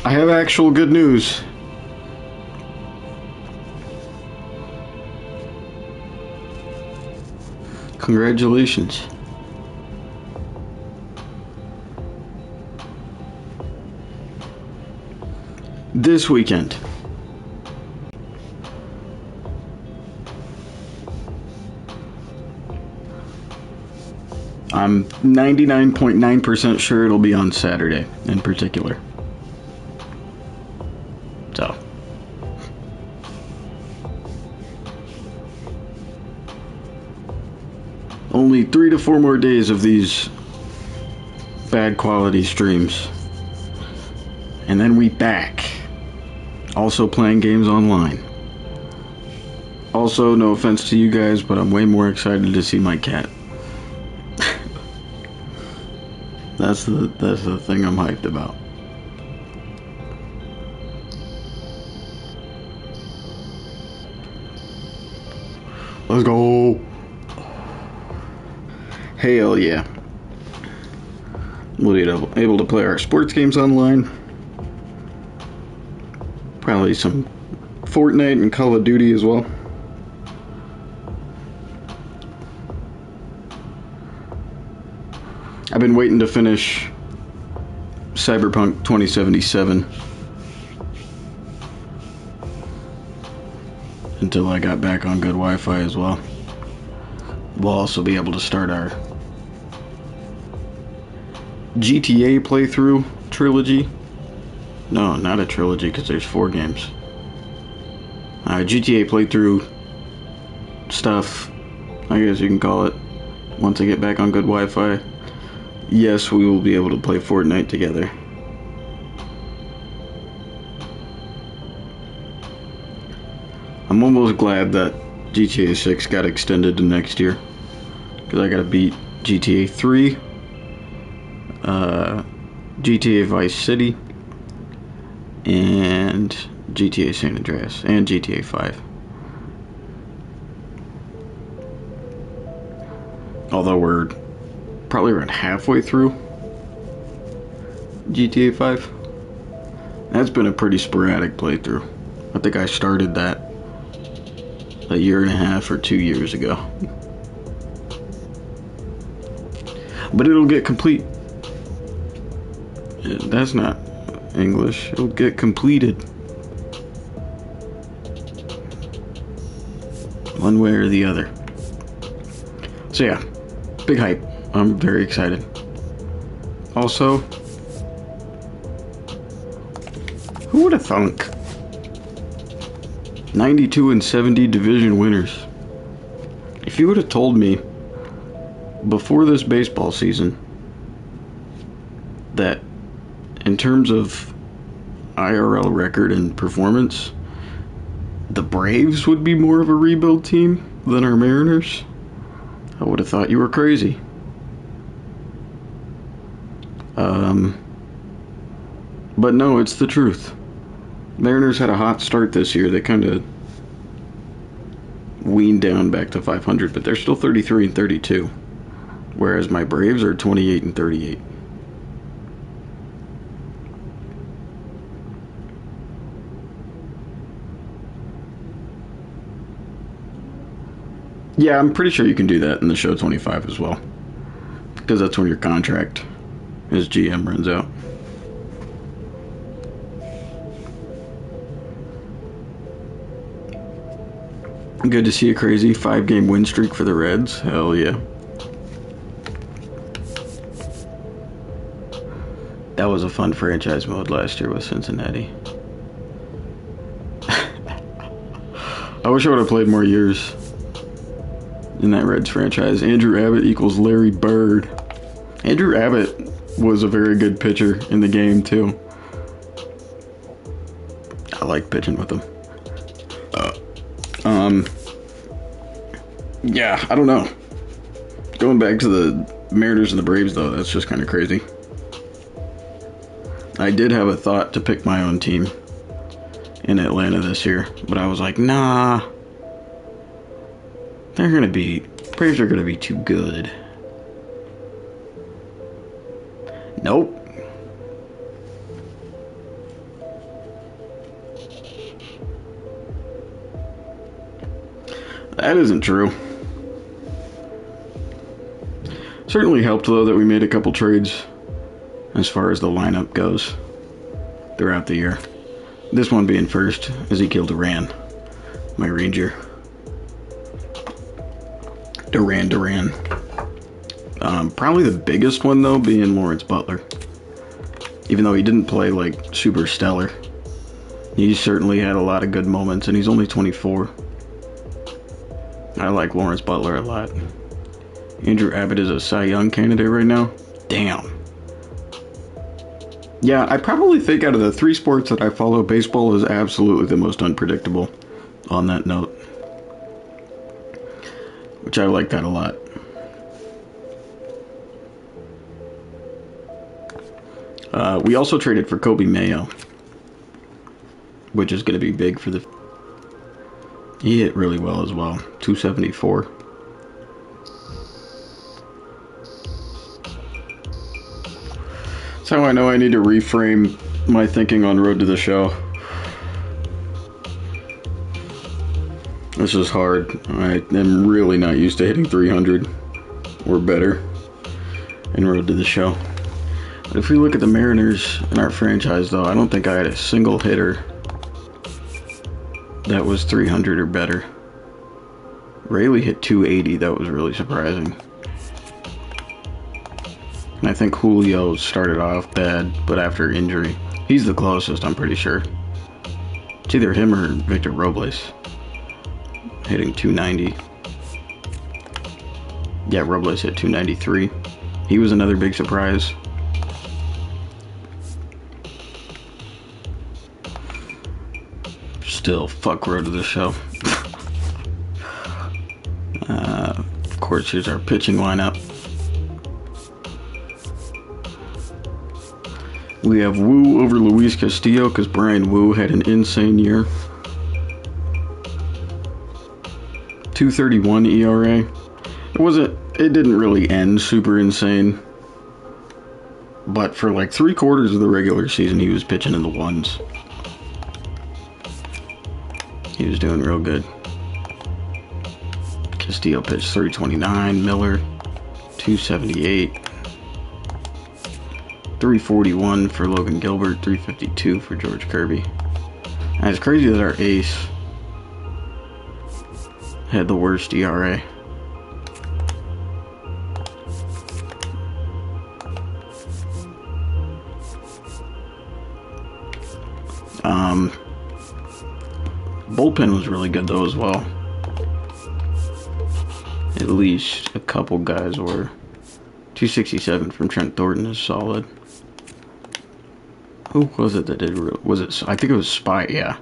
I have actual good news. Congratulations. This weekend, I'm 99.9% sure it'll be on Saturday in particular. So, only 3 to 4 more days of these bad quality streams. And then we back. Also playing games online. Also, no offense to you guys, but I'm way more excited to see my cat. That's the thing I'm hyped about. Let's go. Hell yeah. We'll be able to play our sports games online. Probably some Fortnite and Call of Duty as well. I've been waiting to finish Cyberpunk 2077 until I got back on good Wi-Fi as well. We'll also be able to start our GTA playthrough trilogy. No, not a trilogy, because there's 4 games. GTA playthrough stuff, I guess you can call it, once I get back on good Wi-Fi. Yes, we will be able to play Fortnite together. I'm almost glad that GTA 6 got extended to next year, because I gotta beat GTA 3, GTA Vice City, and GTA San Andreas, and GTA 5. Although we're probably around halfway through GTA 5. That's been a pretty sporadic playthrough. I think I started that a year and a half or 2 years ago. But it'll get complete. That's not English. It'll get completed. One way or the other. So yeah, big hype. I'm very excited. Also, who would have thunk? 92 and 70 division winners. If you would have told me before this baseball season that in terms of IRL record and performance, the Braves would be more of a rebuild team than our Mariners, I would have thought you were crazy. But no, it's the truth. Mariners had a hot start this year. They kind of weaned down back to 500, but they're still 33 and 32. Whereas my Braves are 28 and 38. Yeah, I'm pretty sure you can do that in the show 25 as well, because that's when your contract as GM runs out. Good to see a crazy 5-game win streak for the Reds. Hell yeah. That was a fun franchise mode last year with Cincinnati. I wish I would have played more years in that Reds franchise. Andrew Abbott equals Larry Bird. Andrew Abbott was a very good pitcher in the game too. I like pitching with him. Yeah, I don't know. Going back to the Mariners and the Braves though, that's just kind of crazy. I did have a thought to pick my own team in Atlanta this year, but I was like, nah. Braves are gonna be too good. Nope. That isn't true. Certainly helped, though, that we made a couple trades as far as the lineup goes throughout the year. This one being first, Ezekiel Duran, my Ranger. Duran. Probably the biggest one, though, being Lawrence Butler. Even though he didn't play, like, super stellar, he certainly had a lot of good moments, and he's only 24. I like Lawrence Butler a lot. Andrew Abbott is a Cy Young candidate right now. Damn. Yeah, I probably think out of the three sports that I follow, baseball is absolutely the most unpredictable on that note. Which I like that a lot. We also traded for Kobe Mayo, which is going to be big for the... He hit really well as well. 274. That's how I know I need to reframe my thinking on Road to the Show. This is hard. I am really not used to hitting 300 or better in Road to the Show. But if we look at the Mariners in our franchise, though, I don't think I had a single hitter that was 300 or better. Rayleigh hit 280. That was really surprising. And I think Julio started off bad, but after injury. He's the closest, I'm pretty sure. It's either him or Victor Robles. Hitting 290. Yeah, Robles hit 293. He was another big surprise. Still, fuck Road to the Show. Of course, here's our pitching lineup. We have Wu over Luis Castillo because Brian Wu had an insane year. 2.31 ERA. It didn't really end super insane. But for like 3/4 of the regular season, he was pitching in the ones. He was doing real good. Castillo pitched 329, Miller 278, 341 for Logan Gilbert, 352 for George Kirby. And it's crazy that our ace had the worst ERA. Bullpen was really good though as well. At least a couple guys were. 267 from Trent Thornton is solid. Who was it that did? Was it? I think it was Spy. Yeah,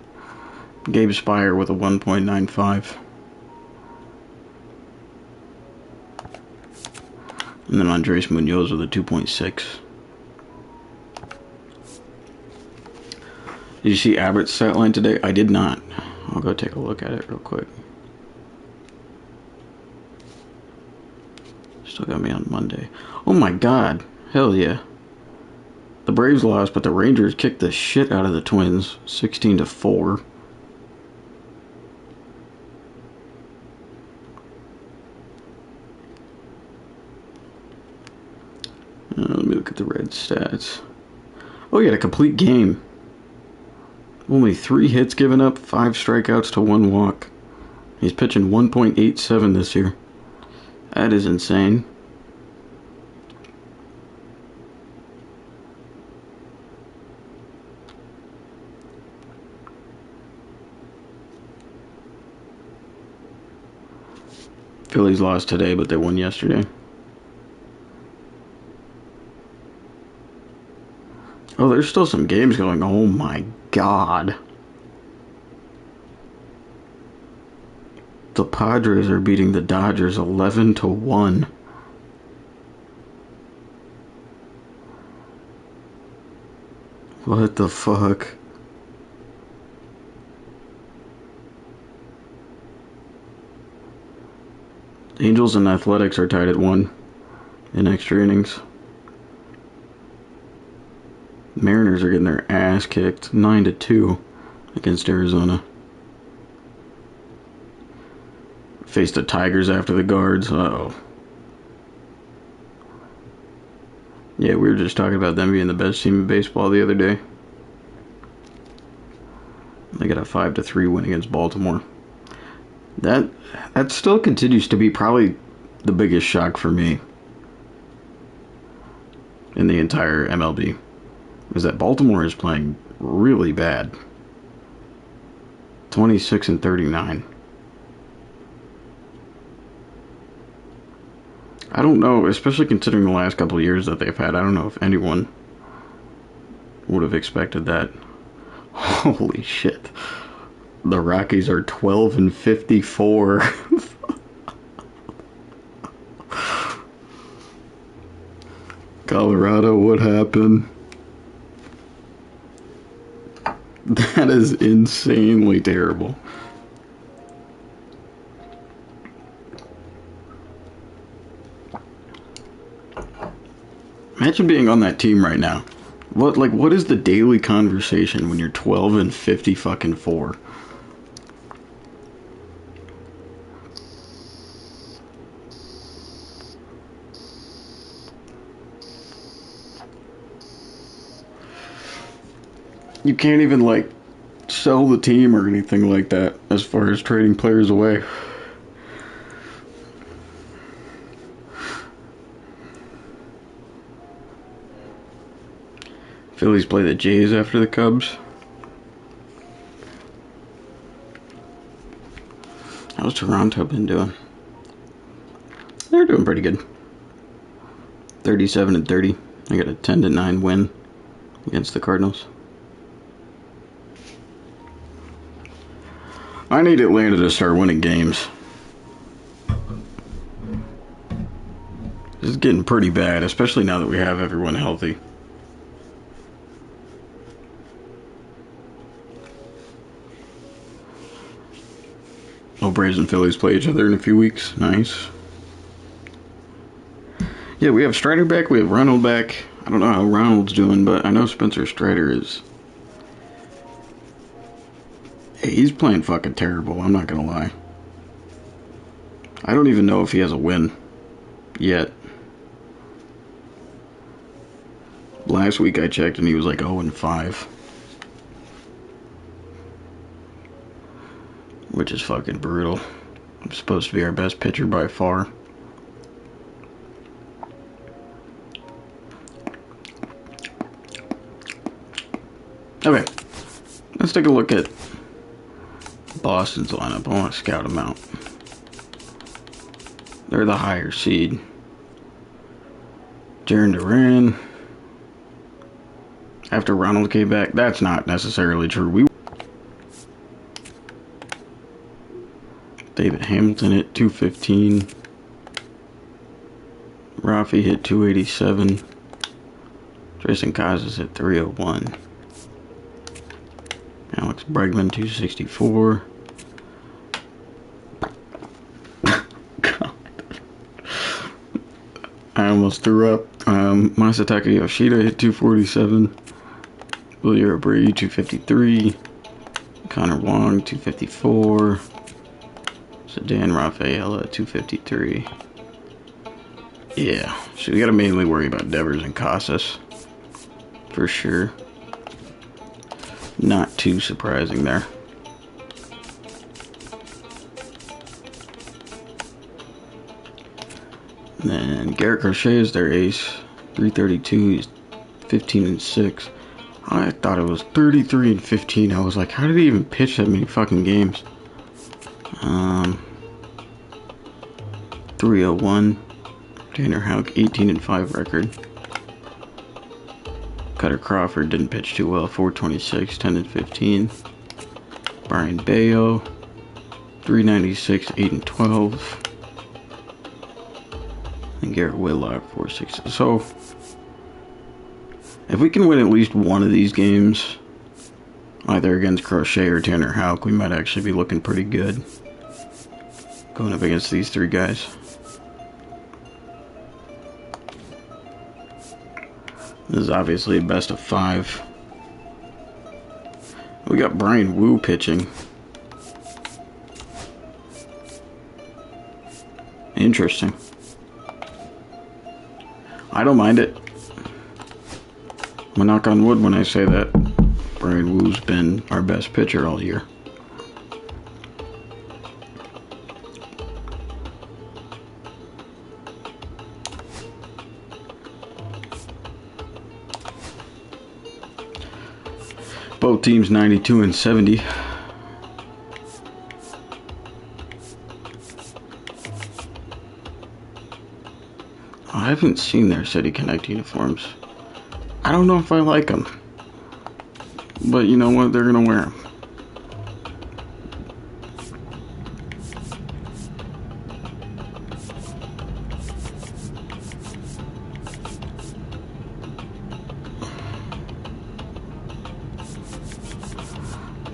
Gabe Spire with a 1.95, and then Andres Munoz with a 2.6. Did you see Abbott's stat line today? I did not. I'll go take a look at it real quick. Still got me on Monday. Oh my god. Hell yeah. The Braves lost, but the Rangers kicked the shit out of the Twins. 16-4. Let me look at the Reds stats. Oh, he had a complete game. Only 3 hits given up, 5 strikeouts to 1 walk. He's pitching 1.87 this year. That is insane. Phillies lost today, but they won yesterday. Oh, there's still some games going. Oh my god. The Padres are beating the Dodgers 11-1. What the fuck? Angels and Athletics are tied at 1 in extra innings. Mariners are getting their ass kicked 9-2 against Arizona. Face the Tigers after the Guards. Uh-oh. Yeah, we were just talking about them being the best team in baseball the other day. They got a 5-3 win against Baltimore. That still continues to be probably the biggest shock for me in the entire MLB. Is that Baltimore is playing really bad. 26-39. I don't know, especially considering the last couple of years that they've had. I don't know if anyone would have expected that. Holy shit. The Rockies are 12-54. Colorado, what happened? That is insanely terrible. Imagine being on that team right now. What is the daily conversation when you're 12-54? You can't even sell the team or anything like that as far as trading players away. Phillies play the Jays after the Cubs. How's Toronto been doing? They're doing pretty good. 37-30. I got a 10-9 win against the Cardinals. I need Atlanta to start winning games. This is getting pretty bad, especially now that we have everyone healthy. Oh, Braves and Phillies play each other in a few weeks. Nice. Yeah, we have Strider back. We have Ronald back. I don't know how Ronald's doing, but I know Spencer Strider is... Hey, he's playing fucking terrible. I'm not gonna lie. I don't even know if he has a win yet. Last week I checked and he was like 0-5. Which is fucking brutal. I'm supposed to be our best pitcher by far. Okay, let's take a look at Boston's lineup. I want to scout them out. They're the higher seed. Jarren Duran. After Ronald came back, that's not necessarily true. David Hamilton hit 215. Rafi hit 287. Jason Casas hit 301. Alex Bregman 264. God. I almost threw up. Masataka Yoshida hit 247. William Brady 253. Connor Wong 254. Dan Rafaela at 253. Yeah, so we gotta mainly worry about Devers and Casas. For sure. Not too surprising there. And then Garrett Crochet is their ace. 332, he's 15-6. I thought it was 33-15. I was like, how did he even pitch that many fucking games? 301. Tanner Houck 18-5 record. Cutter Crawford didn't pitch too well. 426, 10-15. Brian Bayo 396, 8-12. And Garrett Whitlock 460. So if we can win at least one of these games, either against Crochet or Tanner Houck, we might actually be looking pretty good going up against these three guys. This is obviously a best of 5. We got Brian Wu pitching. Interesting. I don't mind it. I'm gonna knock on wood when I say that. Brian Woo's been our best pitcher all year. Both teams 92 and 70. I haven't seen their City Connect uniforms. I don't know if I like them. But you know what? They're gonna wear them.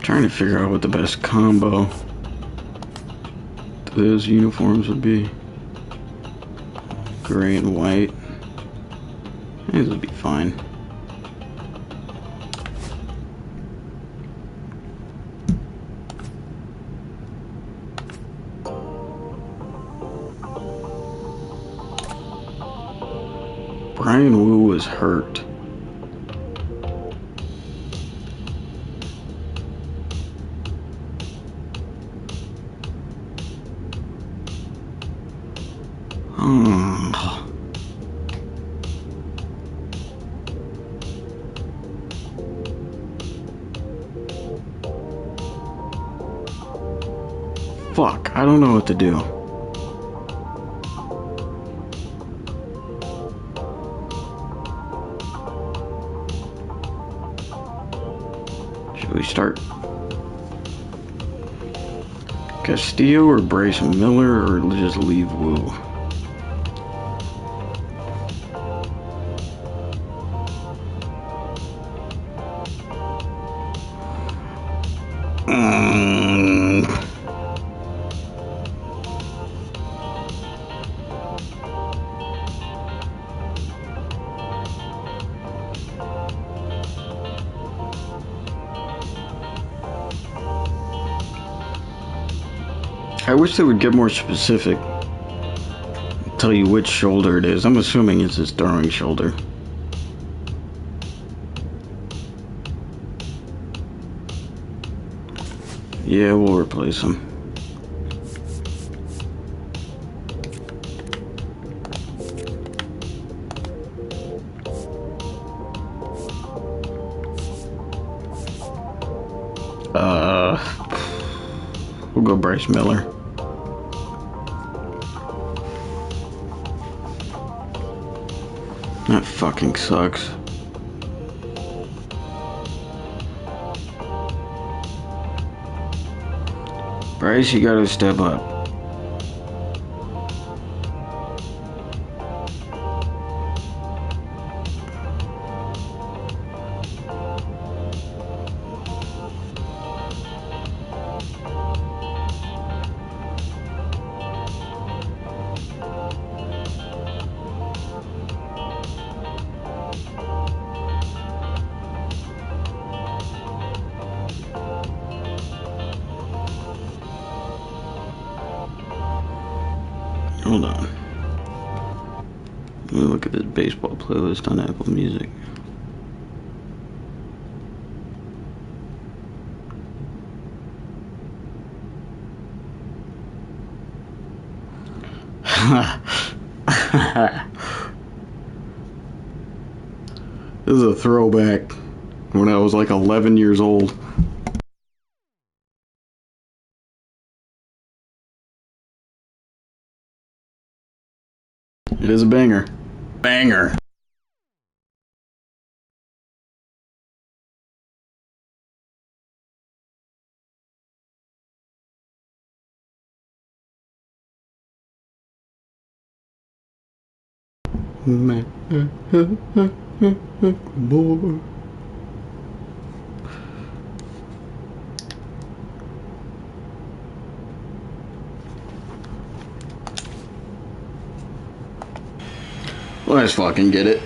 Trying to figure out what the best combo to those uniforms would be. Gray and white. These would be fine. Brian Woo was hurt. Fuck, I don't know what to do. Should we start Castillo or Bryce Miller, or just leave Woo? I wish they would get more specific. Tell you which shoulder it is. I'm assuming it's his throwing shoulder. Yeah, we'll replace him. We'll go Bryce Miller. That fucking sucks. Bryce, you gotta step up. Hold on. Let me look at this baseball playlist on Apple Music. This is a throwback when I was like 11 years old. It is a banger. Banger. More. Let's fucking get it.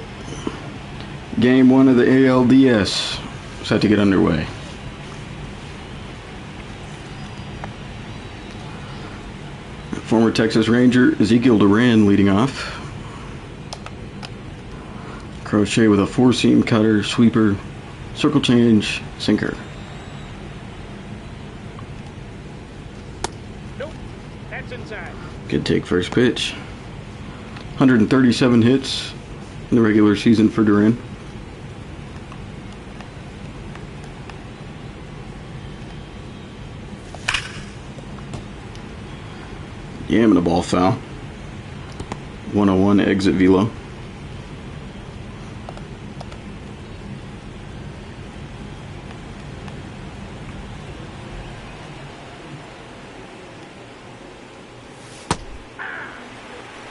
Game 1 of the ALDS set to get underway. Former Texas Ranger Ezekiel Duran leading off. Crochet with a 4-seam cutter, sweeper, circle change, sinker. Nope, that's inside. Good take first pitch. 137 hits in the regular season for Duran. Yamming a ball foul. 101 exit velo.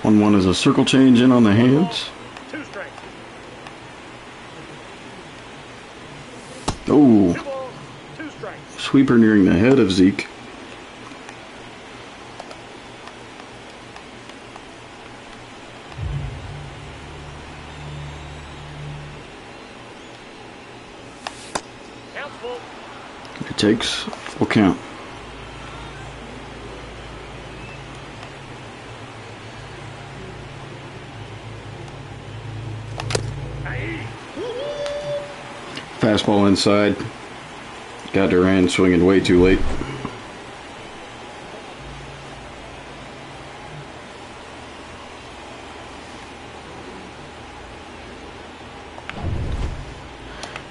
One is a circle change in on the hands. 2 strikes. Oh, 2 balls, 2 strikes. sweeper nearing the head of Zeke. Count full. It takes full count. Fastball inside. Got Duran swinging way too late.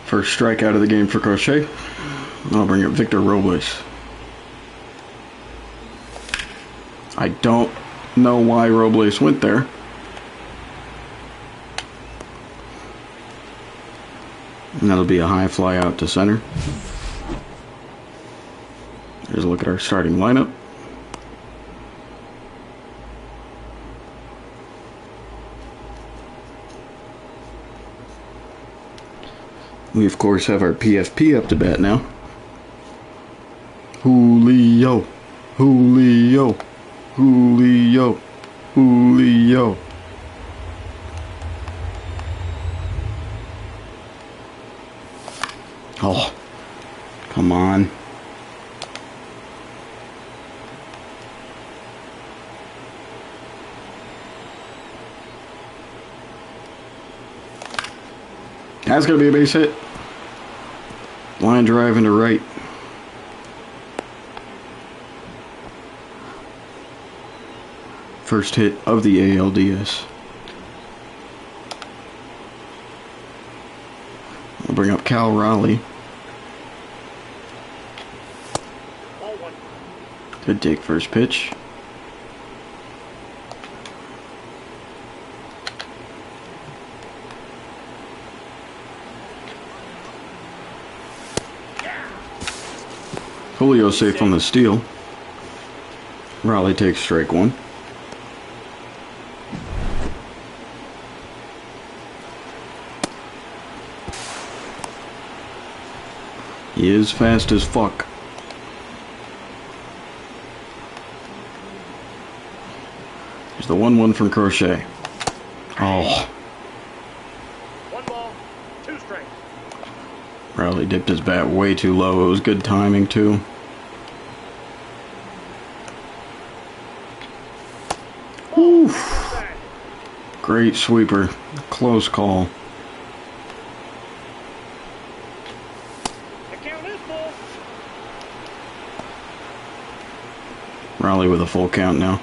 First strikeout of the game for Crochet. I'll bring up Victor Robles. I don't know why Robles went there. And that'll be a high fly out to center. Here's a look at our starting lineup. We of course have our PFP up to bat now. Julio, Julio, Julio, Julio. Oh, come on. That's going to be a base hit. Line drive into right. First hit of the ALDS. I'll bring up Cal Raleigh. Ball 1. Good take first pitch. Julio safe on the steal. Raleigh takes strike 1. He is fast as fuck. There's the 1-1 from Crochet. Oh. 1 ball, 2 strikes. Raleigh dipped his bat way too low. It was good timing too. Oof. Great sweeper. Close call. The count is full. Raleigh with a full count now.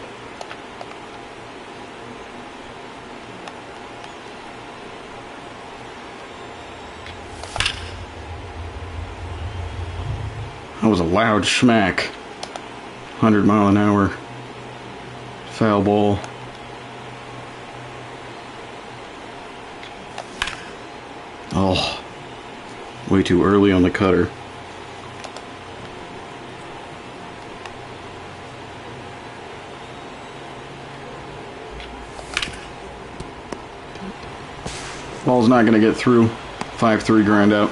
That was a loud smack. 100 mile an hour. Foul ball. Oh, way too early on the cutter. Ball's not going to get through. 5-3 ground out.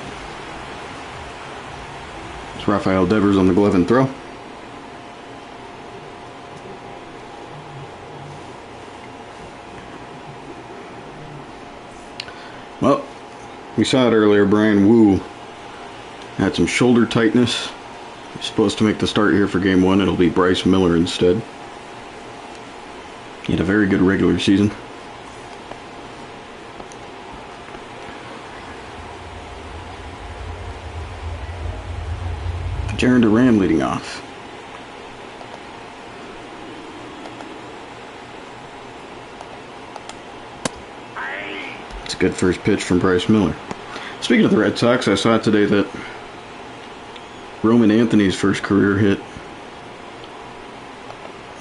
It's Rafael Devers on the glove and throw. Well, we saw it earlier. Brian Wu had some shoulder tightness. He's supposed to make the start here for game 1. It'll be Bryce Miller instead. He had a very good regular season. Jarren Duran leading off. It's a good first pitch from Bryce Miller. Speaking of the Red Sox, I saw today that Roman Anthony's first career hit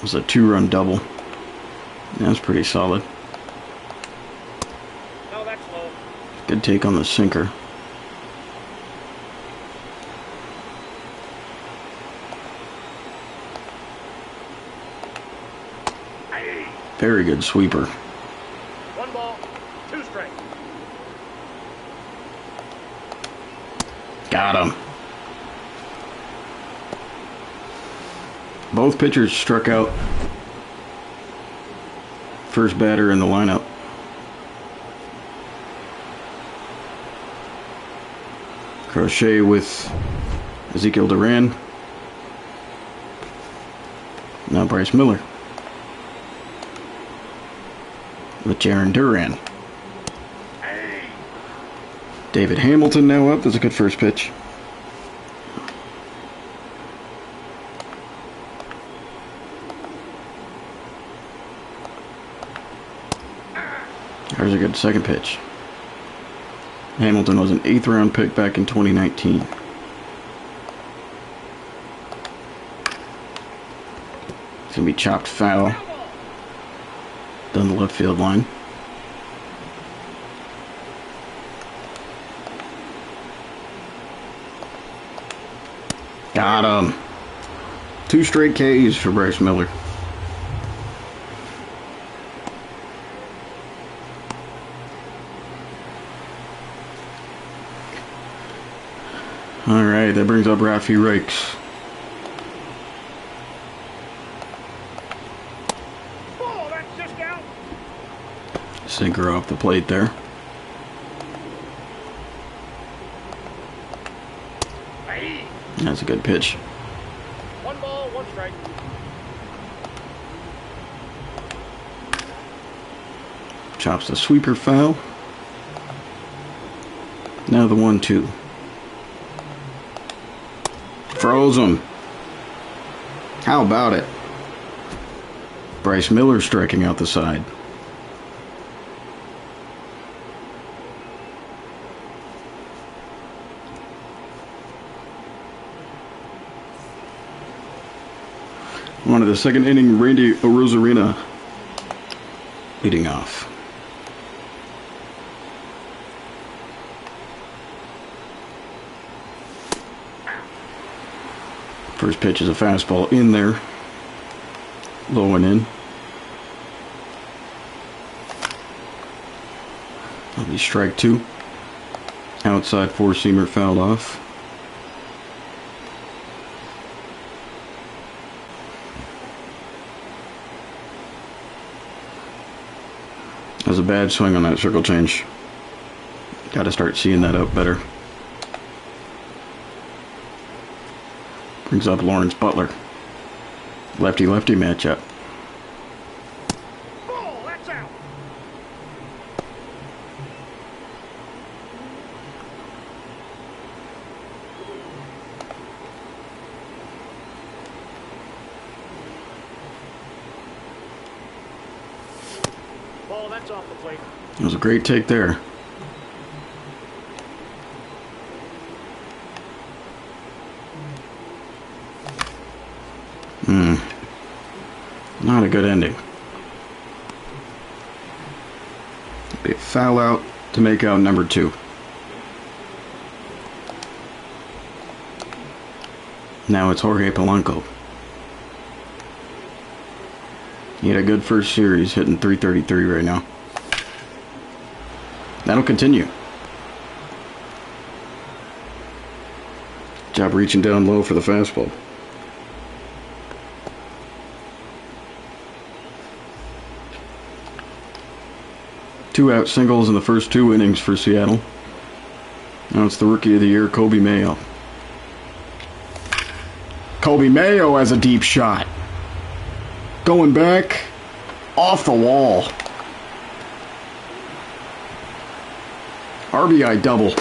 was a 2-run double. That's pretty solid. No, that's low. Good take on the sinker. Very good sweeper. 1 ball, 2 strikes. Got him. Both pitchers struck out. First batter in the lineup. Crochet with Ezekiel Duran. Now Bryce Miller with Jarren Duran. David Hamilton now up. That's a good first pitch. There's a good second pitch. Hamilton was an 8th round pick back in 2019. It's going to be chopped foul down the left field line. Got him. 2 straight Ks for Bryce Miller. Alright, that brings up Rafi Rakes. Oh, that's just out. Sinker off the plate there. That's a good pitch. 1 ball, 1 strike. Chops the sweeper foul. Now the 1-2. Froze him. How about it? Bryce Miller striking out the side. On to the second inning, Randy Rosarina leading off. First pitch is a fastball in there. Low and in. That'll be strike 2. Outside 4-seamer fouled off. That was a bad swing on that circle change. Got to start seeing that out better. Brings up Lawrence Butler. Lefty-lefty matchup. Oh, that's out. Ball, that's off the plate. It was a great take there. Not a good ending. Be a foul out to make out number 2. Now it's Jorge Polanco. He had a good first series, hitting .333 right now. That'll continue. Job reaching down low for the fastball. Two out singles in the first 2 innings for Seattle. Now it's the Rookie of the Year, Kobe Mayo. Kobe Mayo has a deep shot. Going back. Off the wall. RBI double.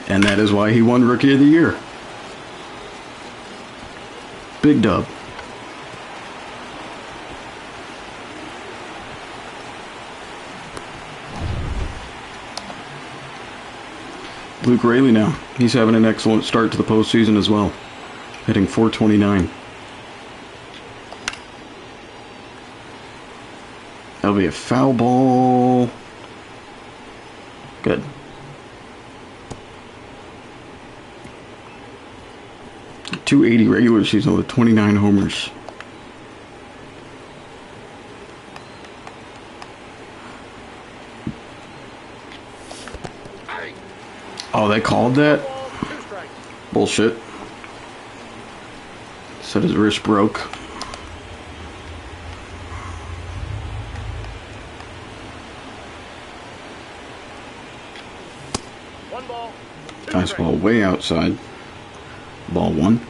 And that is why he won Rookie of the Year. Big dub. Luke Raley now. He's having an excellent start to the postseason as well. Hitting .429. That'll be a foul ball. Good. .280 regular season with 29 homers. Oh, they called that? Bullshit. Said his wrist broke. One ball. Fastball way outside. Ball one.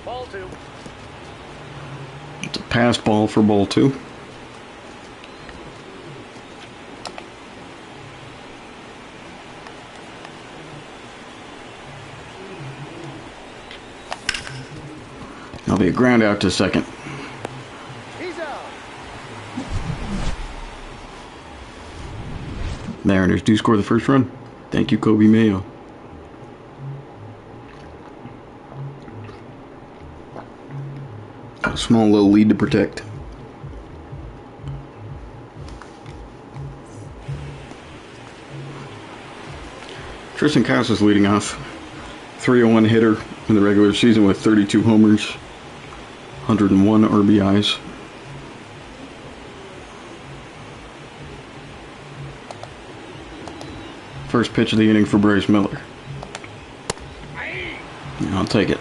Ball two. It's a pass ball for ball two. That'll be a ground out to second. He's out. Mariners do score the first run. Thank you, Kobe Mayo. A small little lead to protect. Tristan Casas leading off. 301 hitter in the regular season with 32 homers, 101 RBIs. First pitch of the inning for Bryce Miller. I'll take it.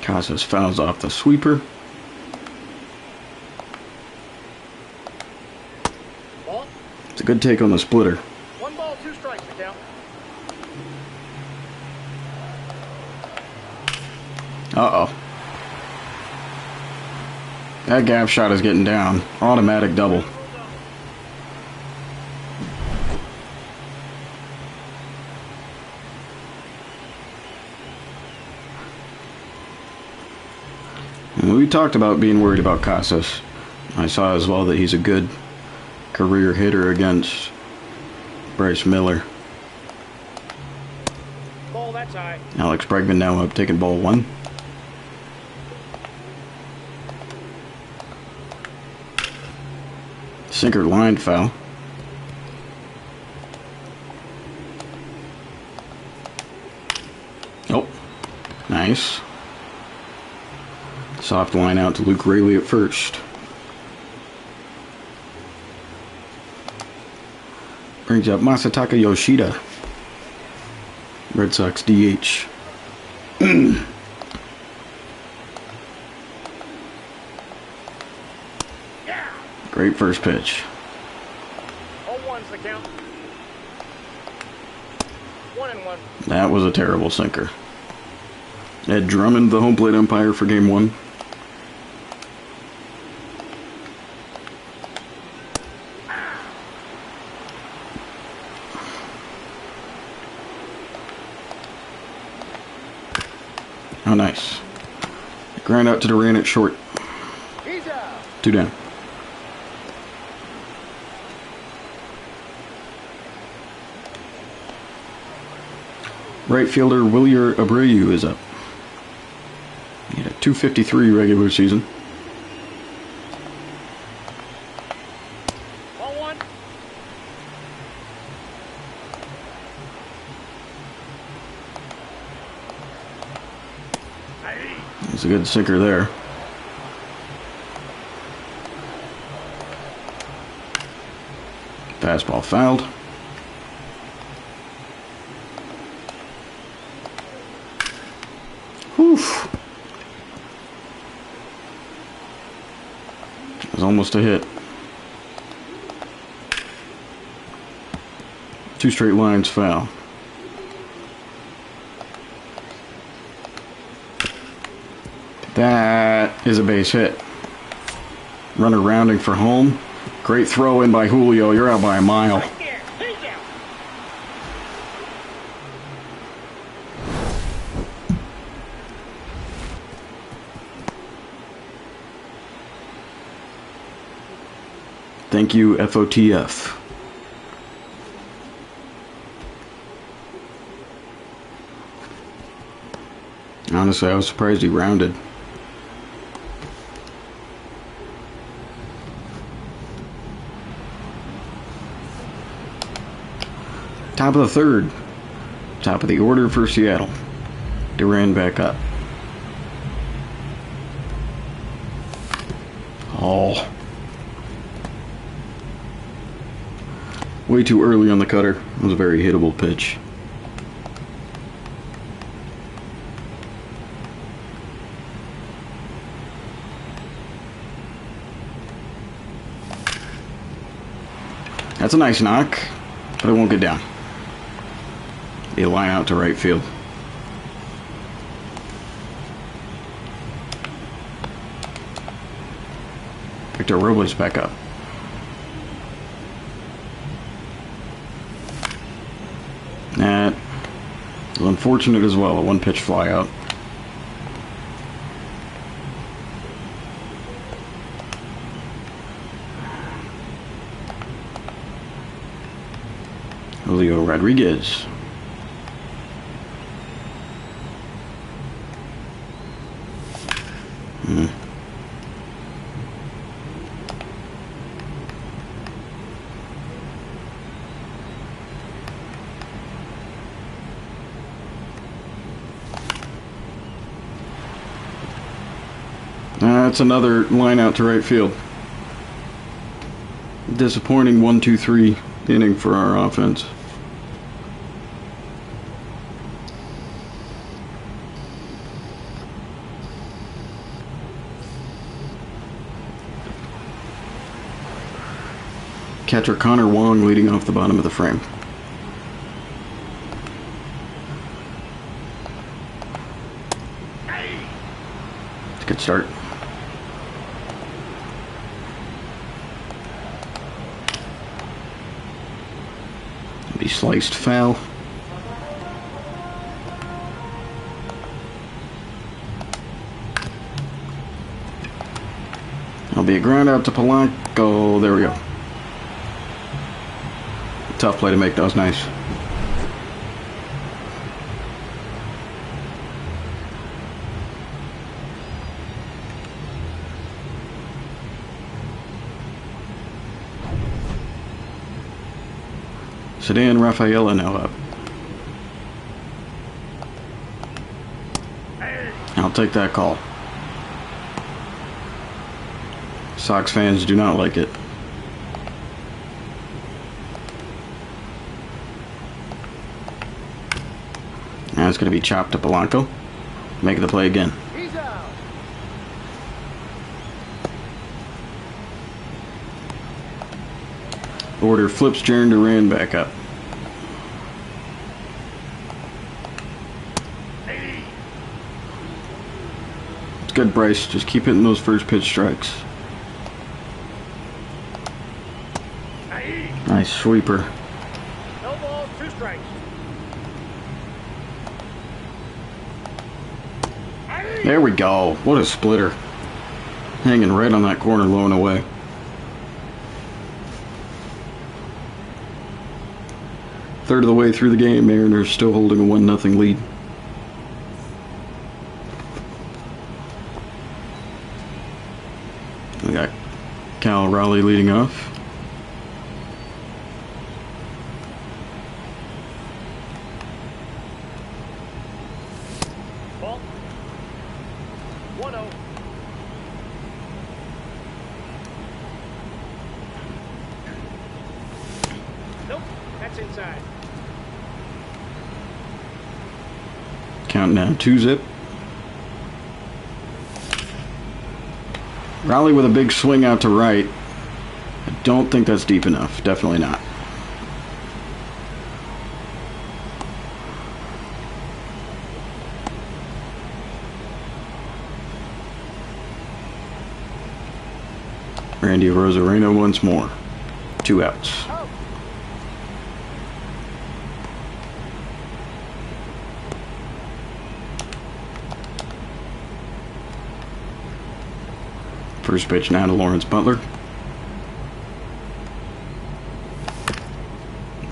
Casas fouls off the sweeper. Ball. It's a good take on the splitter. One ball, two strikes to count. Uh-oh. That gap shot is getting down. Automatic double. We talked about being worried about Casas. I saw as well that he's a good career hitter against Bryce Miller. Ball, that's high. Alex Bregman now up taking ball one. Sinker line foul. Oh, nice. Soft line out to Luke Raley at first. Brings up Masataka Yoshida. Red Sox DH. Yeah. Great first pitch. 0-1's the count. 1-1. That was a terrible sinker. Ed Drummond, the home plate umpire for game one. Oh, nice. Ground out to Duran at short. He's out. 2 down. Right fielder Wilyer Abreu is up. He had a .253 regular season. Ball one. It's a good sinker there. Fastball fouled. Oof. It was almost a hit. 2 straight lines foul. That is a base hit. Runner rounding for home. Great throw in by Julio. You're out by a mile. Right there. He's out. Thank you, FOTF. Honestly, I was surprised he rounded. Top of the third. Top of the order for Seattle. Duran back up. Oh. Way too early on the cutter. It was a very hittable pitch. That's a nice knock, but it won't get down. Be a line out to right field. Victor Robles back up. That was unfortunate as well. A 1-pitch fly out. Julio Rodriguez. That's another line out to right field. Disappointing 1-2-3 inning for our offense. Catcher Connor Wong leading off the bottom of the frame. It's a good start. Be sliced foul. That'll be a ground out to Polanco. There we go. Tough play to make. That was nice. Sedan Rafaela now up. I'll take that call. Sox fans do not like it. Now it's going to be chopped to Polanco. Making the play again. He's out. Order flips Jaron Duran back up. It's good, Bryce. Just keep hitting those first pitch strikes. Nice sweeper. No balls, 2 strikes. There we go. What a splitter. Hanging right on that corner, low and away. Third of the way through the game, Mariners still holding a 1-0 lead. We got Cal Raleigh leading off. Ball. 1-0. Nope, that's inside. Counting down 2-zip. Prolly with a big swing out to right. I don't think that's deep enough. Definitely not. Randy Rosarena once more. 2 outs. First pitch now to Lawrence Butler.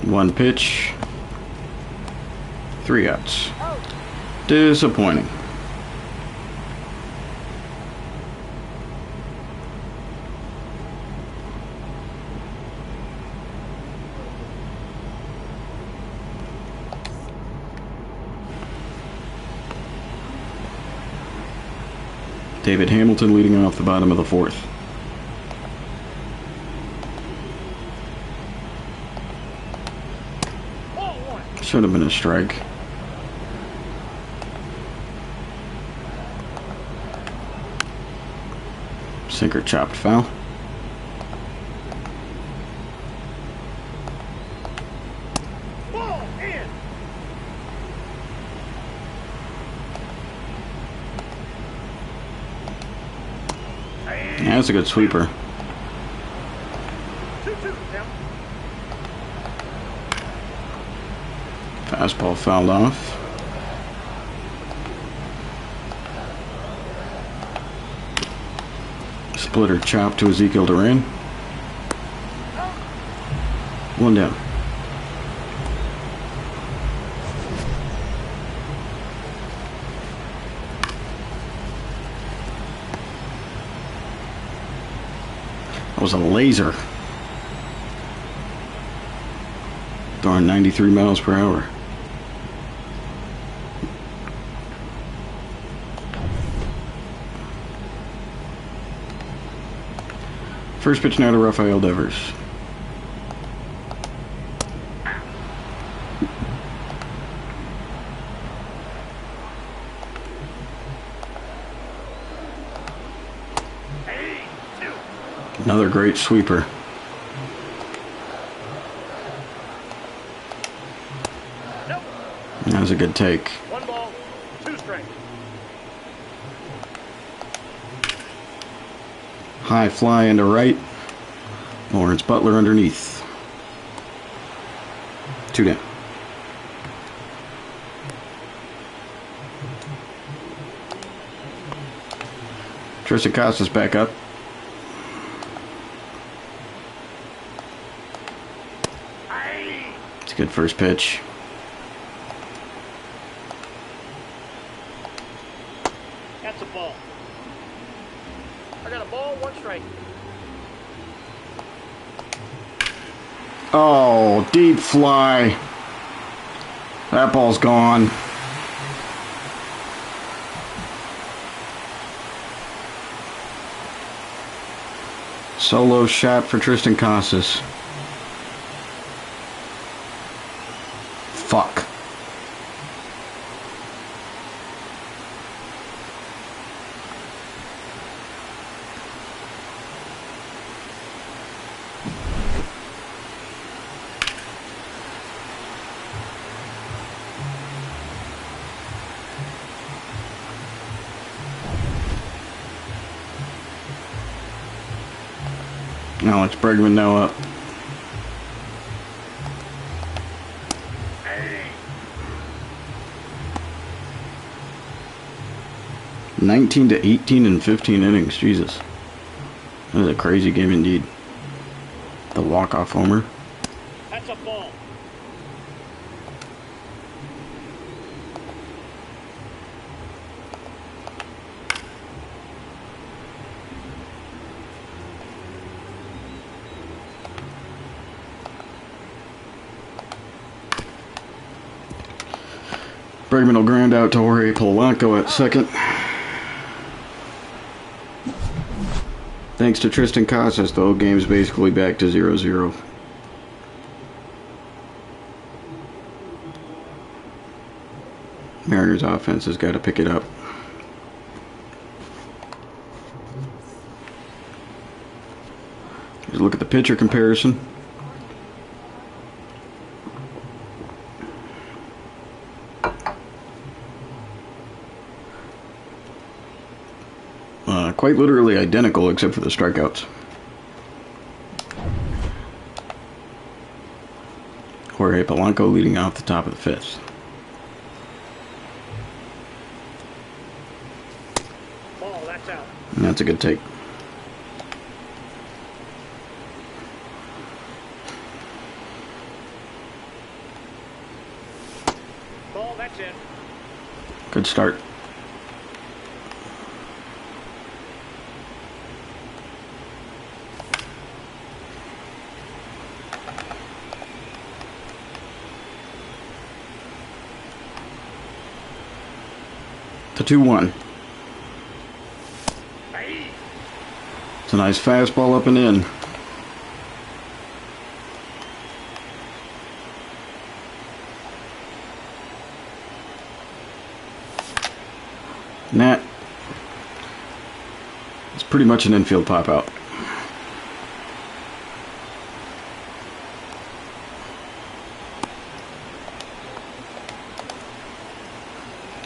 1 pitch. 3 outs. Disappointing. David Hamilton leading off the bottom of the 4th. Should have been a strike. Sinker chopped foul. Yeah, that's a good sweeper. Fastball fouled off. Splitter chop to Ezekiel Duran. 1 down. That was a laser. Throwing 93 miles per hour. First pitch now to Rafael Devers. Another great sweeper. That was a good take. 1 ball, 2 strikes. High fly into right. Lawrence Butler underneath. 2 down. Tristan Casas back up. It's a good first pitch. That's a ball. I got a ball, 1 strike. Oh, deep fly. That ball's gone. Solo shot for Tristan Casas. Fuck. Alex Bregman now up. Hey. 19 to 18 in 15 innings. Jesus. That was a crazy game indeed. The walk-off homer. That's a ball. Bregman will ground out to Jorge Polanco at second. Thanks to Tristan Casas, though, game's basically back to 0-0. Mariners offense has got to pick it up. pitcher comparison. Quite literally identical except for the strikeouts. Jorge Polanco leading off the top of the fifth. Ball, that's out. And that's a good take. Ball, that's in. Good start. To 2-1. Hey. It's a nice fastball up and in. And that is pretty much an infield pop out.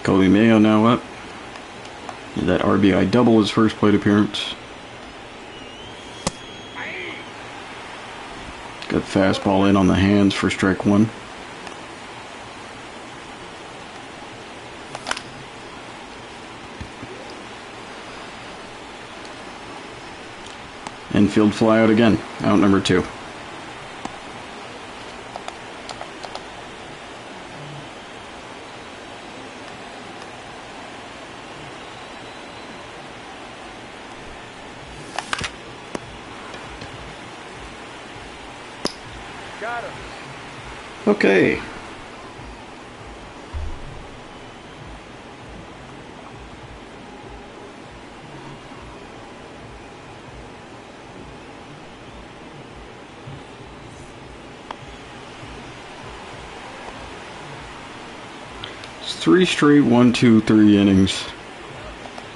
Colby Mayo now up. Did that RBI double his first plate appearance. Got fastball in on the hands for strike one. Infield fly out again. Out number 2. Got him. Okay. It's 3 straight 1, 2, 3 innings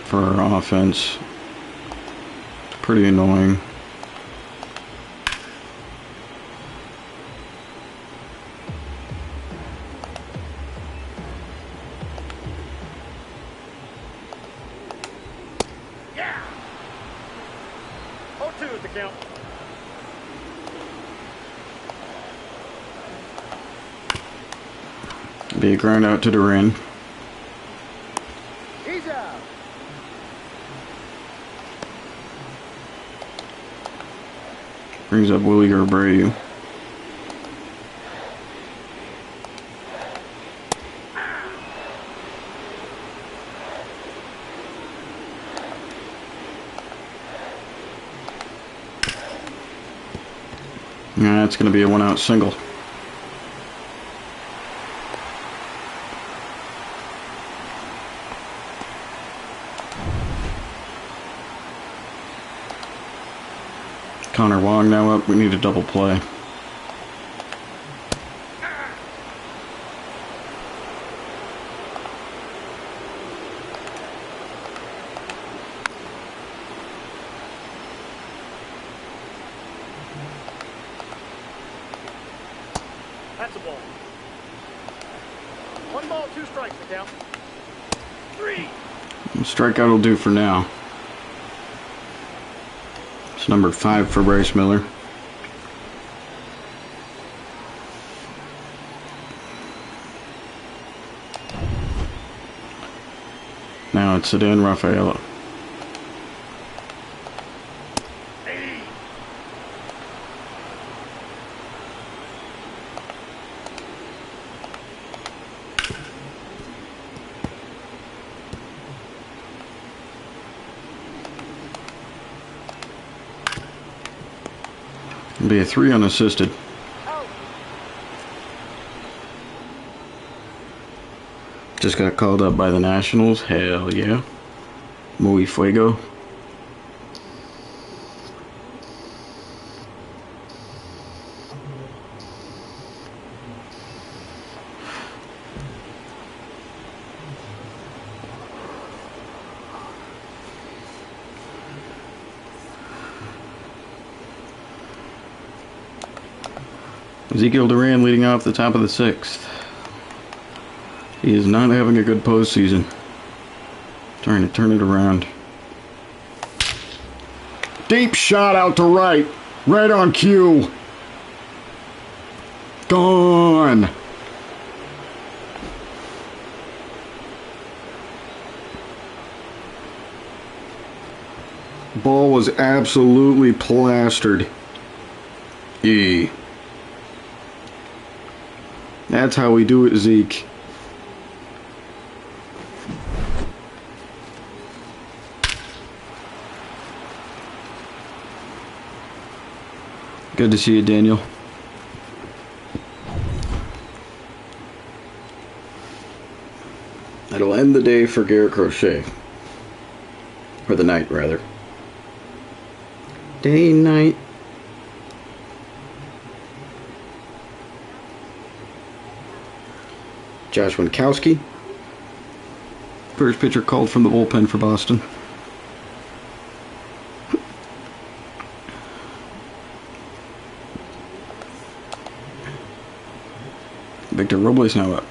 for our offense. It's pretty annoying. Yeah. 0-2 is the count. Be a ground out to Duran. He's out. Brings up Willie Abreu. That's going to be a 1-out single. Connor Wong now up. We need a double play. That's a ball. 1 ball, 2 strikes, the count. 3. Strikeout will do for now. It's number 5 for Bryce Miller. Now it's Cedric Rafaela. It'll be a 3 unassisted. Just got called up by the Nationals. Hell yeah. Muy fuego. Ezekiel Duran leading off the top of the 6th. He is not having a good postseason. Trying to turn it around. Deep shot out to right. Right on cue. Gone. Ball was absolutely plastered. E. That's how we do it, Zeke. Good to see you, Daniel. That'll end the day for Garrett Crochet. Or the night, rather. Day, night. Josh Winkowski. First pitcher called from the bullpen for Boston. Victor Robles now up.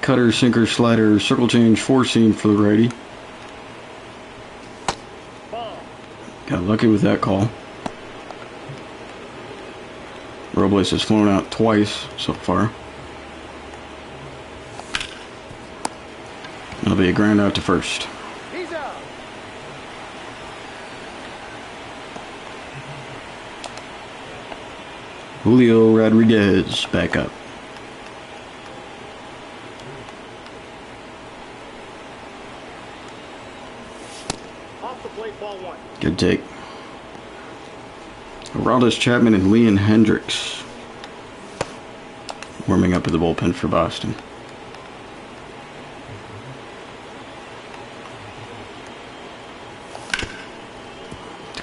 Cutter, sinker, slider, circle change, 4-seam for the righty. Got lucky with that call. Robles has flown out twice so far. It'll be a ground out to first. He's out. Julio Rodriguez back up. Off the plate, ball 1. Good take. Aroldis Chapman and Leon Hendricks warming up at the bullpen for Boston.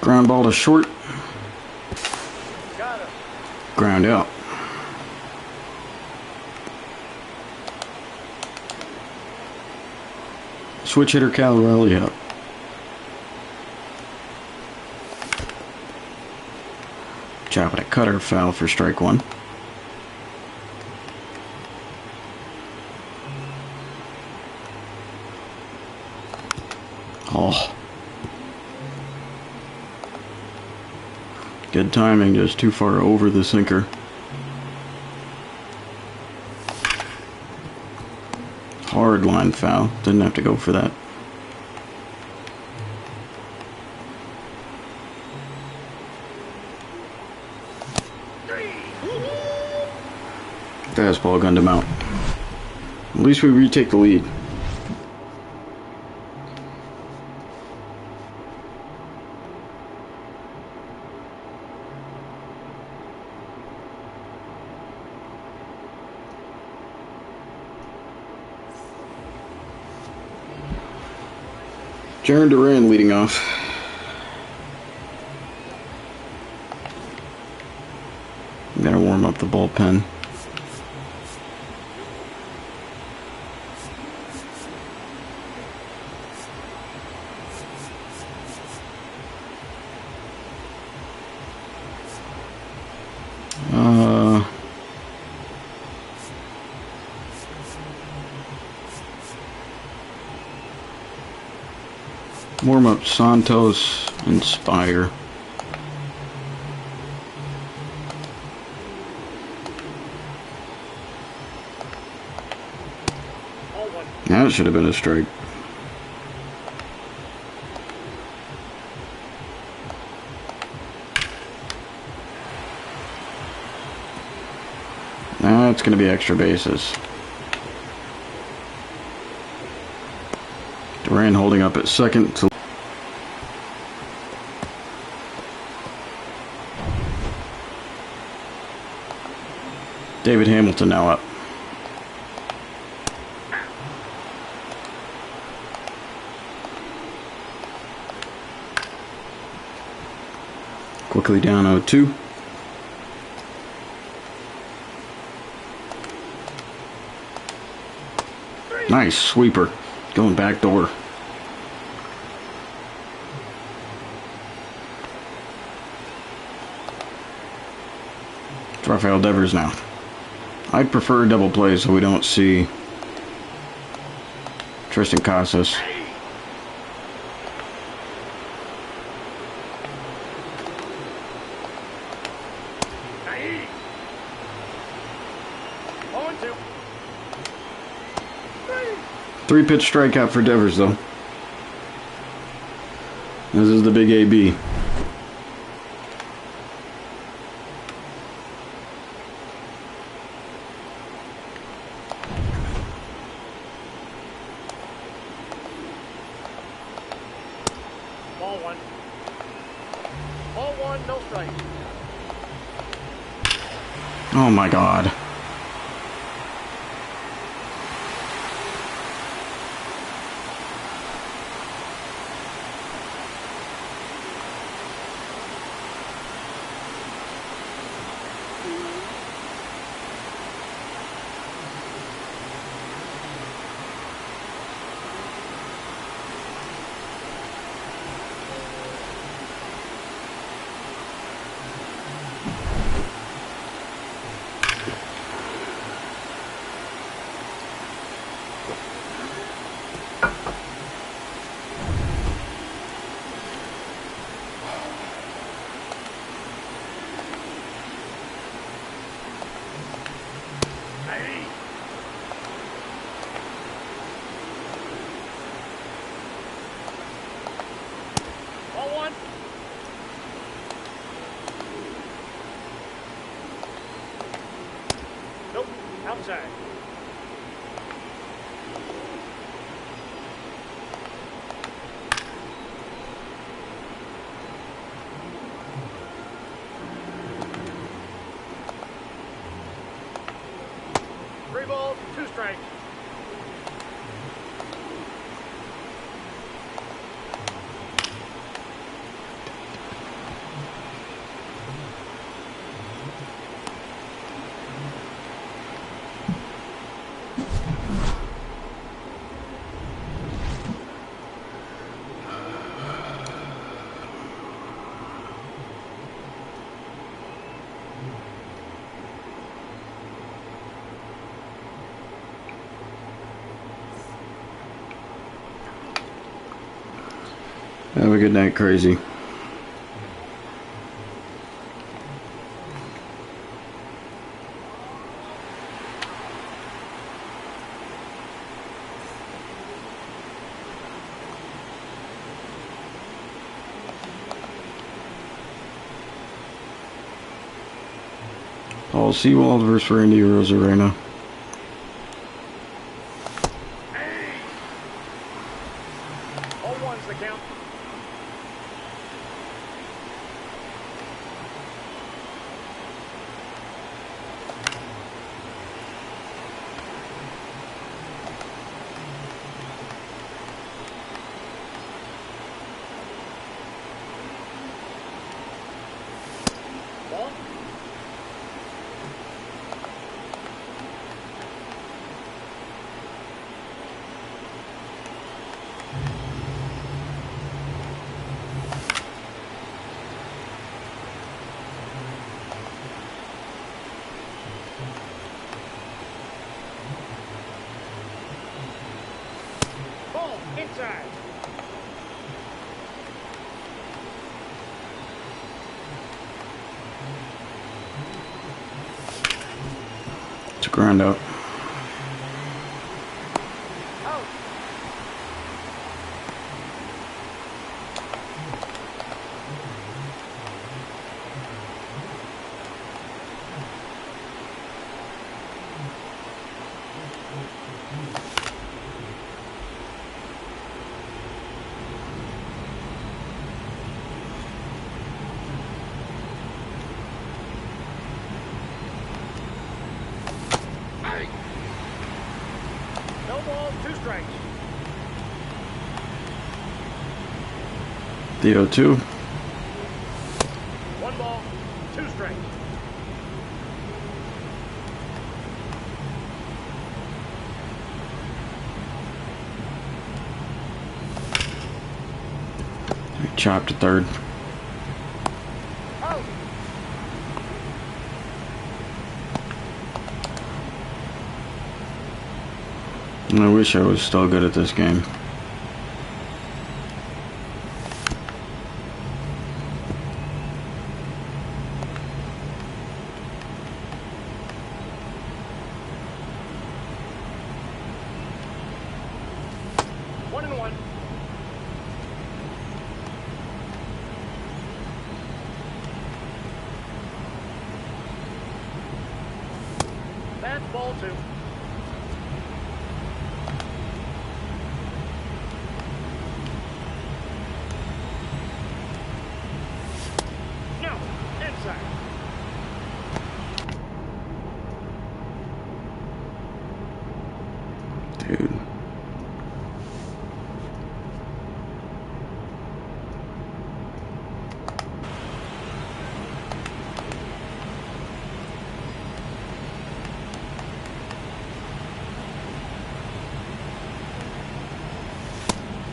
Ground ball to short. Got him. Ground out. Switch hitter Cal Raleigh up. Chop it a cutter, foul for strike 1. Oh. Good timing, just too far over the sinker. Hard line foul. Didn't have to go for that. Fastball gunned him out. At least we retake the lead. Jaron Duran leading off. Gotta warm up the bullpen. Warm up Santos, Inspire. That should have been a strike. That's going to be extra bases. Duran holding up at second to David Hamilton now up. Quickly down 0-2. Nice sweeper. Going back door. Rafael Devers now. I'd prefer a double play so we don't see Tristan Casas. Three-pitch strikeout for Devers, though. This is the big AB. Ball one. Ball one, no strike. Oh my God. Nope, outside. Three balls, two strikes. Have a good night, crazy. Paul Sewald versus Randy Rosarena. All one's the count. Ball. Ball inside. It's a ground out. Out. No balls, two strikes. The 0-2. One ball, two strikes. Chop to third. Out. I wish I was still good at this game. One and one. That's ball two. No, inside. Dude.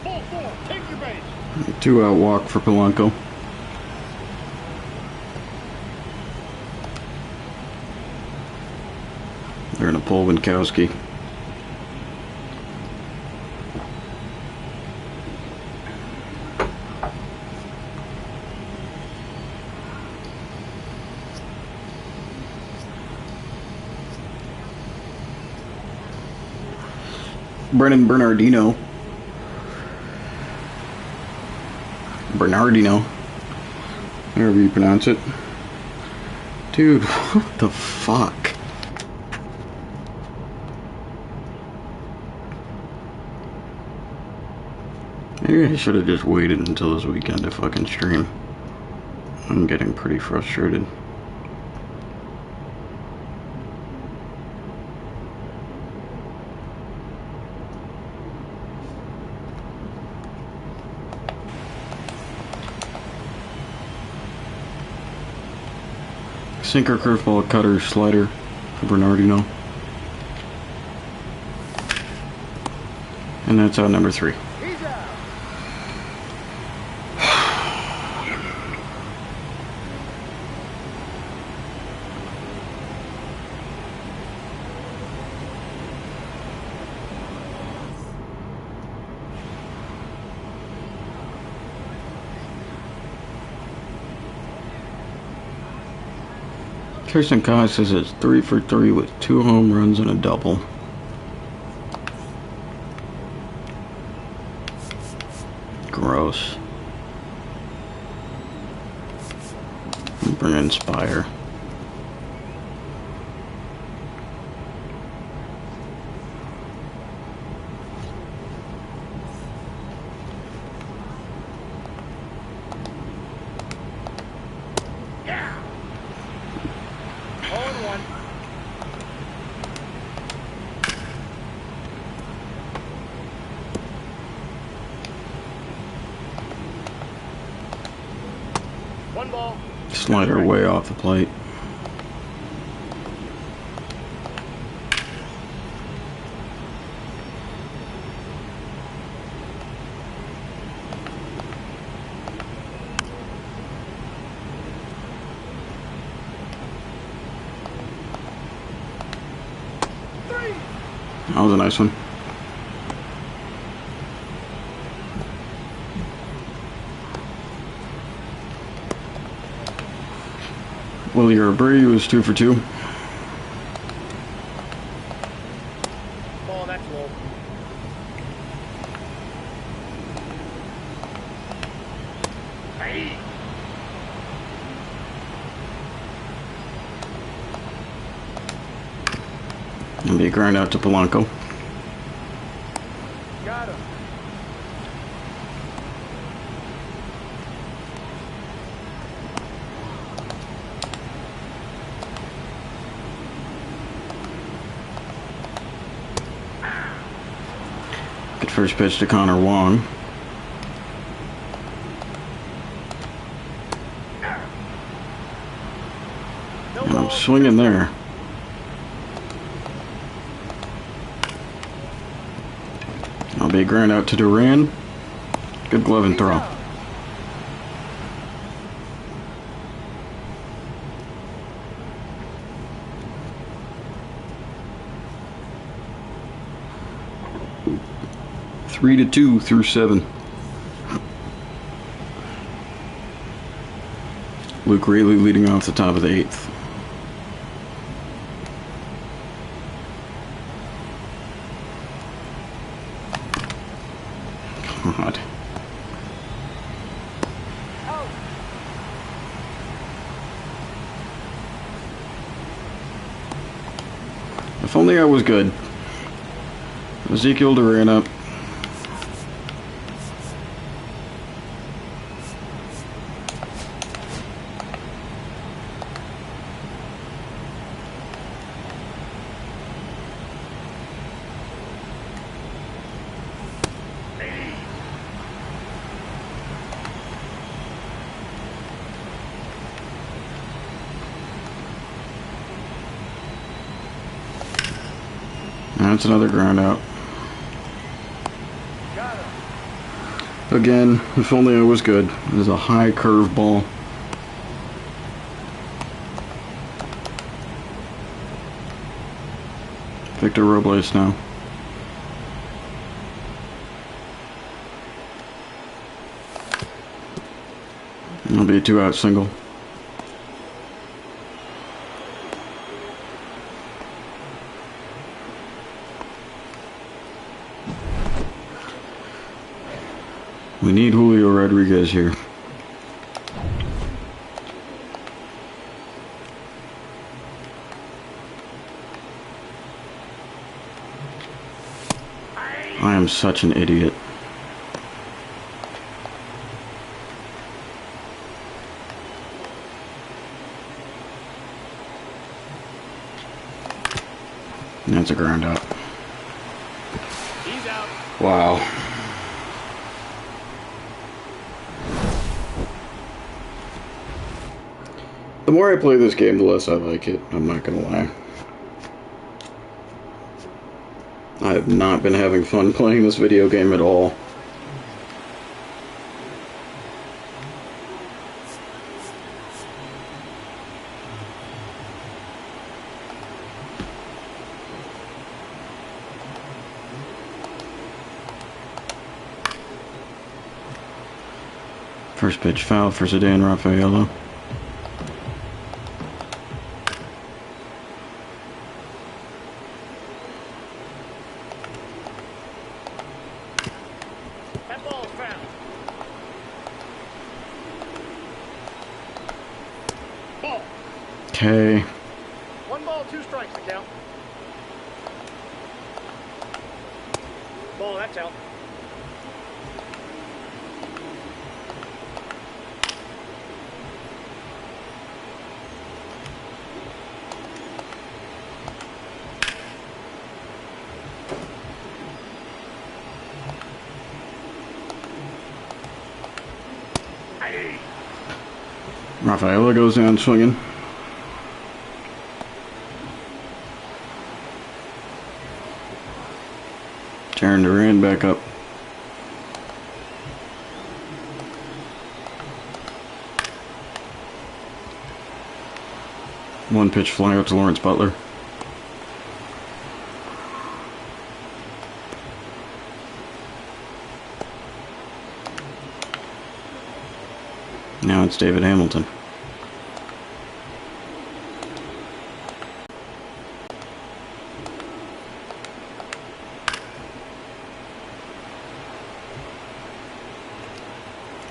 Ball four. Take your base. 2-out walk for Polanco. They're gonna pull Winkowski. Brennan Bernardino. However you pronounce it. Dude, what the fuck? Maybe I should have just waited until this weekend to fucking stream. I'm getting pretty frustrated. Sinker, curveball, cutter, slider for Bernardino. And that's out number 3. He's out. Kirsten Costas is 3 for 3 with 2 home runs and a double. Gross. Bring in Spire. Yeah. 0-1. One ball. Slider way off the plate. That was a nice one. Willie Abreu was 2 for 2. Ball, that's low. Hey. And be a grind out to Polanco. Got him. Good first pitch to Connor Wong. No And I'm ball. swinging there. I'll be a ground out to Duran. Good glove and throw. 3-2 through 7. Luke Rayleigh leading off the top of the 8th. God. If only I was good. Ezekiel Duran up. That's another ground out. Again, if only I was good. It is a high curve ball. Victor Robles now. It'll be a 2-out single. We need Julio Rodriguez here. I am such an idiot. That's a ground out. He's out. Wow. The more I play this game, the less I like it. I'm not gonna lie. I have not been having fun playing this video game at all. First pitch foul for Zidane Rafaelo. That ball's foul. Ball. Okay. 1 ball, 2 strikes to count. Ball, that's out. Rafaela goes down swinging. Jaron Duran back up. One pitch fly out to Lawrence Butler. Now it's David Hamilton.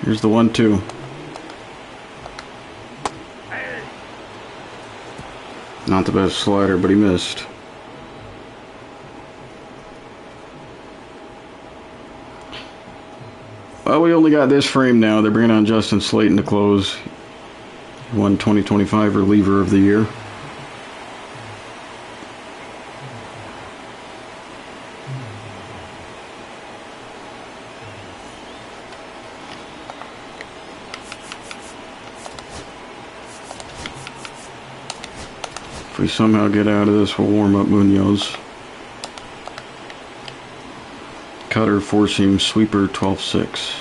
Here's the 1-2. Not the best slider, but he missed. Well, we only got this frame now. They're bringing on Justin Slayton to close. He won 2025 Reliever of the Year. If we somehow get out of this, we'll warm up Munoz. Cutter, 4-seam, sweeper, 12-6.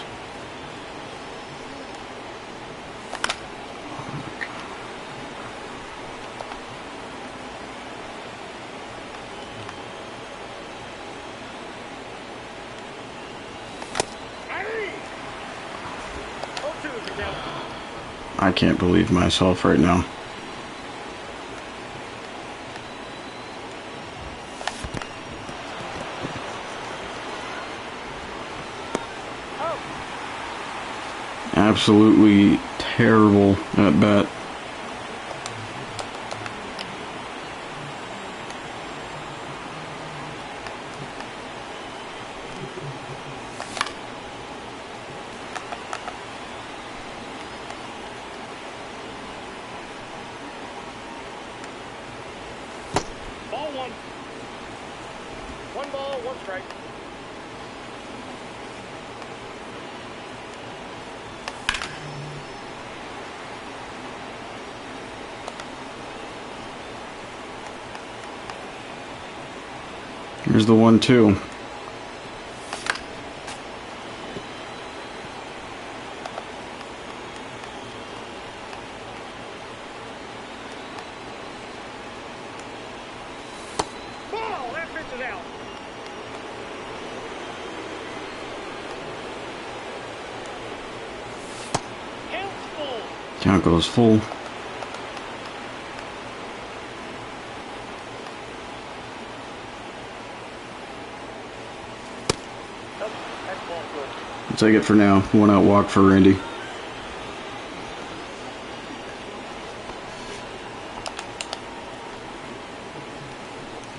It's out. I can't believe myself right now. Oh, Absolutely terrible at bat. ball one. One ball, one strike. Here's the 1-2. Ball, that pitch is out. Count's full. Count goes full. Nope, that's ball good. I'll take it for now. 1-out walk for Randy.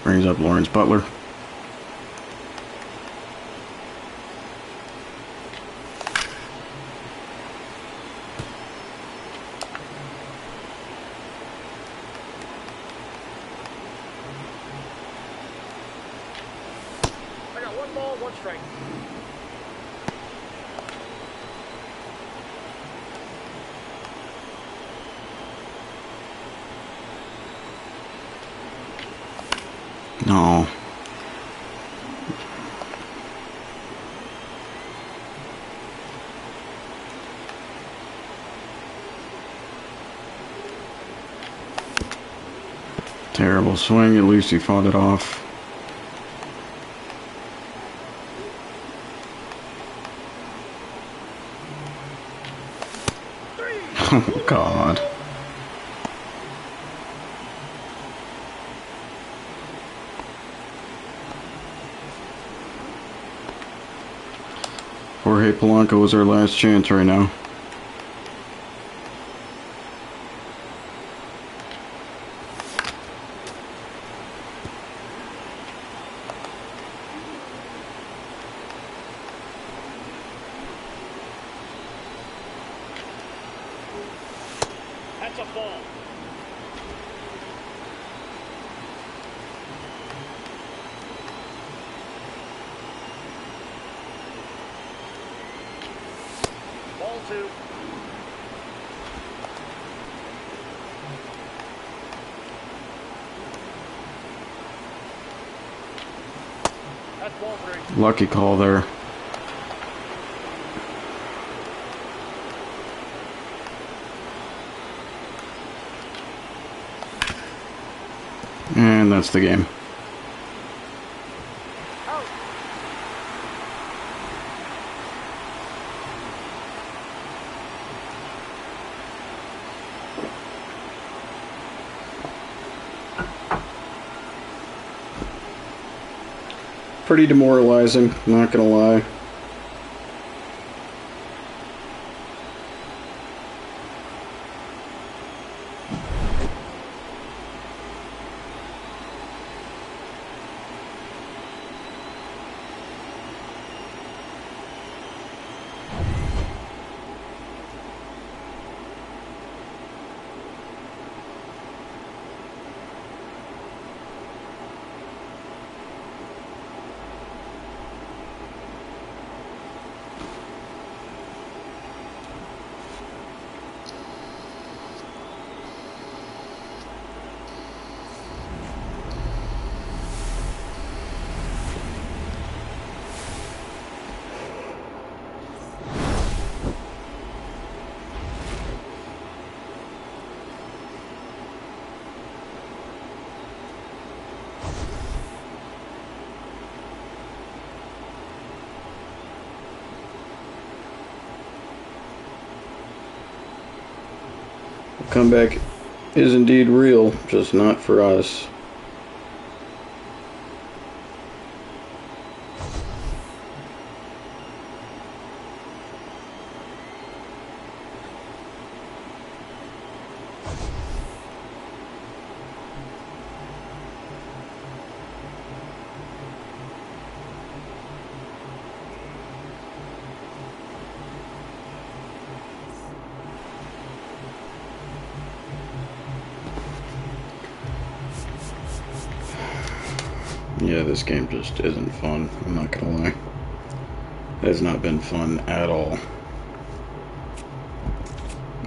Brings up Lawrence Butler. I got one ball, one strike. No. Terrible swing. At least he fought it off. Oh, God. Jorge Polanco is our last chance right now. That's a ball. Ball two. That's ball three. Lucky call there. And that's the game. Out. Pretty demoralizing, not gonna lie. comeback is indeed real, just not for us. Yeah, this game just isn't fun, I'm not gonna lie. It has not been fun at all.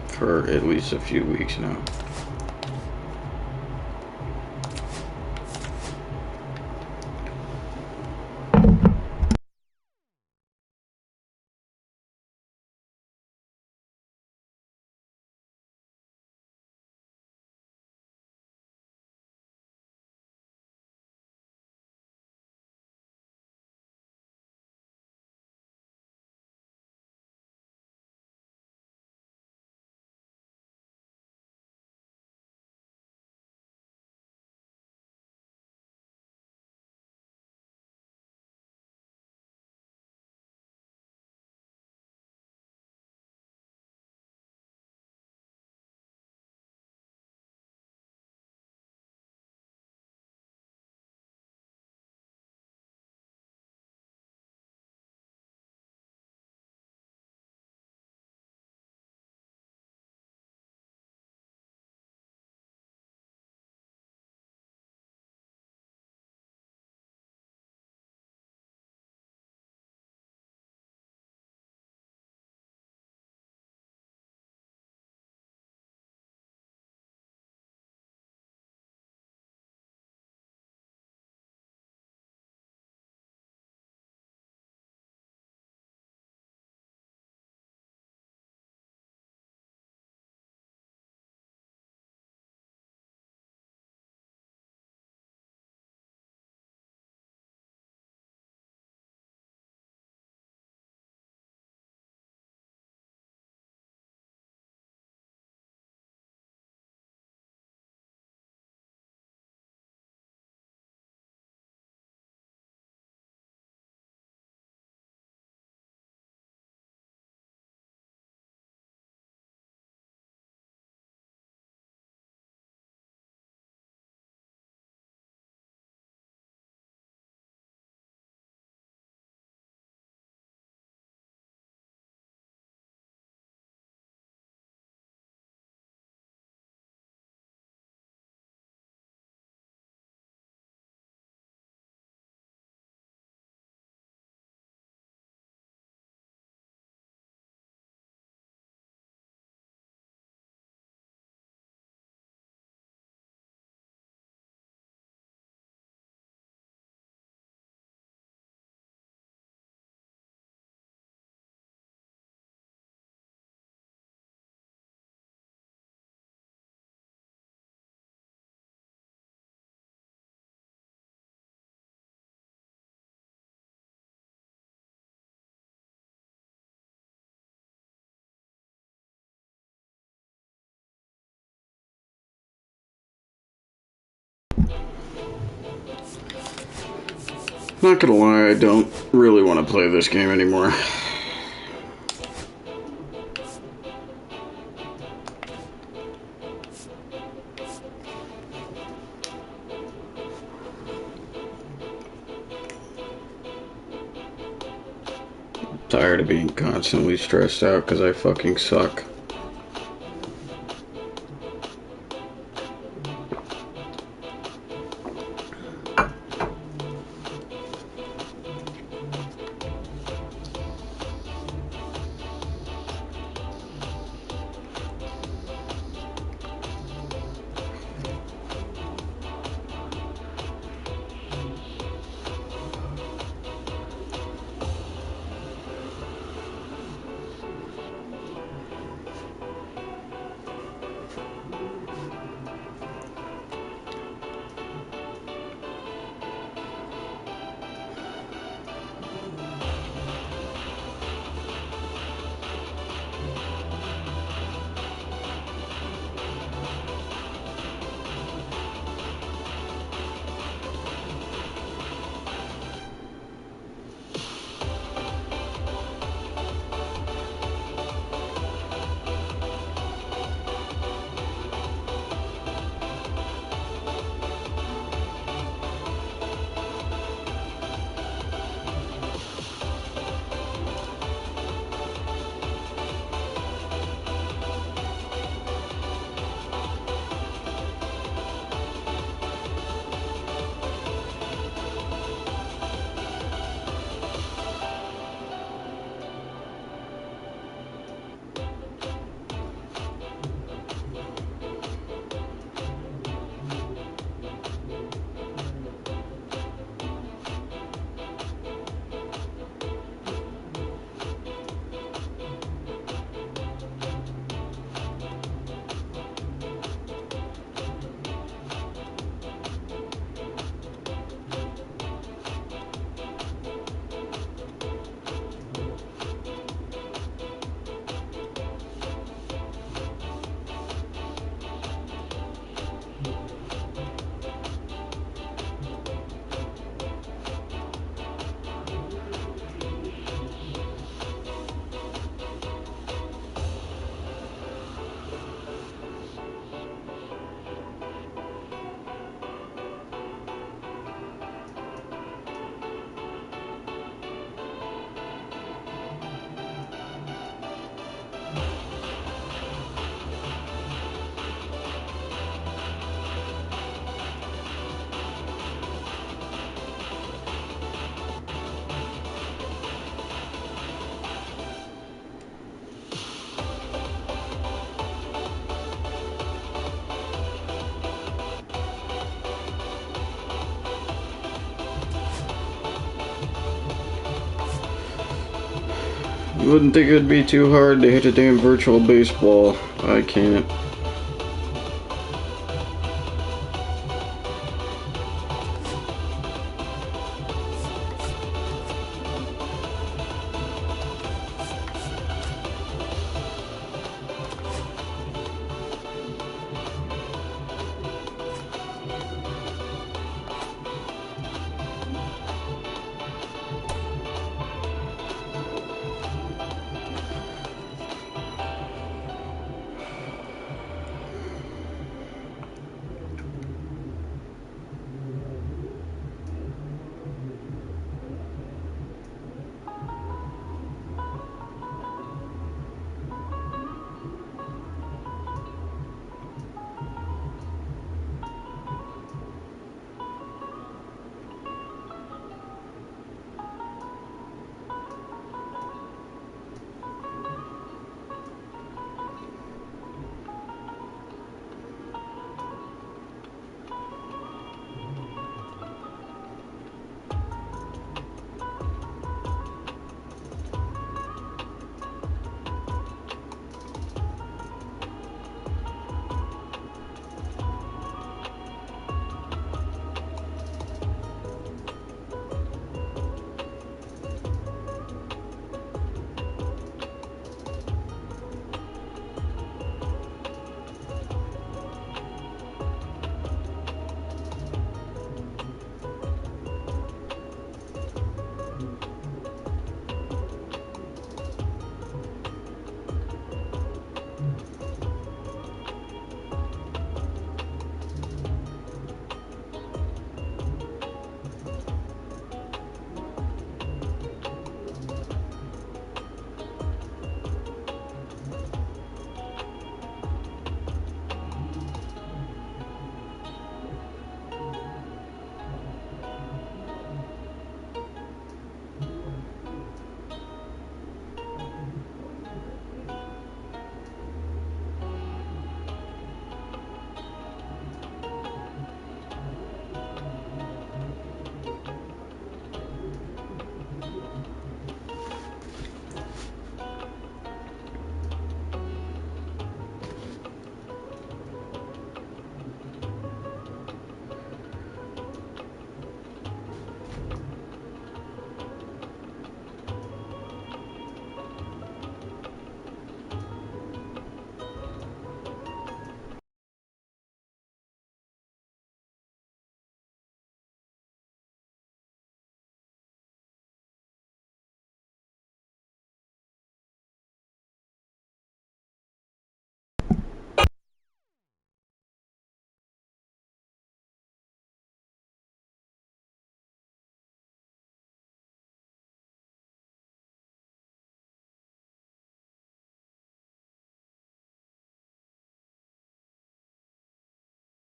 For at least a few weeks now. Not gonna lie, I don't really want to play this game anymore. Tired of being constantly stressed out because I fucking suck. You wouldn't think it'd be too hard to hit a damn virtual baseball. I can't.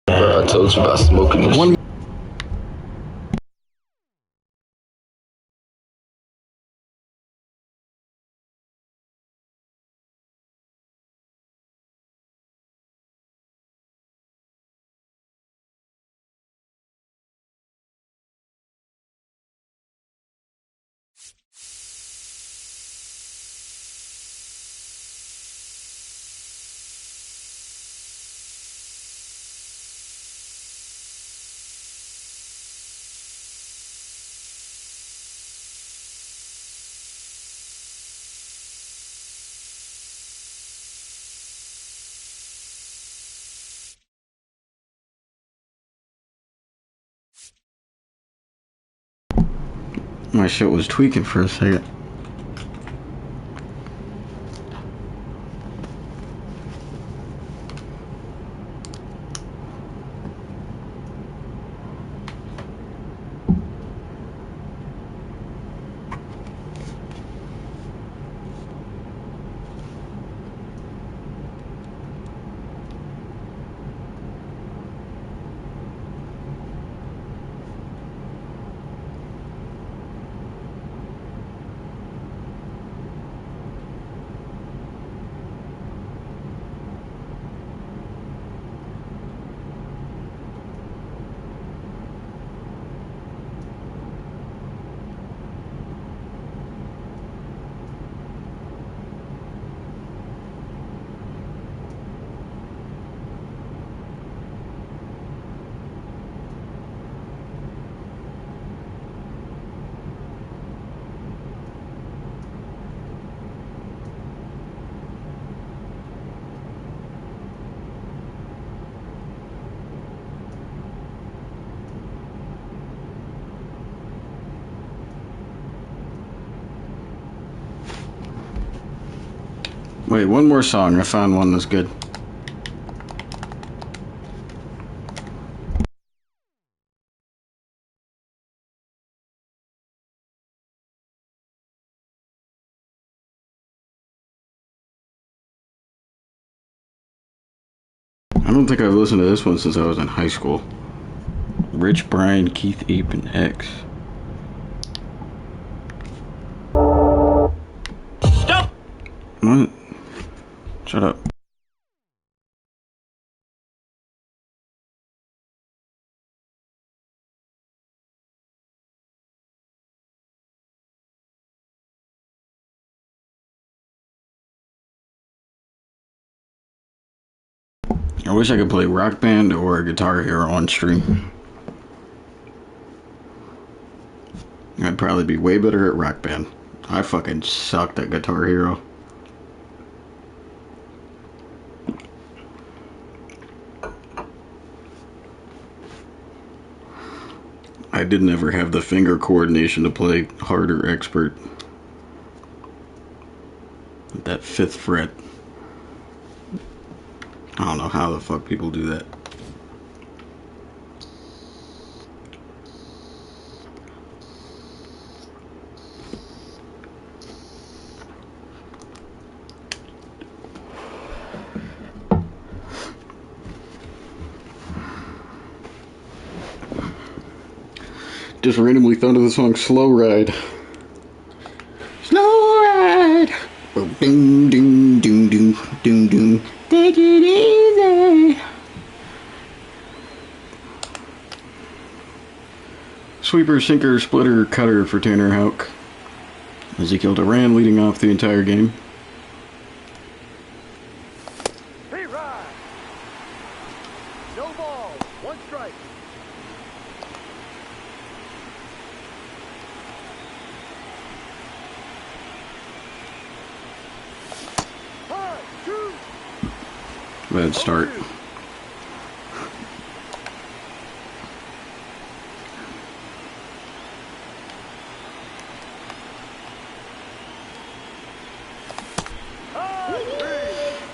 Bro, I told you about smoking this shit. My shit was tweaking for a second. Wait, one more song. I found one that's good. I don't think I've listened to this one since I was in high school. Rich Brian, Keith Ape, and X. Stop! What? Shut up. I wish I could play Rock Band or Guitar Hero on stream. I'd probably be way better at Rock Band. I fucking sucked at Guitar Hero. I didn't ever have the finger coordination to play hard or expert. That 5th fret. I don't know how the fuck people do that. Just randomly thought of the song Slow Ride. Slow Ride! Oh, ding, ding, ding, ding, ding, ding. Take it easy. Sweeper, sinker, splitter, cutter for Tanner Houck. Ezekiel Duran leading off the entire game. Hey, ride! No ball. One strike. High, two. Bad start.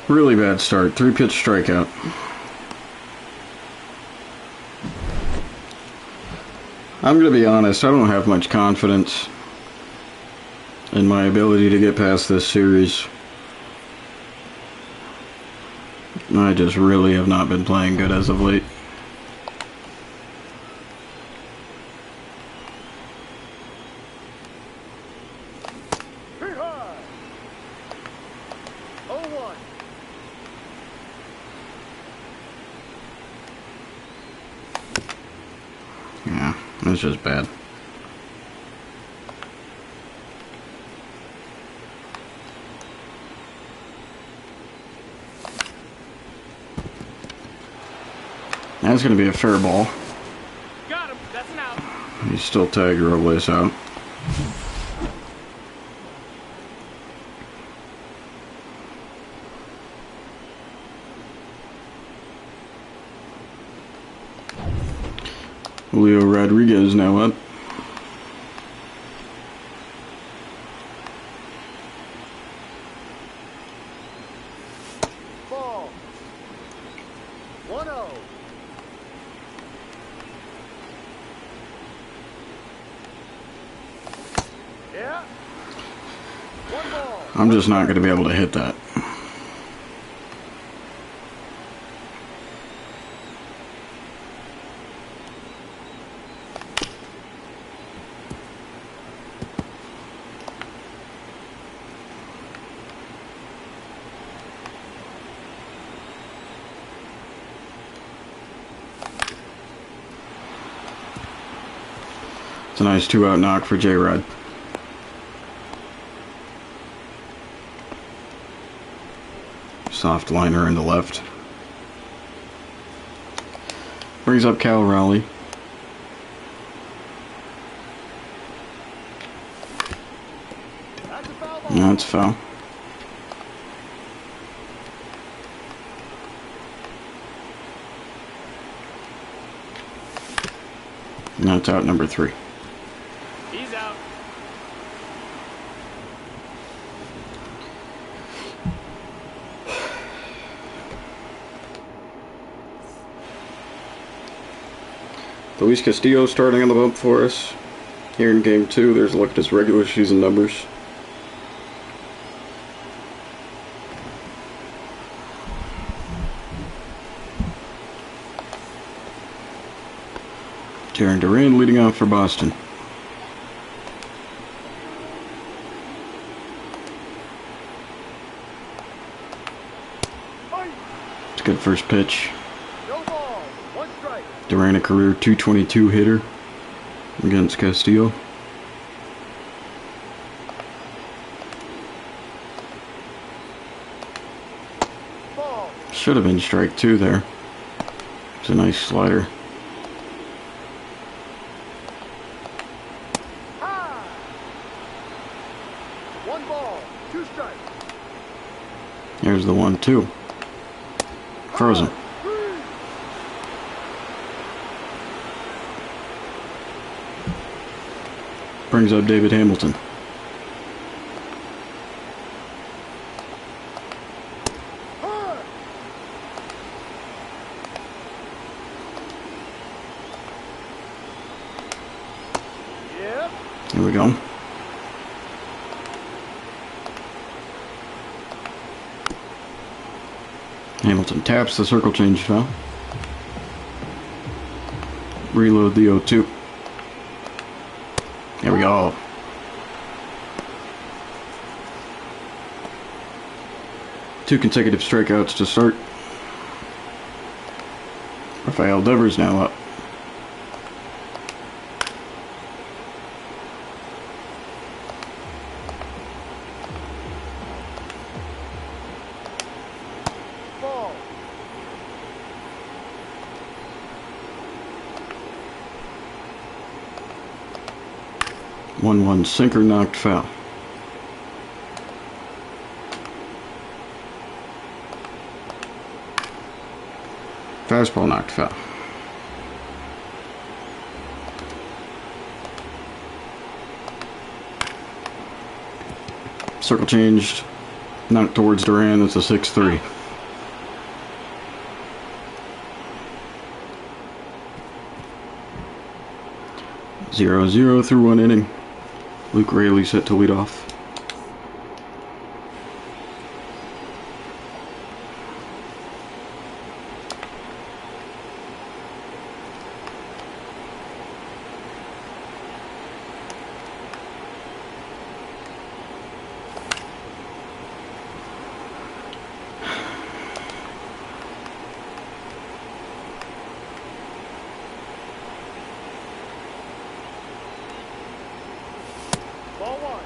Really bad start. 3-pitch strikeout. I'm gonna be honest, I don't have much confidence in my ability to get past this series. I just really have not been playing good as of late. Hey, high. 0-1. Yeah, that's just bad. That's gonna be a fair ball. Got him. That's an out. He's still tagged Robles out. Julio Rodriguez now up. Ball. 1-0. Yeah. One ball. I'm just not going to be able to hit that. It's a nice 2-out knock for J-Rod. Soft liner in the left. Brings up Cal Raleigh. That's a foul ball. That's foul. And that's out number 3. He's out. Luis Castillo starting on the bump for us. Here in Game 2, there's a look at his regular season numbers. Jarren Duran leading off for Boston. It's a good first pitch. No ball. One strike. Duran, a career .222 hitter against Castillo. Ball. Should have been strike 2 there. It's a nice slider. High. One ball. Two strikes. Here's the 1-2. Frozen. Brings up David Hamilton. Yep. Here we go. Hamilton taps the circle change foul. Reload the 0-2. There we go. Two consecutive strikeouts to start. Rafael Devers now up. Ball. 1-1 sinker knocked foul. Fastball knocked foul. Circle changed. Knocked towards Duran. That's a 6-3. Zero zero through 1 inning. Luke Raley set to lead off. Ball one.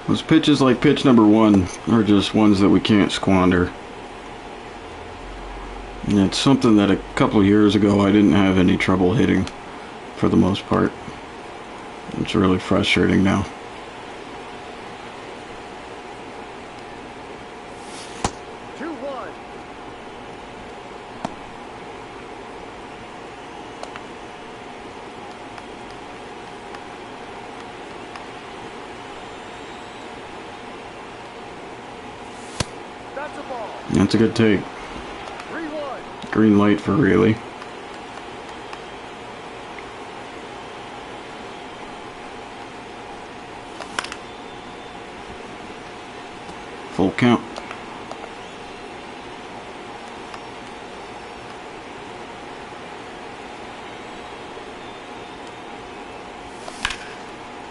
Those pitches like pitch number 1 are just ones that we can't squander. And it's something that a couple of years ago I didn't have any trouble hitting for the most part. It's really frustrating now. Two one. That's a ball. That's a good take. 3-1. Green light for Raley. Full count.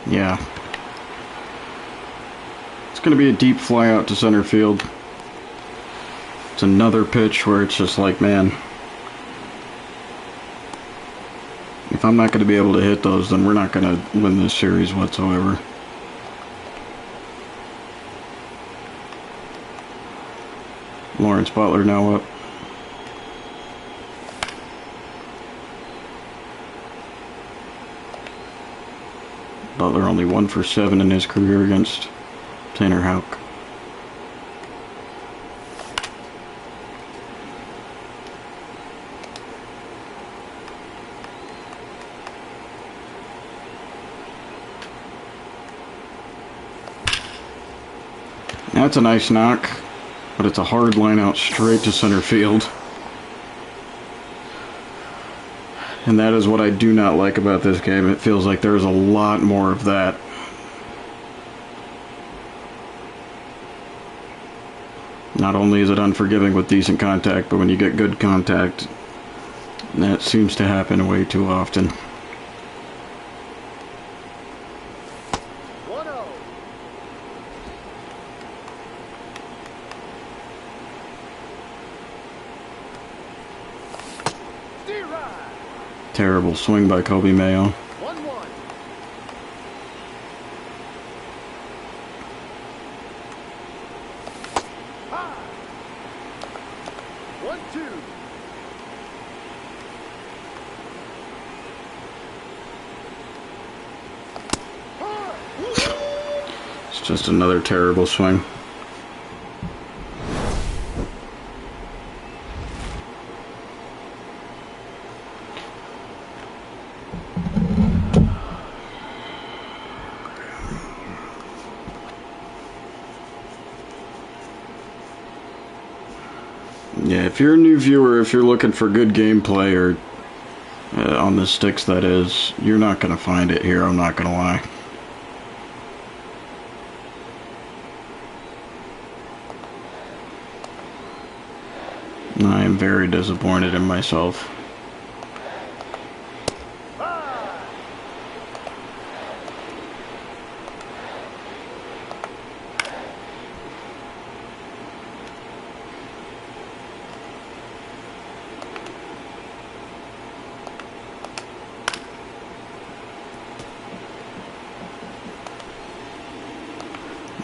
Yeah. It's going to be a deep fly out to center field. It's another pitch where it's just like, man, if I'm not going to be able to hit those, then we're not going to win this series whatsoever. Lawrence Butler now up. Butler only 1 for 7 in his career against Tanner Houck. That's a nice knock, but it's a hard line out straight to center field. And that is what I do not like about this game. It feels like there's a lot more of that. Not only is it unforgiving with decent contact, but when you get good contact, that seems to happen way too often. 1-0. Terrible swing by Kobe Mayo. 1-1. High. 1-2. It's just another terrible swing. Yeah, if you're a new viewer, if you're looking for good gameplay, or on the sticks that is, you're not going to find it here, I'm not going to lie. I am very disappointed in myself.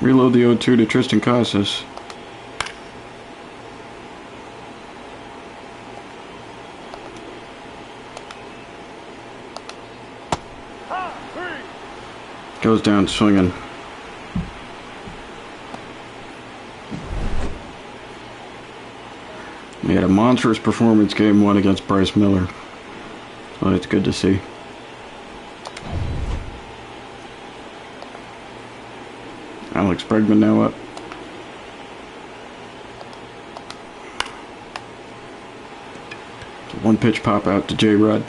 Reload the 0-2 to Tristan Casas. Goes down swinging. He had a monstrous performance game one against Bryce Miller. So it's good to see. Alex Bregman now up. One pitch pop out to J-Rod.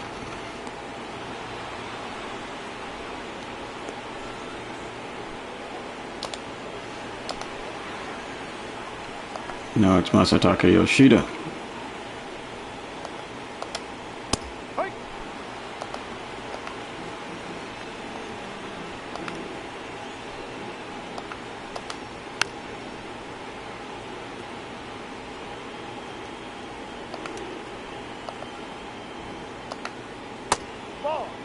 No, it's Masataka Yoshida.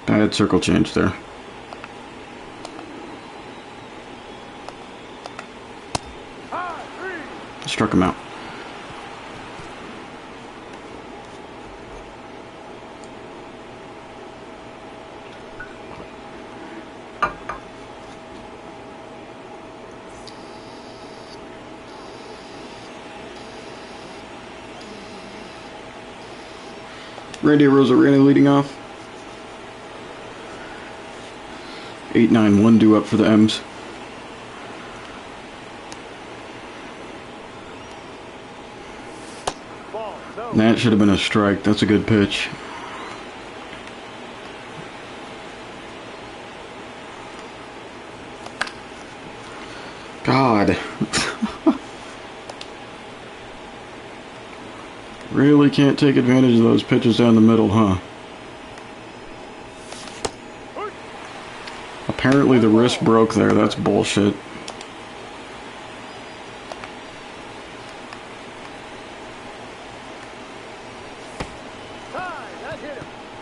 Bad circle change there. Struck him out. Randy Rosarena leading off. 8-9, 1 due up for the M's. That should have been a strike. That's a good pitch. God. Really can't take advantage of those pitches down the middle, huh? Apparently the wrist broke there. That's bullshit.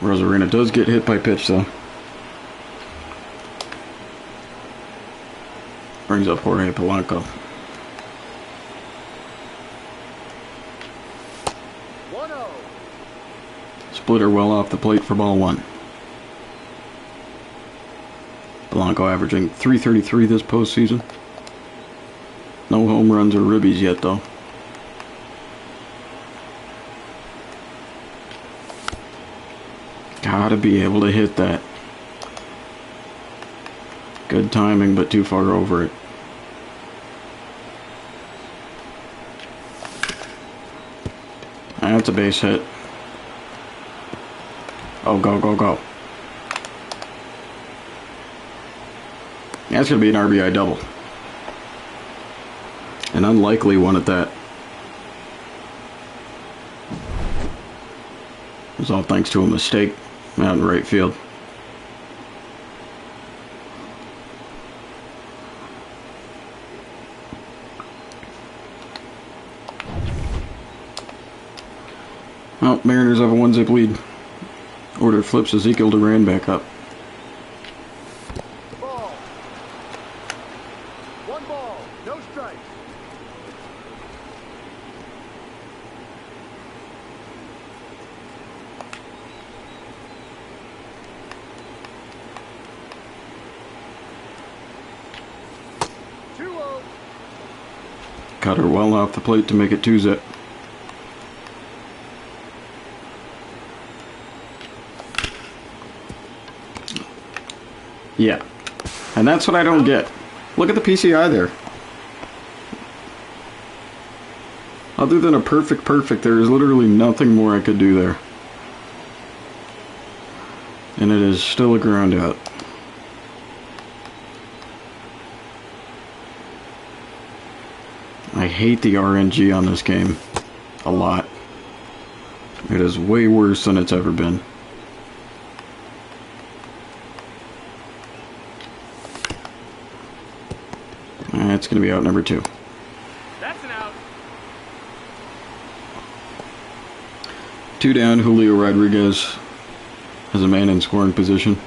Rosarena does get hit by pitch, though. Brings up Jorge Polanco. Splitter well off the plate for ball one. Polanco averaging .333 this postseason. No home runs or ribbies yet, though. Gotta be able to hit that. Good timing, but too far over it. That's a base hit. Oh, go, go, go. That's going to be an RBI double. An unlikely one at that. It was all thanks to a mistake out in right field. Well, Mariners have a 1-zip lead. Order flips Ezekiel Duran back up. Ball. 1 ball, no strikes. Cut her well off the plate to make it 2-zip. Yeah. And that's what I don't get. Look at the PCI there. Other than a perfect, there is literally nothing more I could do there. And it is still a ground out. I hate the RNG on this game. A lot. It is way worse than it's ever been. That's going to be out number 2. That's an out. 2 down, Julio Rodriguez has a man in scoring position.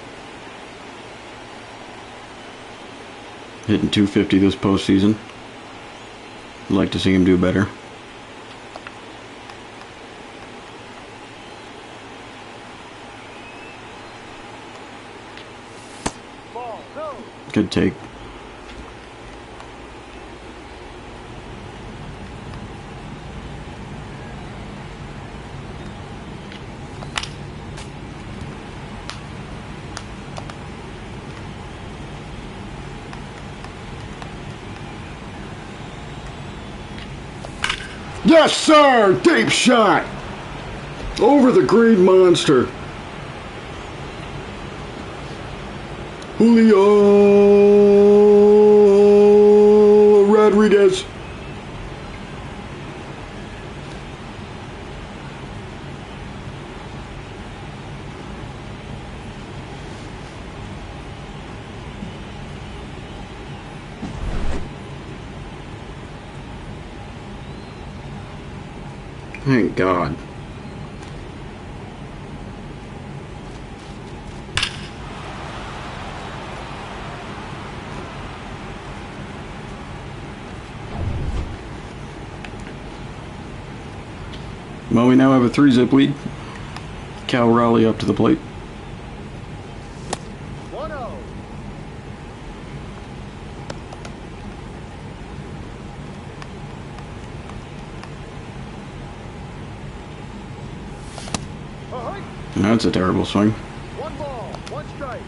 Hitting .250 this postseason. I'd like to see him do better. Ball, no. Good take. Yes, sir! Deep shot! Over the green monster. Julio Rodriguez. Thank God. Well, we now have a 3-zip lead. Cal Raleigh up to the plate. 1-0. That's a terrible swing. 1 ball, 1 strike.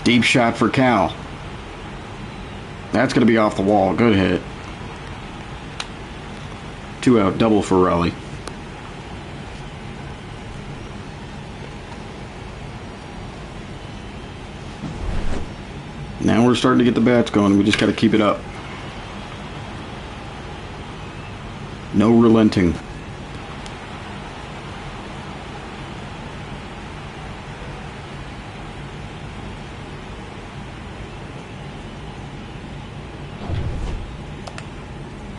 Deep shot for Cal. That's going to be off the wall. Good hit. 2 out, double for Raleigh. Now we're starting to get the bats going. We just got to keep it up. No relenting.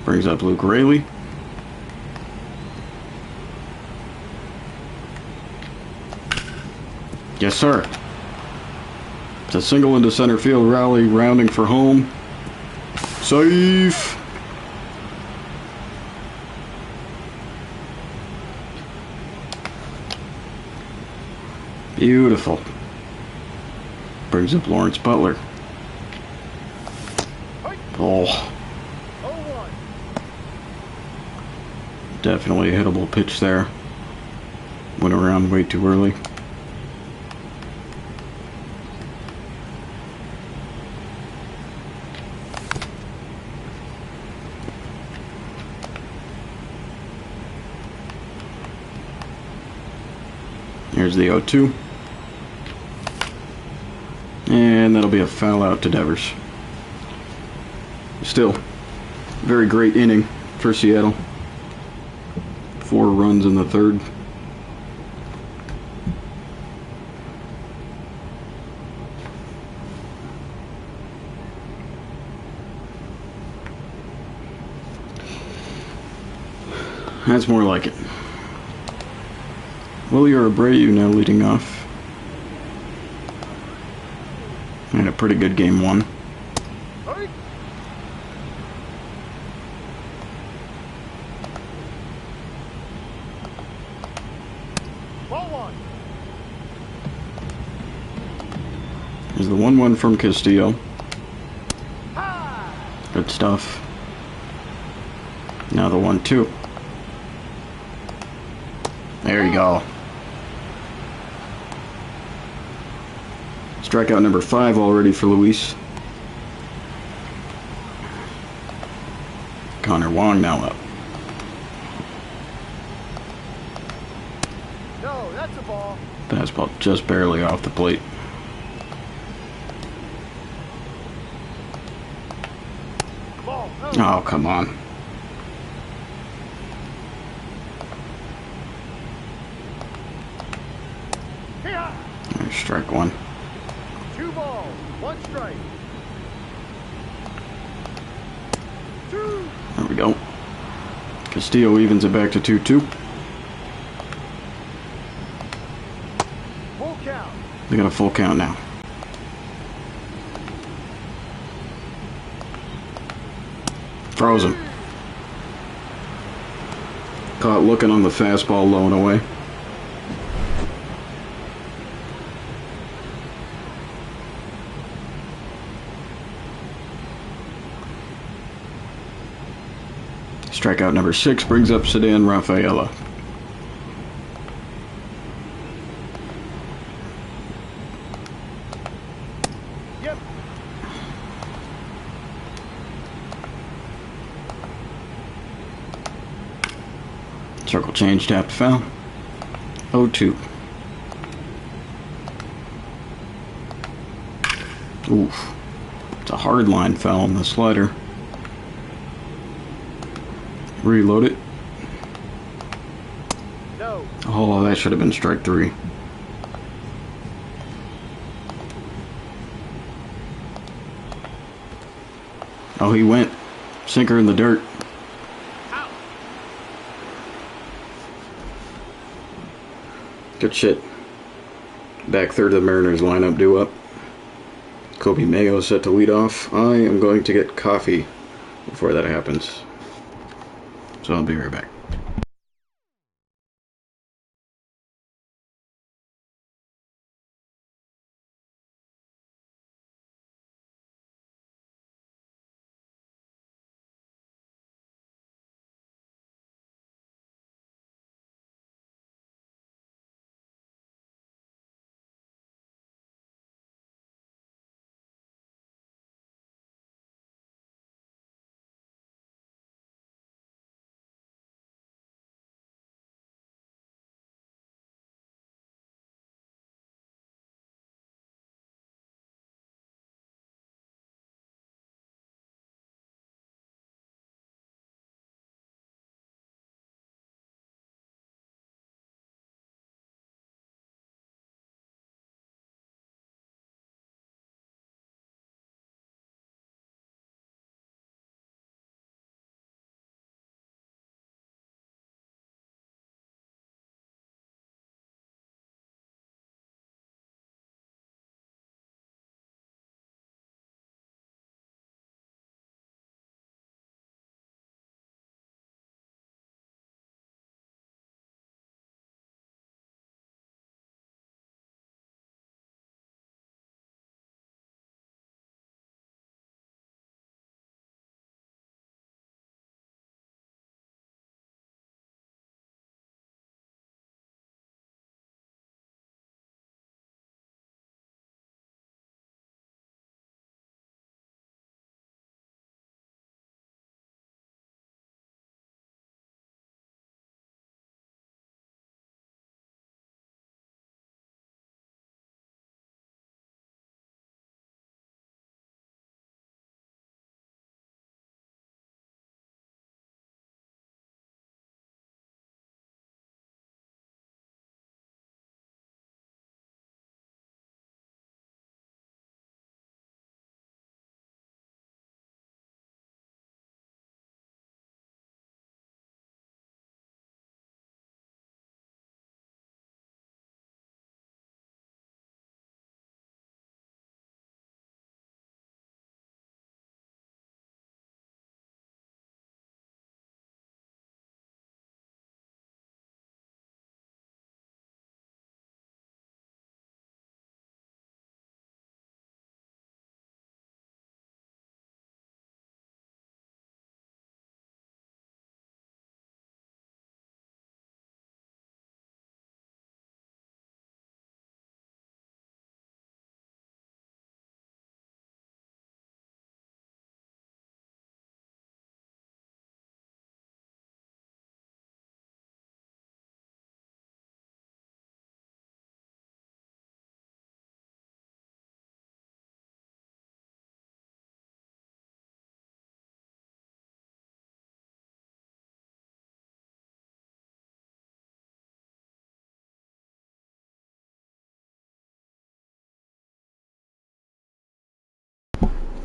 Brings up Luke Raley. Yes, sir. It's a single into center field. Raleigh rounding for home. Safe. Beautiful. Brings up Lawrence Butler. Oh. Definitely a hittable pitch there. Went around way too early. Here's the 0-2. And that'll be a foul out to Devers. Still, very great inning for Seattle. 4 runs in the third. That's more like it. Willie Abreu now leading off. Had a pretty good game 1. Ball 1. There's the 1-1 from Castillo. Good stuff. Now the 1-2. There you go. Strikeout number 5 already for Luis. Connor Wong now up. No, that's a ball. Fastball just barely off the plate. Ball. No. Oh, come on. Here. There's strike 1. 2 balls, 1 strike. 2. There we go. Castillo evens it back to 2-2. Full count. They got a full count now. Froze him. Caught looking on the fastball low and away. Strikeout number 6 brings up Sedan Rafaela. Yep. Circle change, tapped foul. 0-2. Oof. It's a hard line foul on the slider. Reload it. No. Oh, that should have been strike 3. Oh, he went. Sinker in the dirt. Out. Good shit. Back third of the Mariners lineup due up. Kobe Mayo set to lead off. I am going to get coffee before that happens. So I'll be right back.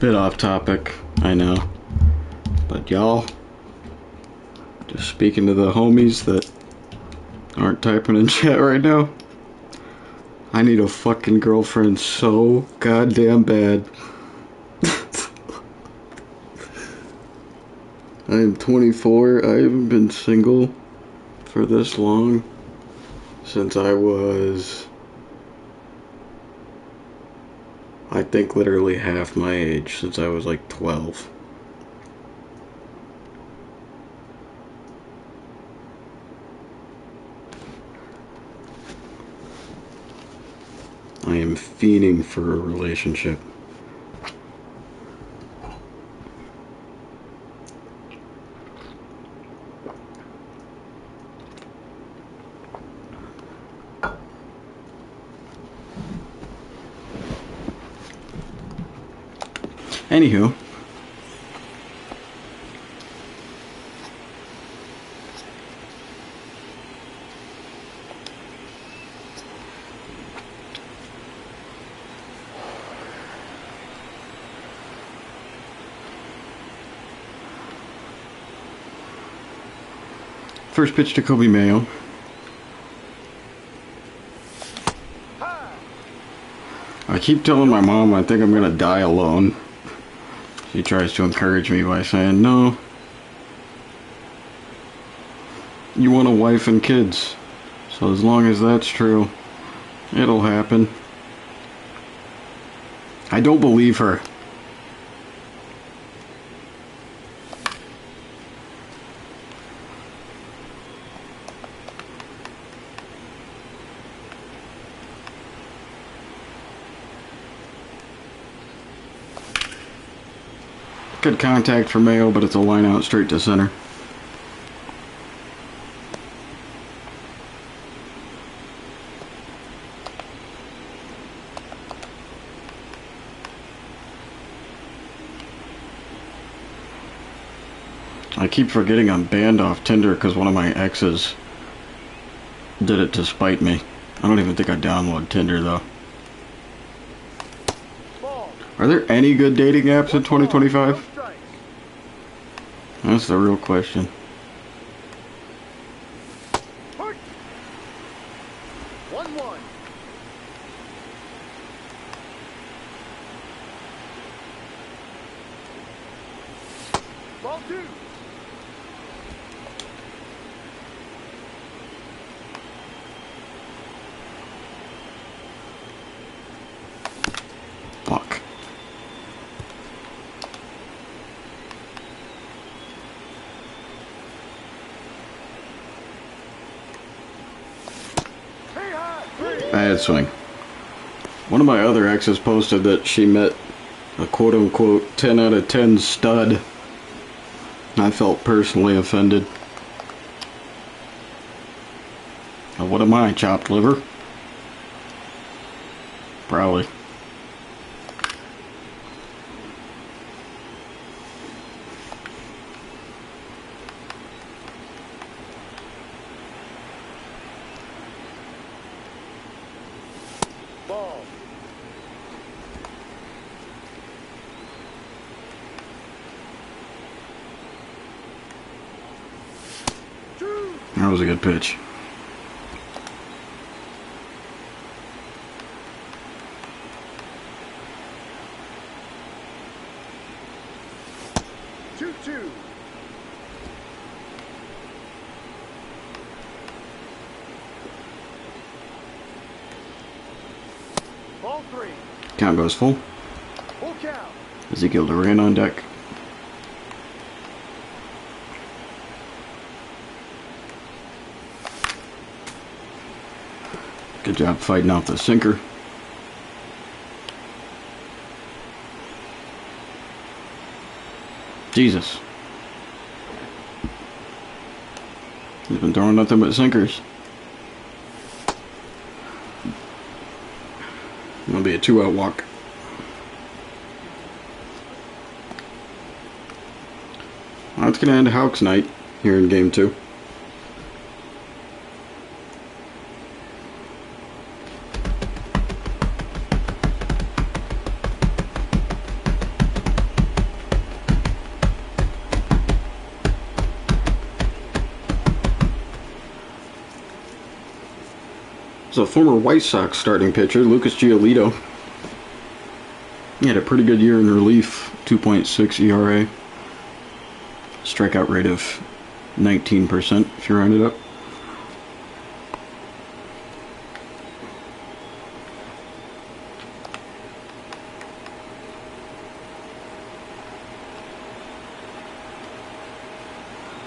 Bit off topic, I know. But y'all, just speaking to the homies that aren't typing in chat right now, I need a fucking girlfriend so goddamn bad. I am 24. I haven't been single for this long since I was, I think, literally half my age, since I was like 12. I am fiending for a relationship. Anywho, first pitch to Kobe Mayo. I keep telling my mom I think I'm gonna die alone. She tries to encourage me by saying, no, you want a wife and kids, so as long as that's true, it'll happen. I don't believe her. Good contact for Mayo, but it's a line out straight to center. I keep forgetting I'm banned off Tinder because one of my exes did it to spite me. I don't even think I downloaded Tinder though. Are there any good dating apps in 2025? That's the real question. Ball two. Fuck. Bad swing. One of my other exes posted that she met a quote-unquote 10 out of 10 stud. I felt personally offended. Now, what am I, chopped liver? Probably. Ball. That was a good pitch. Two. Ball three. Count goes full. Full count. Ezekiel Duran on deck. Good job fighting off the sinker. Jesus. He's been throwing nothing but sinkers. It'll be a 2-out walk. Well, that's going to end Hawks night here in Game 2. a former White Sox starting pitcher, Lucas Giolito. He had a pretty good year in relief, 2.6 ERA. Strikeout rate of 19% if you round it up.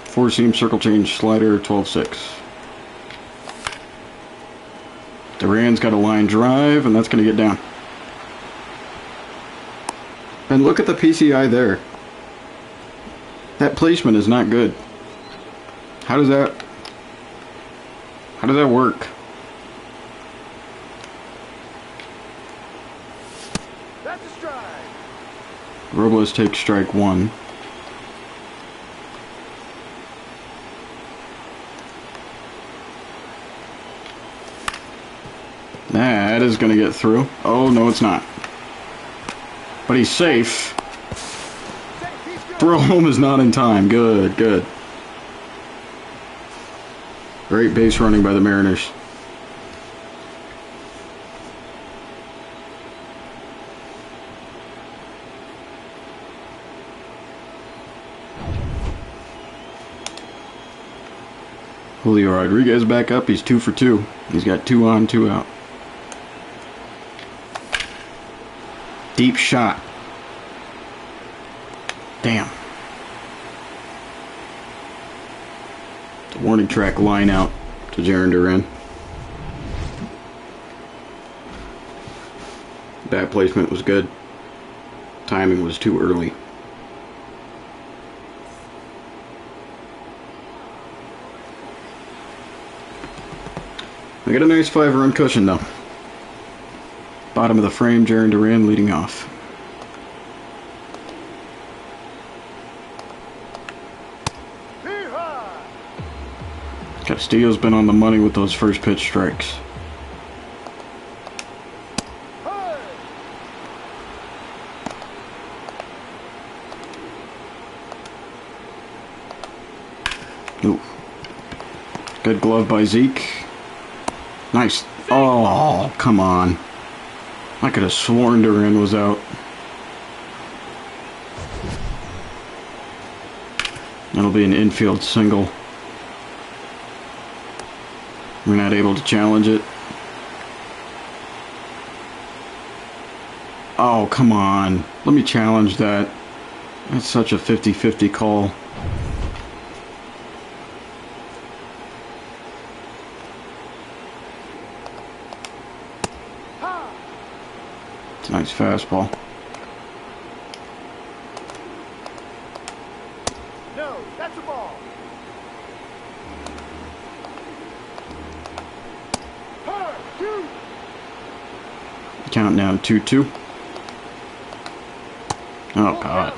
Four-seam circle change slider, 12-6. Duran's got a line drive, and that's going to get down. And look at the PCI there. That placement is not good. How does that work? That's a strike. Robles takes strike one. That is going to get through. Oh, no, it's not. But he's safe. Throw home is not in time. Good, good. Great base running by the Mariners. Julio Rodriguez back up. He's 2 for 2. He's got 2 on, 2 out. Deep shot. Damn. The warning track line out to Jarren Duran. Bat placement was good. Timing was too early. I got a nice 5-run cushion though. Bottom of the frame, Jarren Duran leading off. Castillo's been on the money with those first pitch strikes. Ooh. Good glove by Zeke. Nice. Oh, come on. I could have sworn Duran was out. That'll be an infield single. We're not able to challenge it. Oh, come on. Let me challenge that. That's such a 50-50 call. It's a nice fastball. No, that's a ball. Count down 2-2. Oh, God.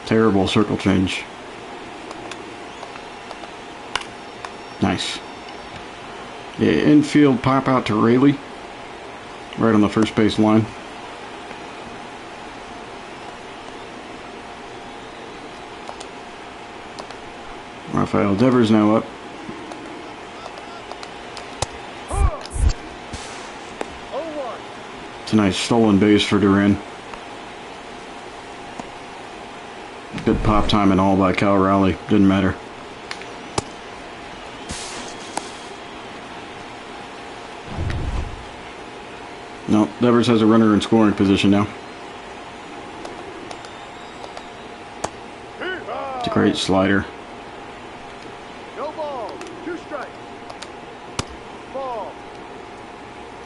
Terrible circle change. Nice. Yeah, infield pop out to Rayleigh. Right on the first base line. Rafael Devers now up. It's a nice stolen base for Duran. Good pop time and all by Cal Raleigh. Didn't matter. No, Devers has a runner in scoring position now. It's a great slider. No ball, 2 strikes. Ball.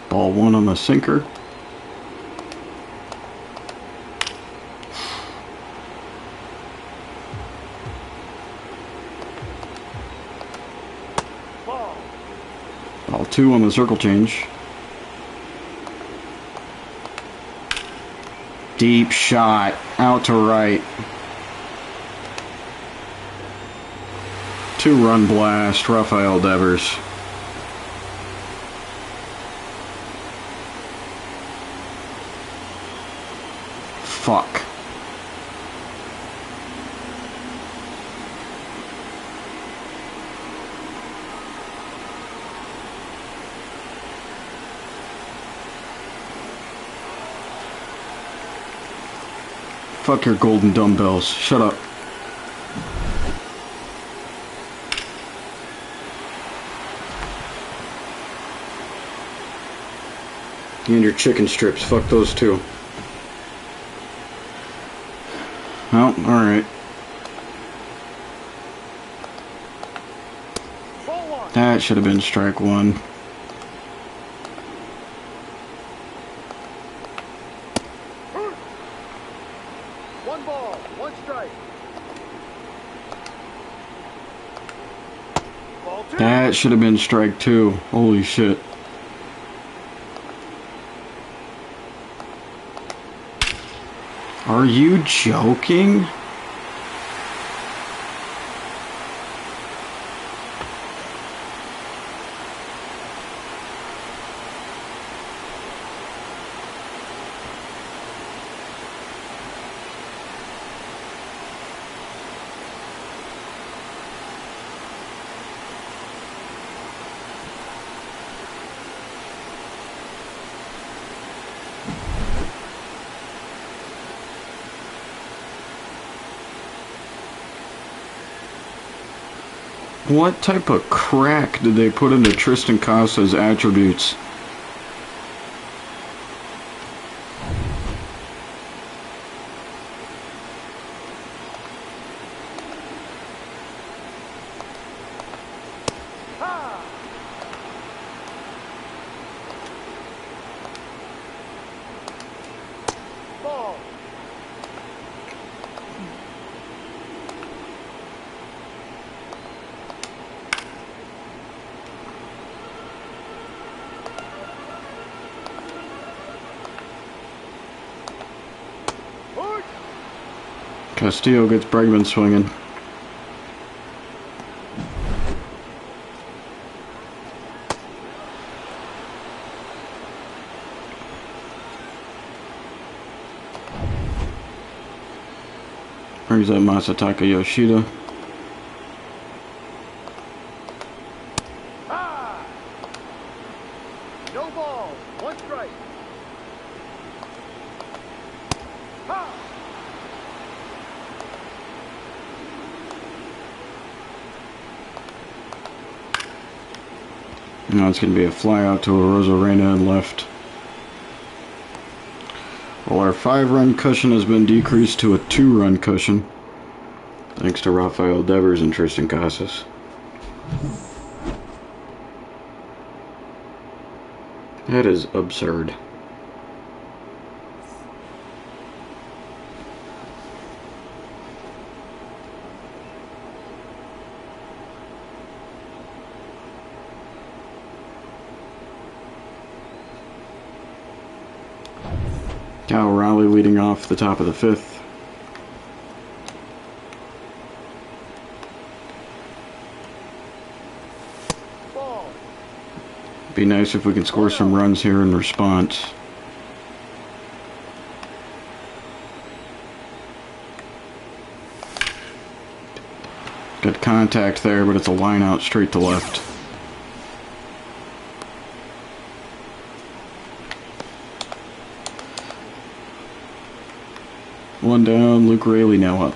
Ball 1 on the sinker. Ball 2 on the circle change. Deep shot out to right. 2-run blast, Rafael Devers. Fuck. Fuck your golden dumbbells. Shut up. You and your chicken strips. Fuck those too. Oh, alright. That should have been strike one. One ball, one strike. Ball two. That should have been strike two. Holy shit. Are you joking? What type of crack did they put into Tristan Casa's attributes? Ball. Castillo gets Bregman swinging. Brings up Masataka Yoshida. No ball, one strike. Now it's going to be a fly out to a Rosarena and left. Well, our 5-run cushion has been decreased to a 2-run cushion, thanks to Rafael Devers and Tristan Casas. That is absurd. Cal Raleigh leading off the top of the 5th. Ball. Be nice if we can score some runs here in response. Good contact there, but it's a line out straight to left. One down, Luke Raley now up.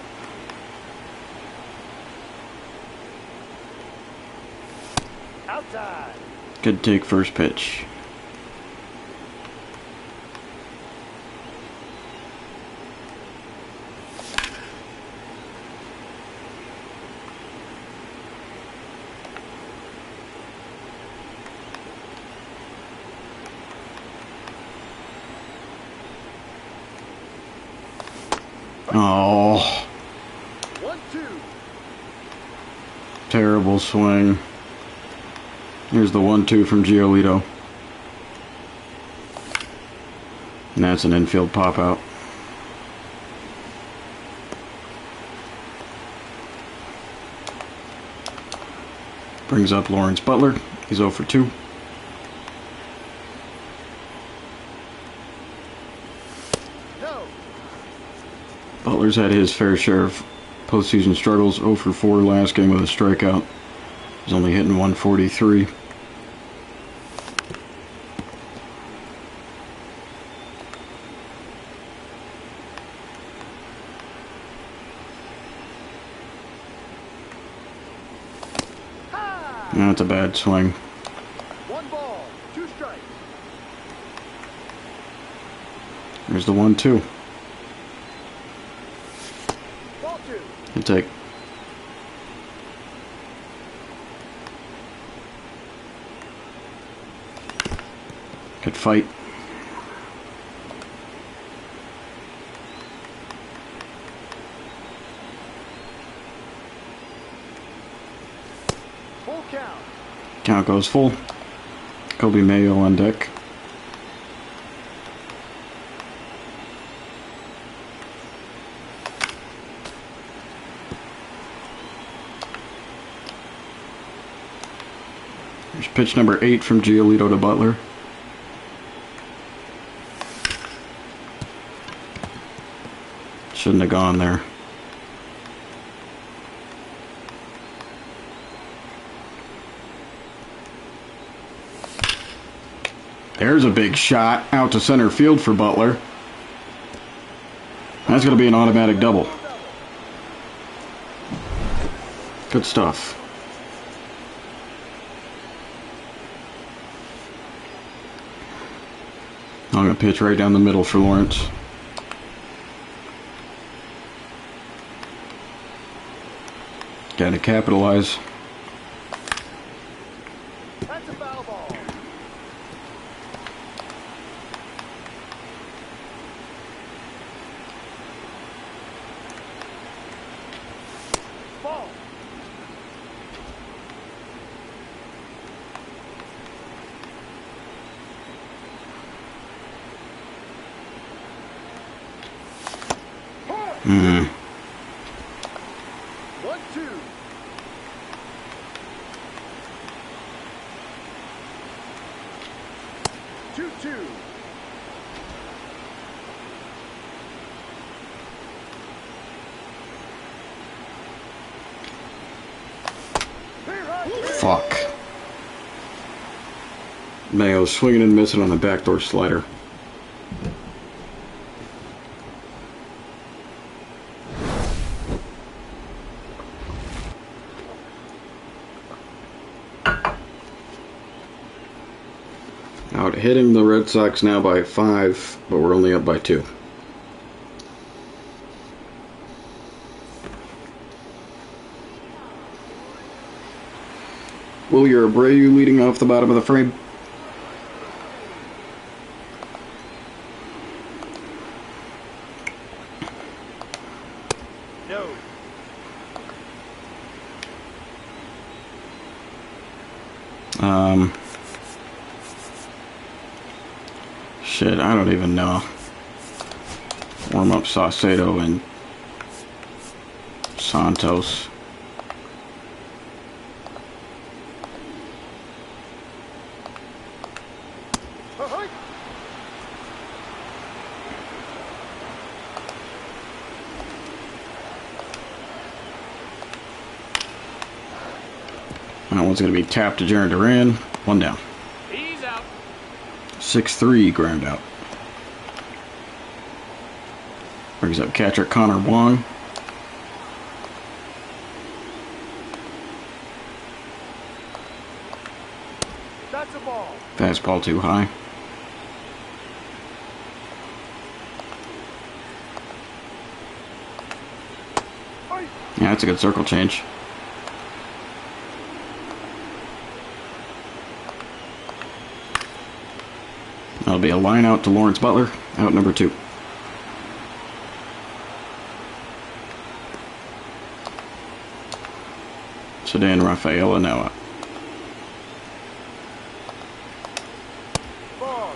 Outside. Good take first pitch. Oh, 1-2. terrible swing. Here's the 1-2 from Giolito. And that's an infield pop out. Brings up Lawrence Butler. He's 0 for 2. No. Butler's had his fair share of postseason struggles. 0 for 4 last game with a strikeout. He's only hitting 143. That's a bad swing. 1 ball, 2 strikes. There's the 1-2. Ball 2. Good take. Good fight. Full count. Count goes full. Kobe Mayo on deck. There's pitch number 8 from Giolito to Butler. Shouldn't have gone there. There's a big shot out to center field for Butler. That's going to be an automatic double. Good stuff. I'm going to pitch right down the middle for Lawrence. Got to capitalize. That's a foul ball. Ball. Mm-hmm. 1-2. Two. Fuck. Mayo swinging and missing on the backdoor slider. Out hitting the Red Sox now by 5, but we're only up by 2. Will your Abreu leading off the bottom of the frame? No. Shit, I don't even know. Warm up Saucedo and Santos. That one's going to be tapped to Jarren Duran. 1 down. He's out. 6-3 ground out. Brings up catcher Connor Wong. That's a ball. Fastball too high. Yeah, that's a good circle change. That'll be a line out to Lawrence Butler, out number 2. Sedan Rafaela now up. Ball.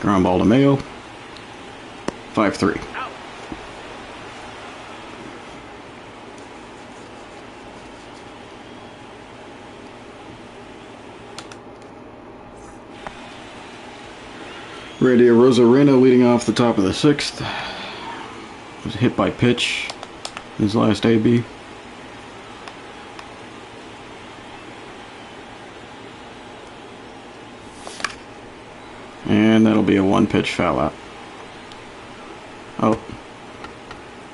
Ground ball to Mayo. 5-3. Out. Randy Arozarena leading off the top of the 6th. Was hit by pitch. His last AB. And that'll be a 1-pitch foul out. Oh,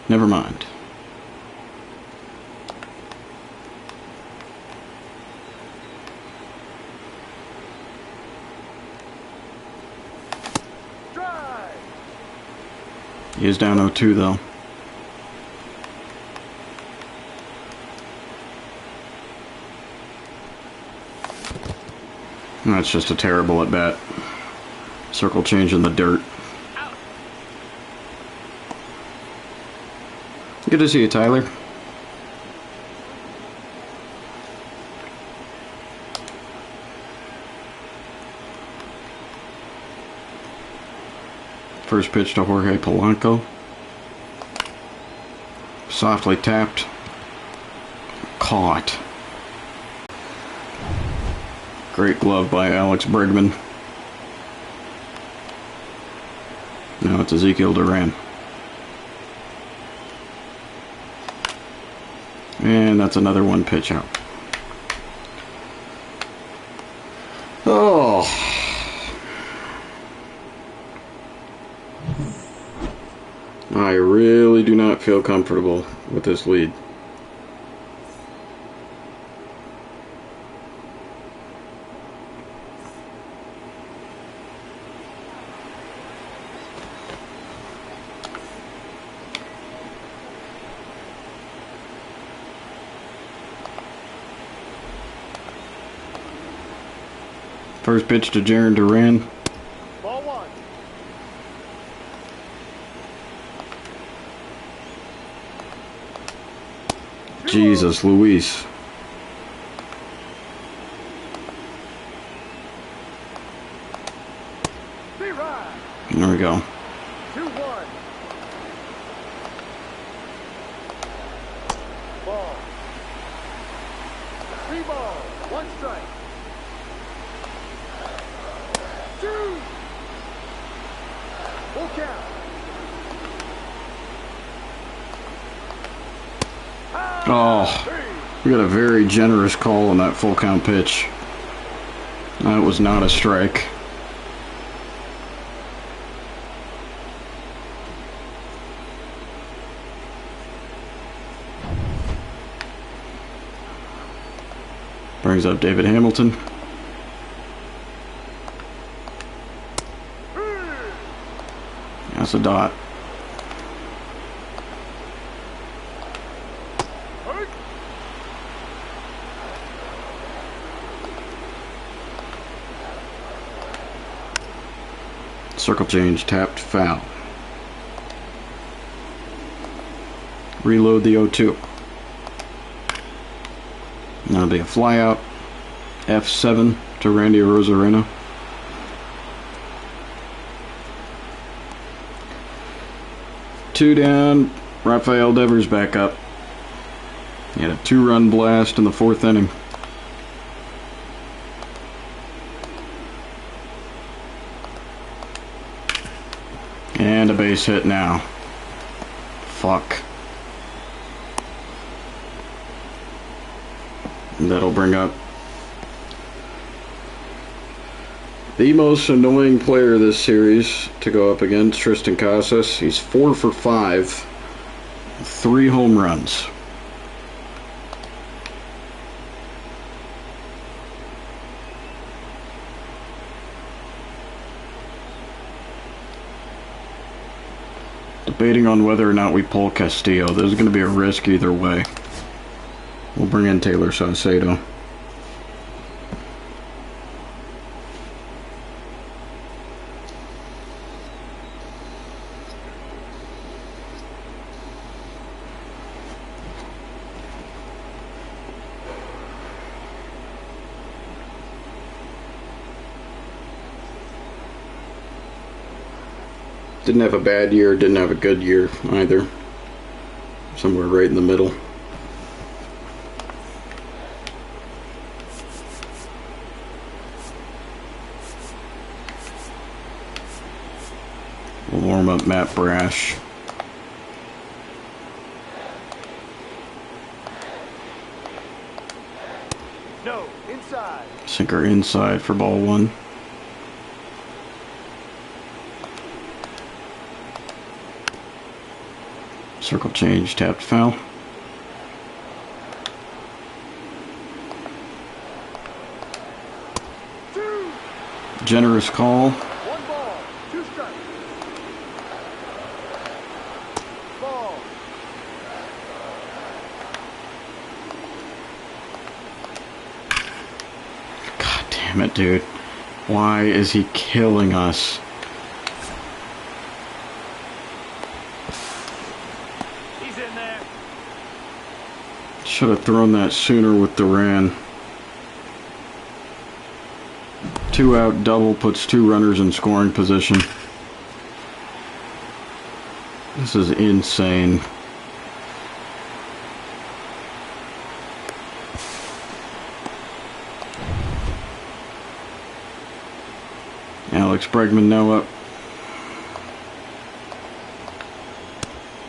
never mind. He is down 0-2 though. That's just a terrible at bat. Circle change in the dirt. Good to see you, Tyler. First pitch to Jorge Polanco. Softly tapped. Caught. Great glove by Alex Bregman. Now it's Ezekiel Duran. And that's another 1-pitch out. Oh. I really do not feel comfortable with this lead. First pitch to Jaron Duran. Ball 1. Jesus, Luis. There we go. 2-1. Ball. 3 balls, 1 strike. 2. Full count. Oh, we got a very generous call on that full count pitch. That was not a strike. Brings up David Hamilton. That's a dot. Circle change, tapped, foul. Reload the 0-2. That'll be a flyout. F7 to Randy Arozarena. Two down. Rafael Devers back up. He had a 2-run blast in the 4th inning. And a base hit now. Fuck. And that'll bring up the most annoying player this series to go up against, Tristan Casas. He's 4 for 5, 3 home runs. Debating on whether or not we pull Castillo. There's going to be a risk either way. We'll bring in Taylor Saucedo. Didn't have a bad year, didn't have a good year either. Somewhere right in the middle. We'll warm up Matt Brash. No, inside. Sinker inside for ball 1. Circle change, tapped foul. Generous call. 1 ball, 2 strikes. Ball. God damn it, dude. Why is he killing us? He's in there. Should have thrown that sooner with Duran. 2 out double puts 2 runners in scoring position. This is insane. Alex Bregman now up.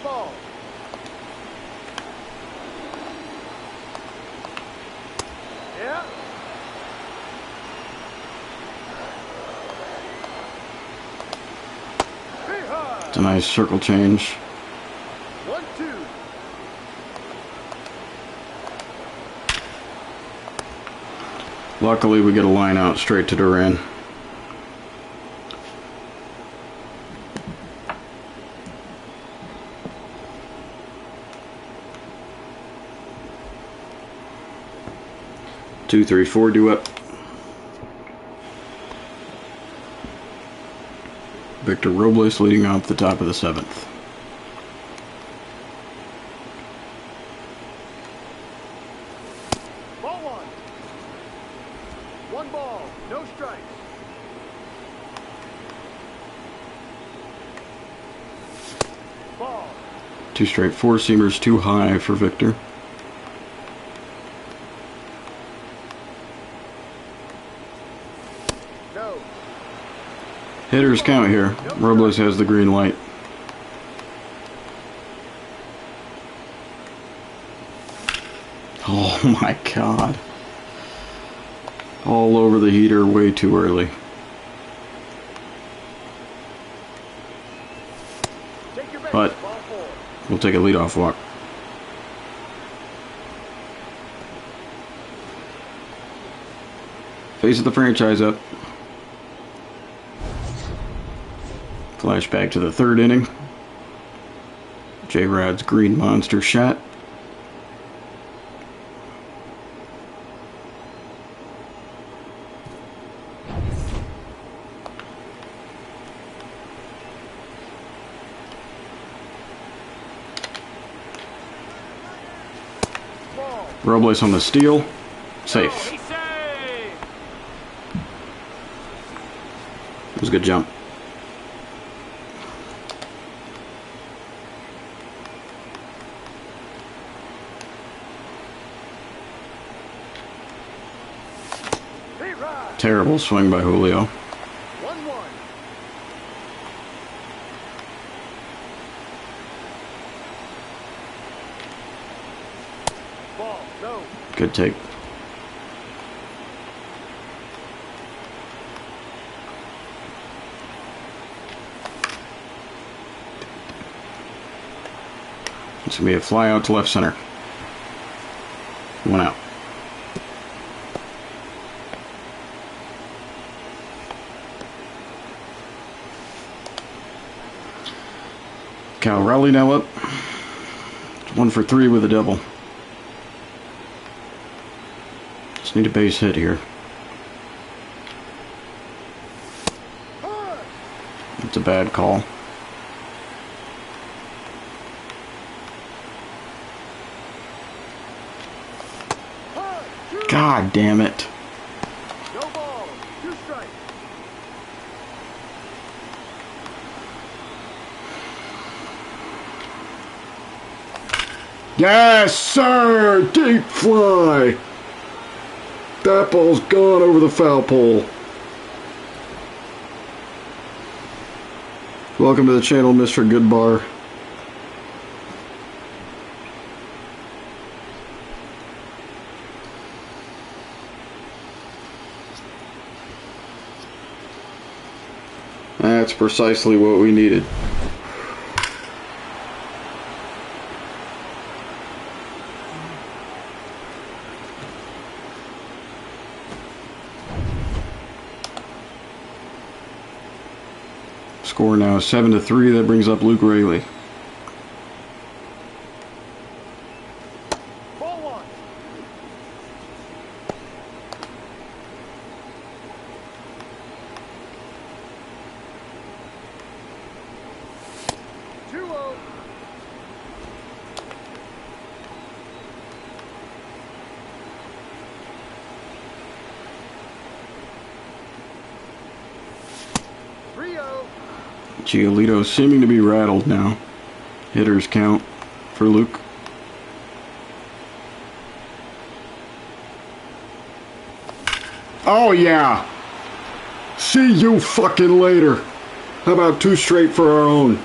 Ball. Yeah. It's a nice circle change. 1-2. Luckily, we get a line out straight to Duran. Two, three, four, due up. Victor Robles leading off the top of the 7th. Ball 1. 1 ball, no strikes. Ball. 2 straight 4-seamers too high for Victor. No. Hitters count here. Robles has the green light. Oh my god. All over the heater way too early. Take your base. But Ball 4. we'll take a leadoff walk. Face of the franchise up. Flashback to the 3rd inning. J-Rod's green monster shot. Ball. Robles on the steal. Oh, Safe. he's safe. It was a good jump. He rides. Terrible swing by Julio. 1-1. Ball, no. Good take. It's going to be a fly out to left center. 1 out. Cal Raleigh now up. 1 for 3 with a double. Just need a base hit here. It's a bad call. God damn it. No ball. 2 strikes. Yes, sir! Deep fly! That ball's gone over the foul pole. Welcome to the channel, Mr. Goodbar. That's precisely what we needed. Score now 7-3. That brings up Luke Rayleigh. Ball one. Two oh. Giolito seeming to be rattled now. Hitters count for Luke. Oh yeah! See you fucking later! How about 2 straight for our own?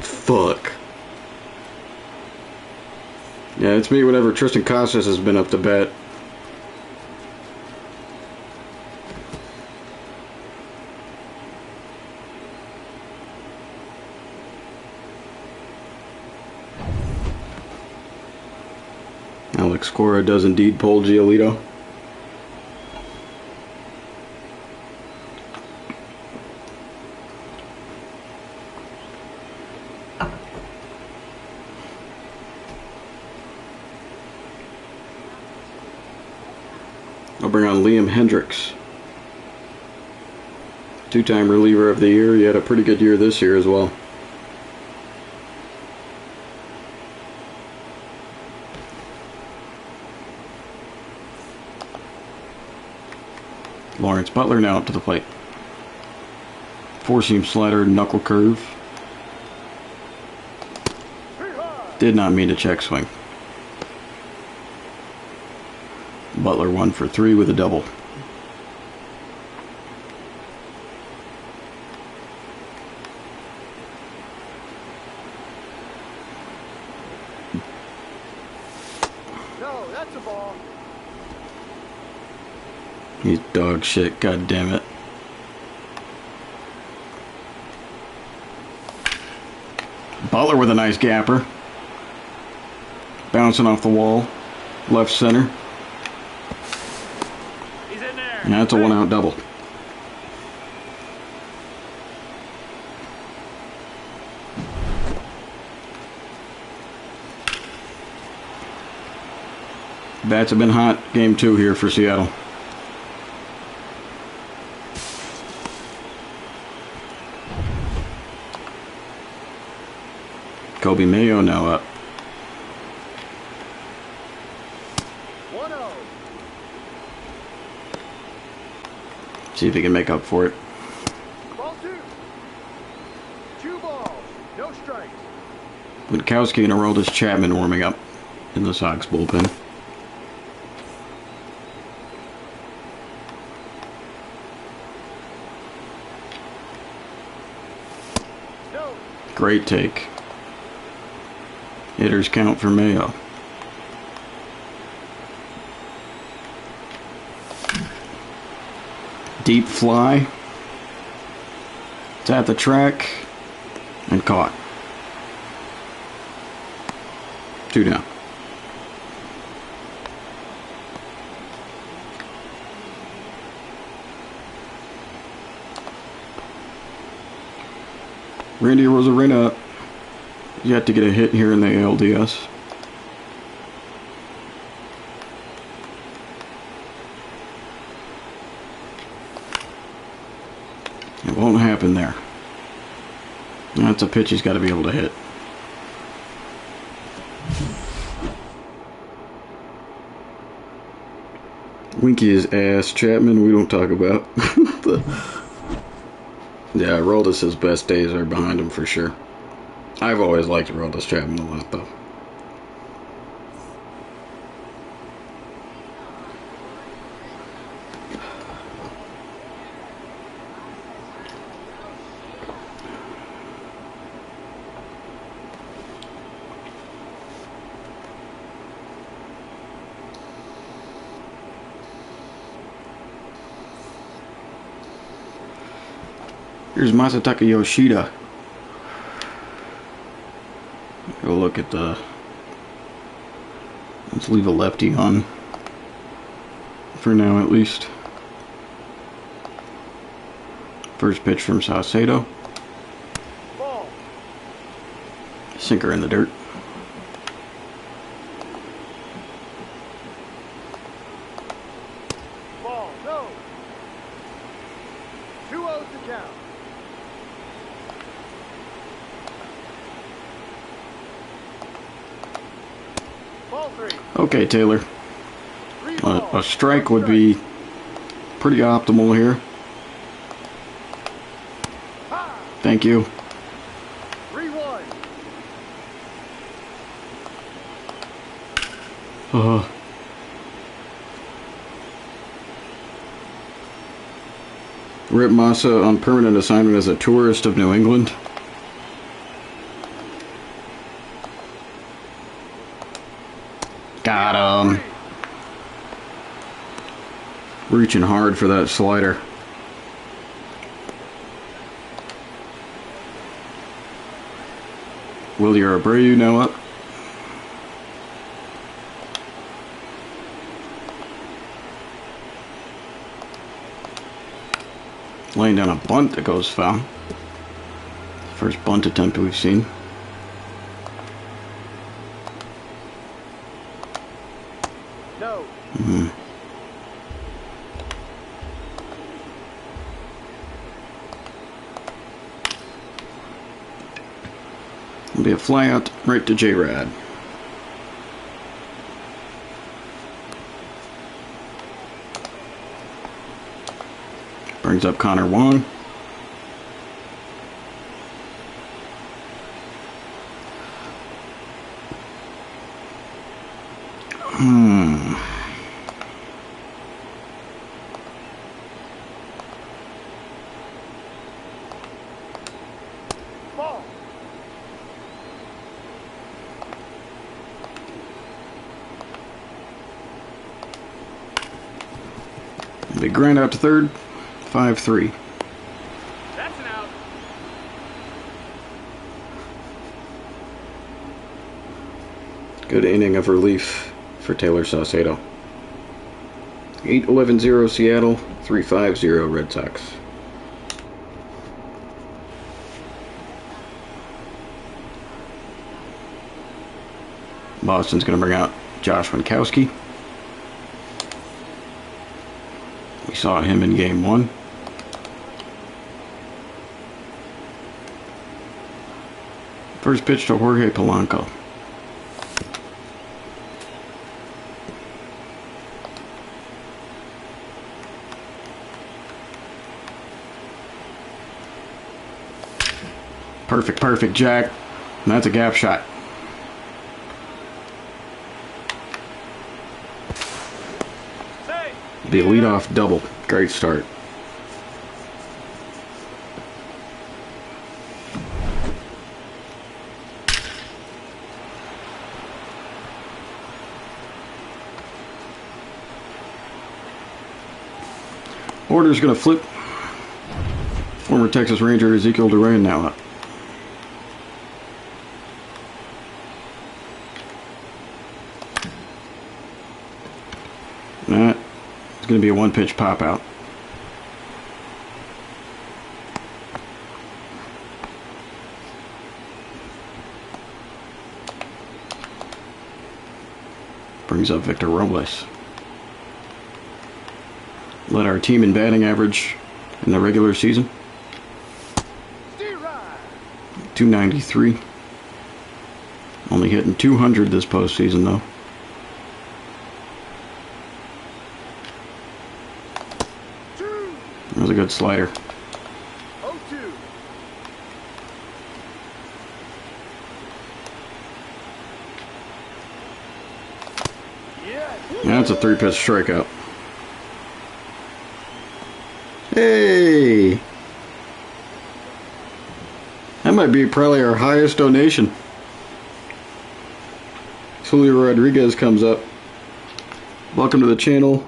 Fuck. Yeah, it's me whenever Tristan Casas has been up to bat. Alex Cora does indeed pull Giolito. I'll bring on Liam Hendricks. 2-time reliever of the year. He had a pretty good year this year as well. Lawrence Butler now up to the plate. 4-seam slider, knuckle curve. Did not mean to check swing. Butler 1 for 3 with a double. No, that's a ball. He's dog shit, god damn it. Butler with a nice gapper. Bouncing off the wall. Left center. He's in there. And that's a 1-out double. Bats have been hot. Game 2 here for Seattle. Kobe Mayo now up. 1-0. See if he can make up for it. Ball 2. 2 balls. No strikes. Witkowski and Aroldis Chapman warming up in the Sox bullpen. No. Great take. Hitters count for Mayo. Deep fly. It's at the track and caught. 2 down. Randy Rosarena yet to get a hit here in the ALDS. It won't happen there. That's a pitch he's got to be able to hit. Winky his ass, Chapman, we don't talk about. Yeah, Aroldis' best days are behind him for sure. I've always liked Aroldis Chapman a lot, though. Here's Masataka Yoshida. Go look at the... Let's leave a lefty on. For now, at least. First pitch from Saucedo. Ball. Sinker in the dirt. Ball. No. 2-0 to count. Ball 3. Okay, Taylor. A strike would be pretty optimal here. Thank you. 3-1. Rip Massa on permanent assignment as a tourist of New England. Got him. Reaching hard for that slider. Willie Abreu now up. Laying down a bunt that goes foul. First bunt attempt we've seen. No. It'll be a fly out right to J-Rad. Brings up Connor Wong. Ball. They grind out to third. 5-3. That's an out. Good inning of relief for Taylor Saucedo. 8-11-0 Seattle, 3-5-0 Red Sox. Boston's going to bring out Josh Winkowski. We saw him in game 1. First pitch to Jorge Polanco. Perfect, Jack. And that's a gap shot. Be a leadoff double. Great start. Order's going to flip. Former Texas Ranger Ezekiel Duran now up. That is going to be a one-pitch pop-out. Brings up Victor Robles. Led our team in batting average in the regular season. 293. Only hitting 200 this postseason, though. That was a good slider. 0-2. That's a 3-pitch strikeout. Hey! That might be probably our highest donation. Julio Rodriguez comes up. Welcome to the channel.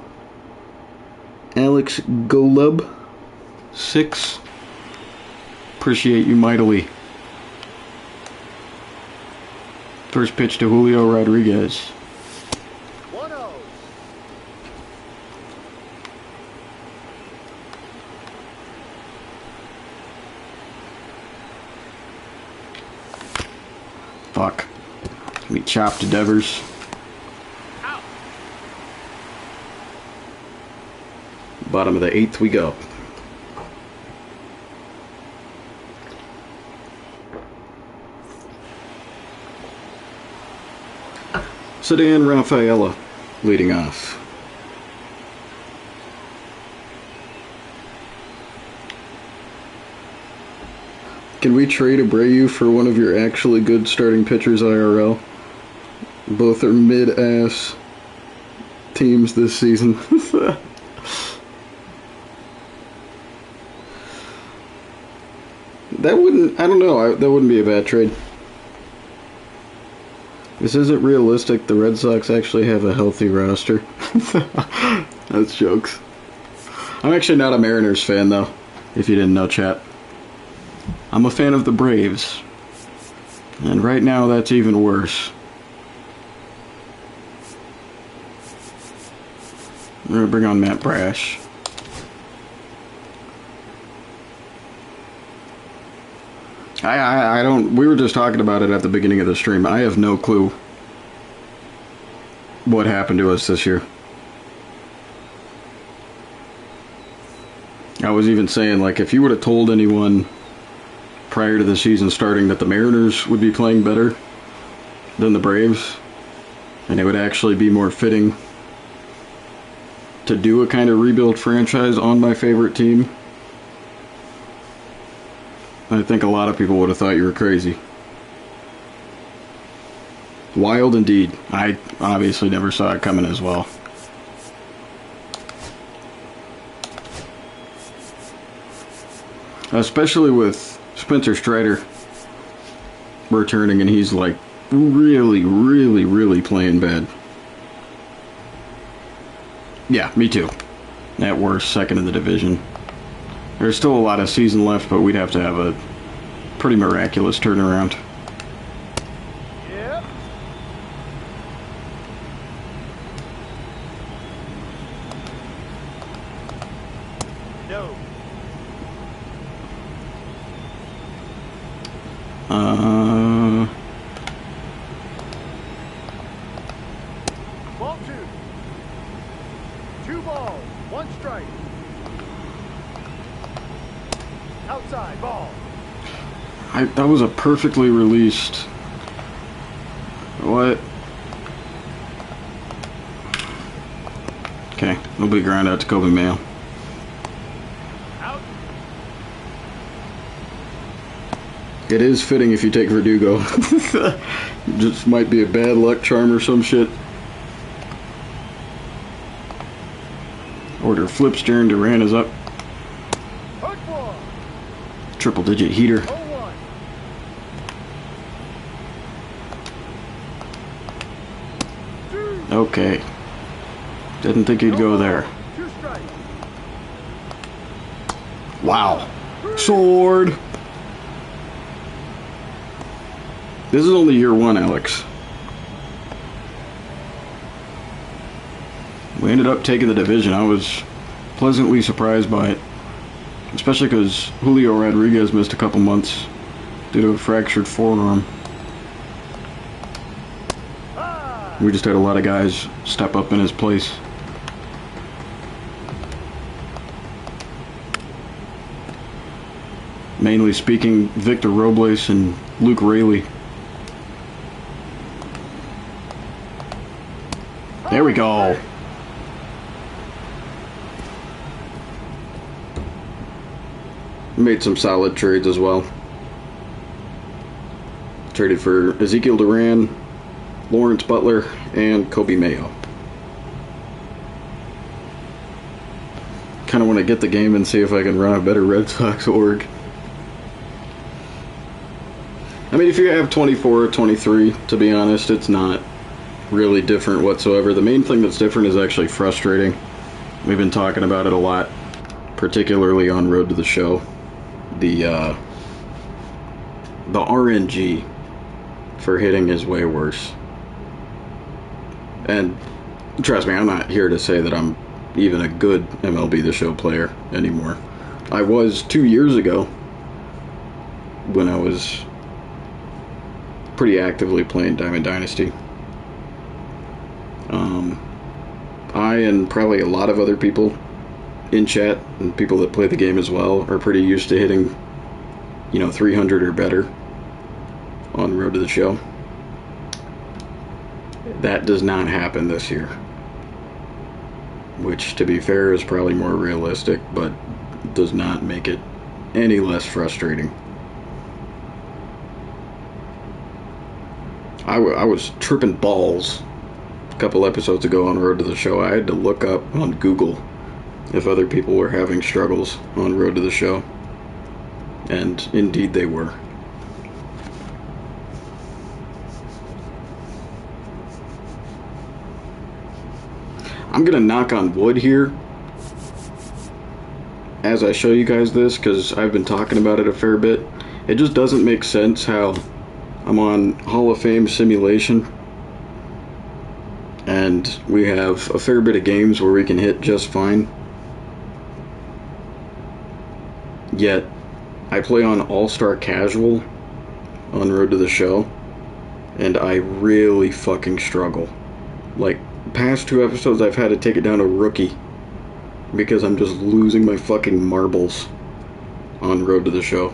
Alex Golub 6. Appreciate you mightily. First pitch to Julio Rodriguez. 1-0. Fuck. We chopped to Devers. Out. Bottom of the 8th we go. Sedan Rafaela leading off. Can we trade Abreu for one of your actually good starting pitchers IRL? Both are mid-ass teams this season. That wouldn't, I don't know, that wouldn't be a bad trade. This isn't realistic. The Red Sox actually have a healthy roster. That's jokes. I'm actually not a Mariners fan, though, if you didn't know, chat. I'm a fan of the Braves. And right now, that's even worse. We're going to bring on Matt Brash. I don't, we were just talking about it at the beginning of the stream. I have no clue what happened to us this year. I was even saying, like, if you would have told anyone prior to the season starting that the Mariners would be playing better than the Braves, and it would actually be more fitting to do a kind of rebuild franchise on my favorite team, I think a lot of people would have thought you were crazy. Wild indeed. I obviously never saw it coming as well. Especially with Spencer Strider returning, and he's like really playing bad. Yeah, me too. At worst, second in the division. There's still a lot of season left, but we'd have to have a pretty miraculous turnaround. Yep. No. Ball 2. 2 balls, 1 strike. Outside ball. That was a perfectly released. What? Okay, it'll be ground out to Kobe Mayo. Out. It is fitting if you take Verdugo. Just might be a bad luck charm or some shit. Order flips, Jaron Duran is up. Hook 1. Triple digit heater. 0-1. Okay. Didn't think he'd go there. 2 strikes. Wow. Sword. This is only year 1, Alex. We ended up taking the division. I was pleasantly surprised by it. Especially because Julio Rodriguez missed a couple months due to a fractured forearm. We just had a lot of guys step up in his place. Mainly speaking, Victor Robles and Luke Raley. There we go. Made some solid trades as well. Traded for Ezekiel Duran, Lawrence Butler, and Kobe Mayo. Kind of want to get the game and see if I can run a better Red Sox org. I mean, if you have 24 or 23, to be honest, it's not really different whatsoever. The main thing that's different is actually frustrating. We've been talking about it a lot, particularly on Road to the Show. The the RNG for hitting is way worse. And trust me, I'm not here to say that I'm even a good MLB The Show player anymore. I was 2 years ago when I was pretty actively playing Diamond Dynasty. I and probably a lot of other people in chat and people that play the game as well are pretty used to hitting, 300 or better on Road to the Show. That does not happen this year, which, to be fair, is probably more realistic, but does not make it any less frustrating. I was tripping balls a couple episodes ago on Road to the Show. I had to look up on Google if other people were having struggles on Road to the Show, and indeed they were. I'm gonna knock on wood here as I show you guys this, because I've been talking about it a fair bit. It just doesn't make sense how I'm on Hall of Fame simulation and we have a fair bit of games where we can hit just fine, yet I play on All-Star Casual on Road to the Show and I really fucking struggle. Like, past 2 episodes I've had to take it down to Rookie because I'm just losing my fucking marbles on Road to the Show.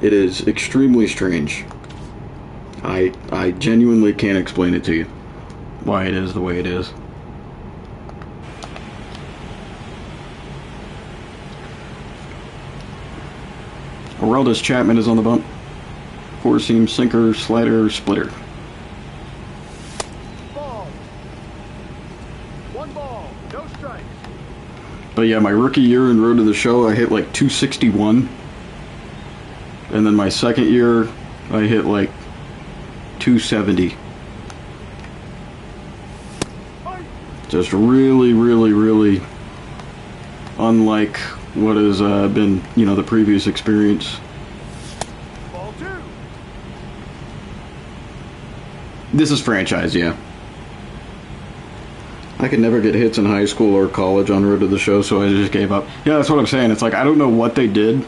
It is extremely strange. I genuinely can't explain it to you why it is the way it is. Aroldis Chapman is on the bump. 4-seam sinker, slider, splitter. Ball. 1 ball, no strikes. But yeah, my rookie year in Road to the Show, I hit like 261. And then my second year, I hit like 270. Just really, really, really unlike what has been, the previous experience. Ball 2. This is franchise, yeah. I could never get hits in high school or college on Road to the Show, so I just gave up. Yeah, that's what I'm saying. It's like, I don't know what they did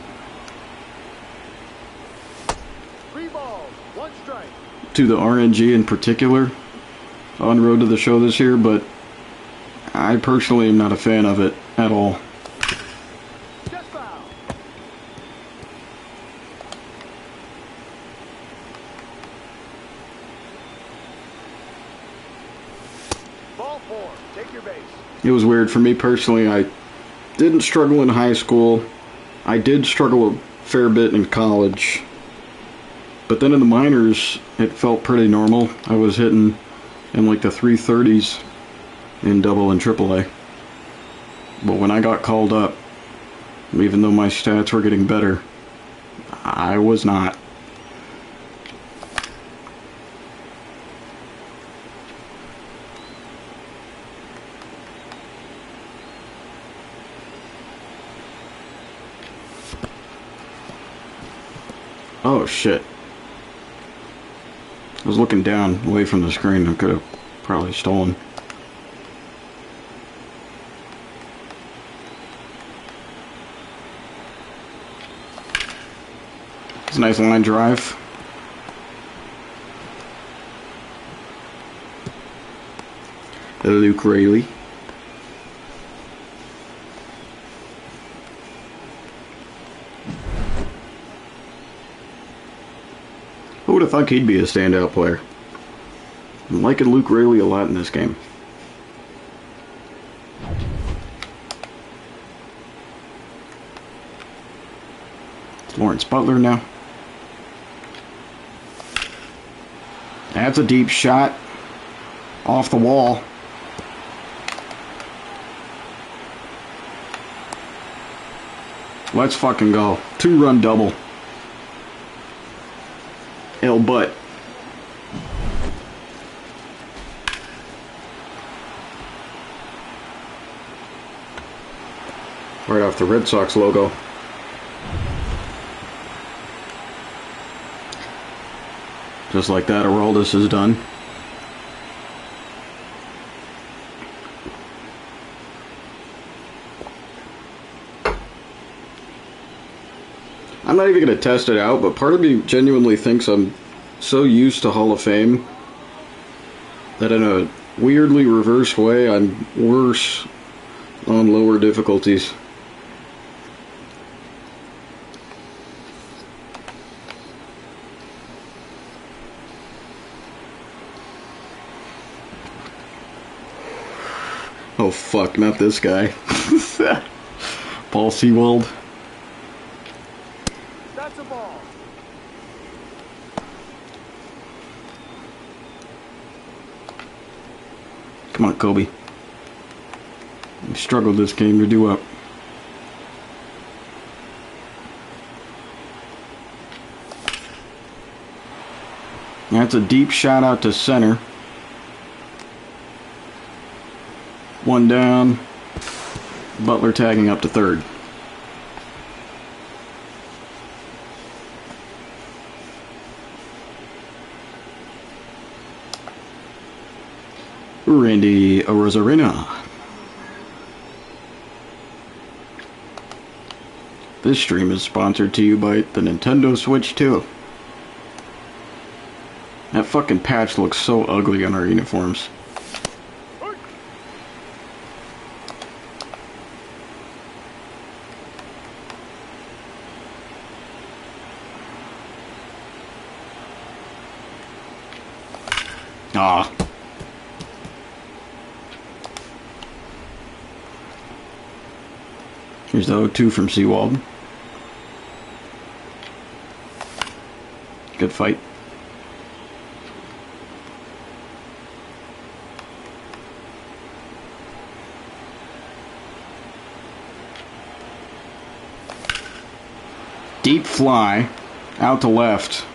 3 balls, 1 strike. to the RNG in particular on Road to the Show this year, but I personally am not a fan of it at all. Just foul. Ball 4, take your base. It was weird for me personally. I didn't struggle in high school. I did struggle a fair bit in college. But then in the minors, it felt pretty normal. I was hitting in like the 330s in double and triple A. But when I got called up, even though my stats were getting better, I was not. Oh shit. I was looking down away from the screen. I could have probably stolen. It's a nice line drive. Luke Rayleigh. Who would have thought he'd be a standout player? I'm liking Luke Rayleigh a lot in this game. Lawrence Butler now. That's a deep shot. Off the wall. Let's fucking go. 2-run double. Butt. Right off the Red Sox logo. Just like that, ALDS is done. I'm not even going to test it out, but part of me genuinely thinks I'm so used to Hall of Fame that in a weirdly reverse way, I'm worse on lower difficulties. Oh fuck, not this guy. Paul Seawald. That's a ball. Come on, Kobe. You struggled this game to do up. That's a deep shot out to center. One down. Butler tagging up to third. Randy Rosarina. This stream is sponsored to you by the Nintendo Switch 2. That fucking patch looks so ugly on our uniforms. Ah. Here's the 0-2 from Seawald. Good fight. Deep fly. Out to left.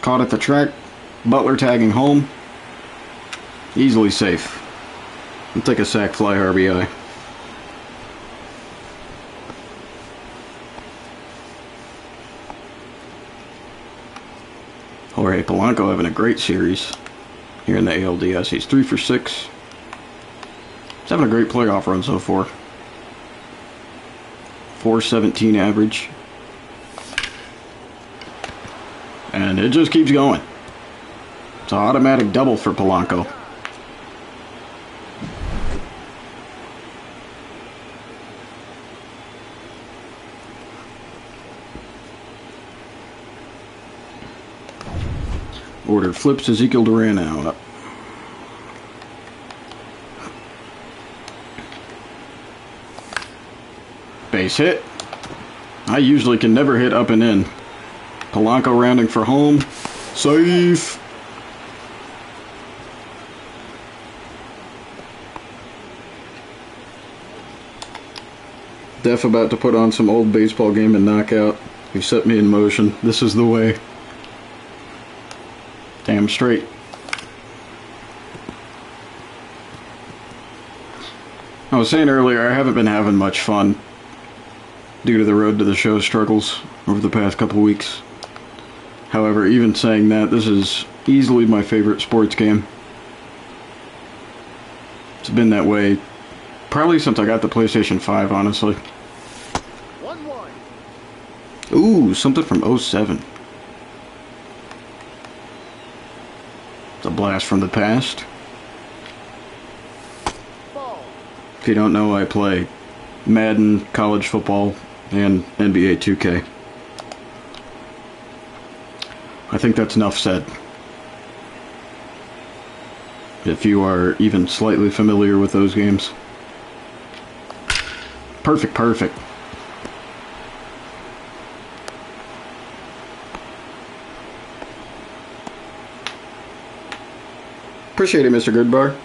Caught at the track. Butler tagging home. Easily safe. I'll take a sack fly RBI. Jorge Polanco having a great series here in the ALDS. He's 3 for 6. He's having a great playoff run so far. 417 average. And it just keeps going. It's an automatic double for Polanco. Ordered flips Ezekiel Duran out. Base hit. I usually can never hit up and in. Polanco rounding for home. Safe. Def about to put on some old baseball game and knockout. You set me in motion. This is the way. Damn straight. I was saying earlier, I haven't been having much fun due to the road to the show struggles over the past couple weeks. However, even saying that, this is easily my favorite sports game. It's been that way probably since I got the PlayStation 5, honestly. 1-1. Ooh, something from 07. It's a blast from the past. Ball. If you don't know, I play Madden, college football, and NBA 2K. I think that's enough said. If you are even slightly familiar with those games. Perfect, perfect. Appreciate it, Mr. Goodbar.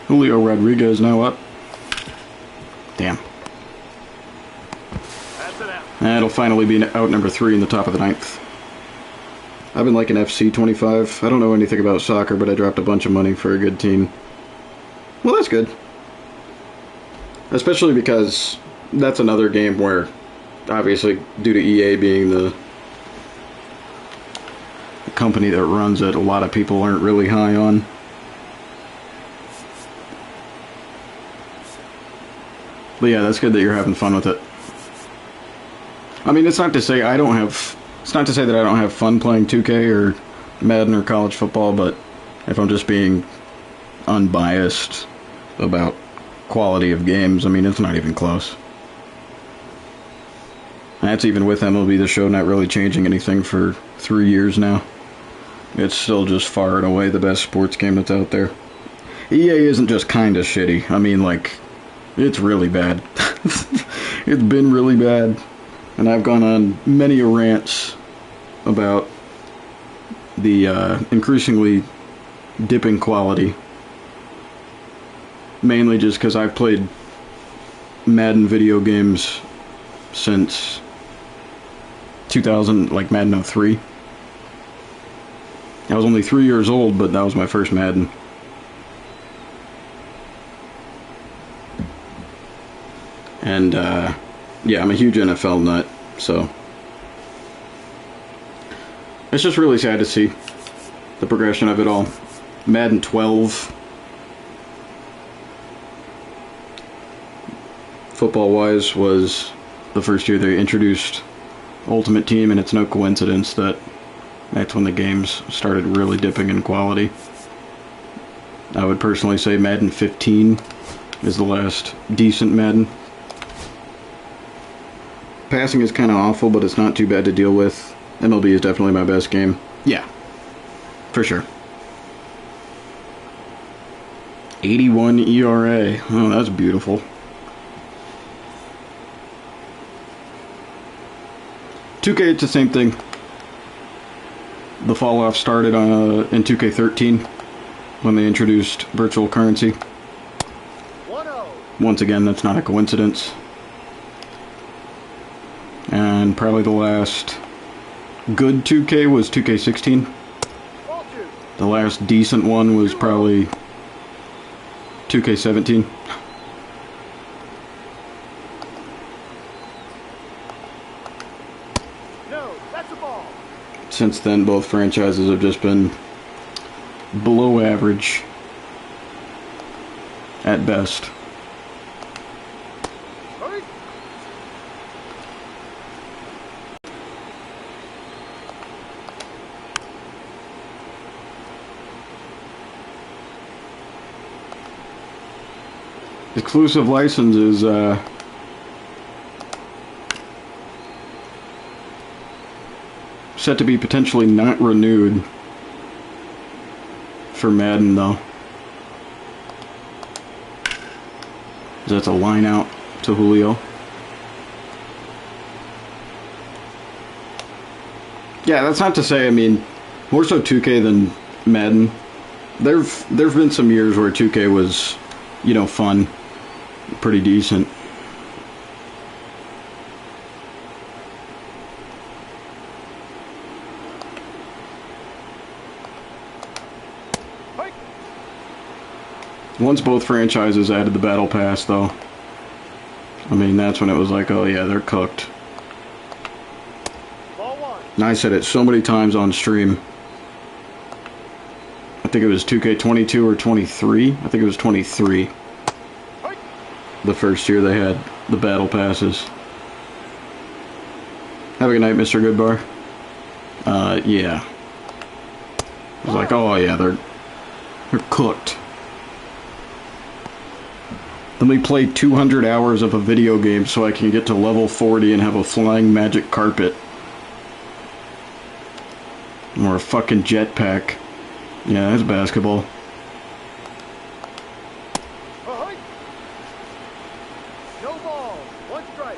Julio Rodriguez now up. Damn. That's it out. That'll finally be out number 3 in the top of the 9th. I've been liking FC 25. I don't know anything about soccer, but I dropped a bunch of money for a good team. Well, that's good. Especially because that's another game where, obviously, due to EA being the company that runs it, a lot of people aren't really high on. But yeah, that's good that you're having fun with it. I mean, it's not to say that I don't have fun playing 2K or Madden or college football, but if I'm just being unbiased about quality of games, I mean, it's not even close. And that's even with MLB The Show not really changing anything for 3 years now. It's still just far and away the best sports game that's out there. EA isn't just kinda shitty. I mean, like, it's really bad. It's been really bad. And I've gone on many rants about the increasingly dipping quality. Mainly just because I've played Madden video games since 2000, like Madden 03. I was only 3 years old, but that was my first Madden. And, yeah, I'm a huge NFL nut, so it's just really sad to see the progression of it all. Madden 12, football-wise, was the first year they introduced Ultimate Team, and it's no coincidence that that's when the games started really dipping in quality. I would personally say Madden 15 is the last decent Madden. Passing is kind of awful, but it's not too bad to deal with. MLB is definitely my best game. Yeah, for sure. 81 ERA. Oh, that's beautiful. 2K, it's the same thing. The fall off started in 2K13 when they introduced virtual currency. 1-0. Once again, that's not a coincidence. And probably the last good 2K was 2K16. The last decent one was probably 2K17. No, that's a ball. Since then, both franchises have just been below average at best. Hurry. Exclusive license is set to be potentially not renewed for Madden, though. That's a line out to Julio. Yeah, that's not to say, I mean, more so 2K than Madden. There've been some years where 2K was, you know, fun, pretty decent. Once both franchises added the Battle Pass, though, I mean, that's when it was like, oh yeah, they're cooked. Ball one. And I said it so many times on stream. I think it was 2K22 or 23. I think it was 23. The first year they had the Battle Passes. Have a good night, Mr. Goodbar. Yeah. I was like, oh yeah, they're cooked. Let me play 200 hours of a video game so I can get to level 40 and have a flying magic carpet. Or a fucking jetpack. Yeah, that's basketball. Ahoy. No ball. One strike.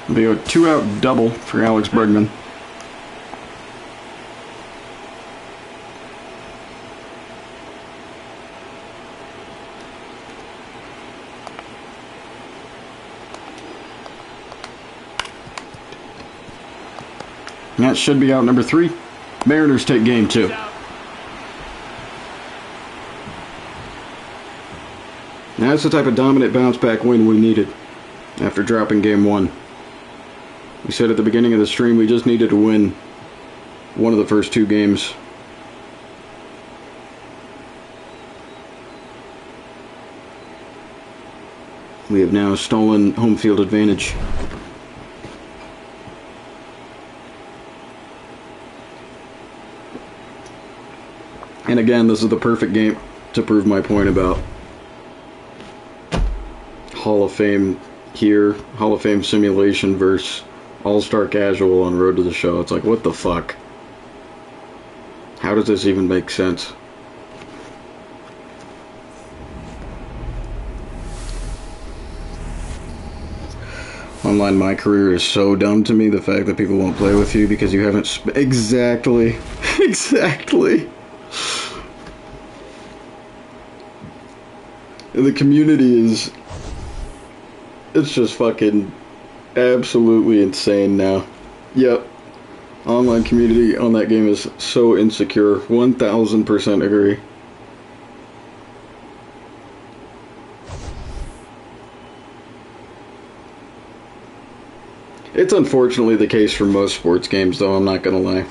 It'll be a 2-out double for Alex Bregman. That should be out number 3. Mariners take game 2. That's the type of dominant bounce-back win we needed after dropping game 1. We said at the beginning of the stream we just needed to win one of the first 2 games. We have now stolen home field advantage. And again, this is the perfect game to prove my point about Hall of Fame here, Hall of Fame simulation versus All-Star Casual on Road to the Show. It's like, what the fuck? How does this even make sense? Online My Career is so dumb to me, the fact that people won't play with you because you haven't exactly. Exactly. And the community is, it's just fucking absolutely insane now. Yep. Online community on that game is so insecure. 1000% agree. It's unfortunately the case for most sports games, though, I'm not gonna lie.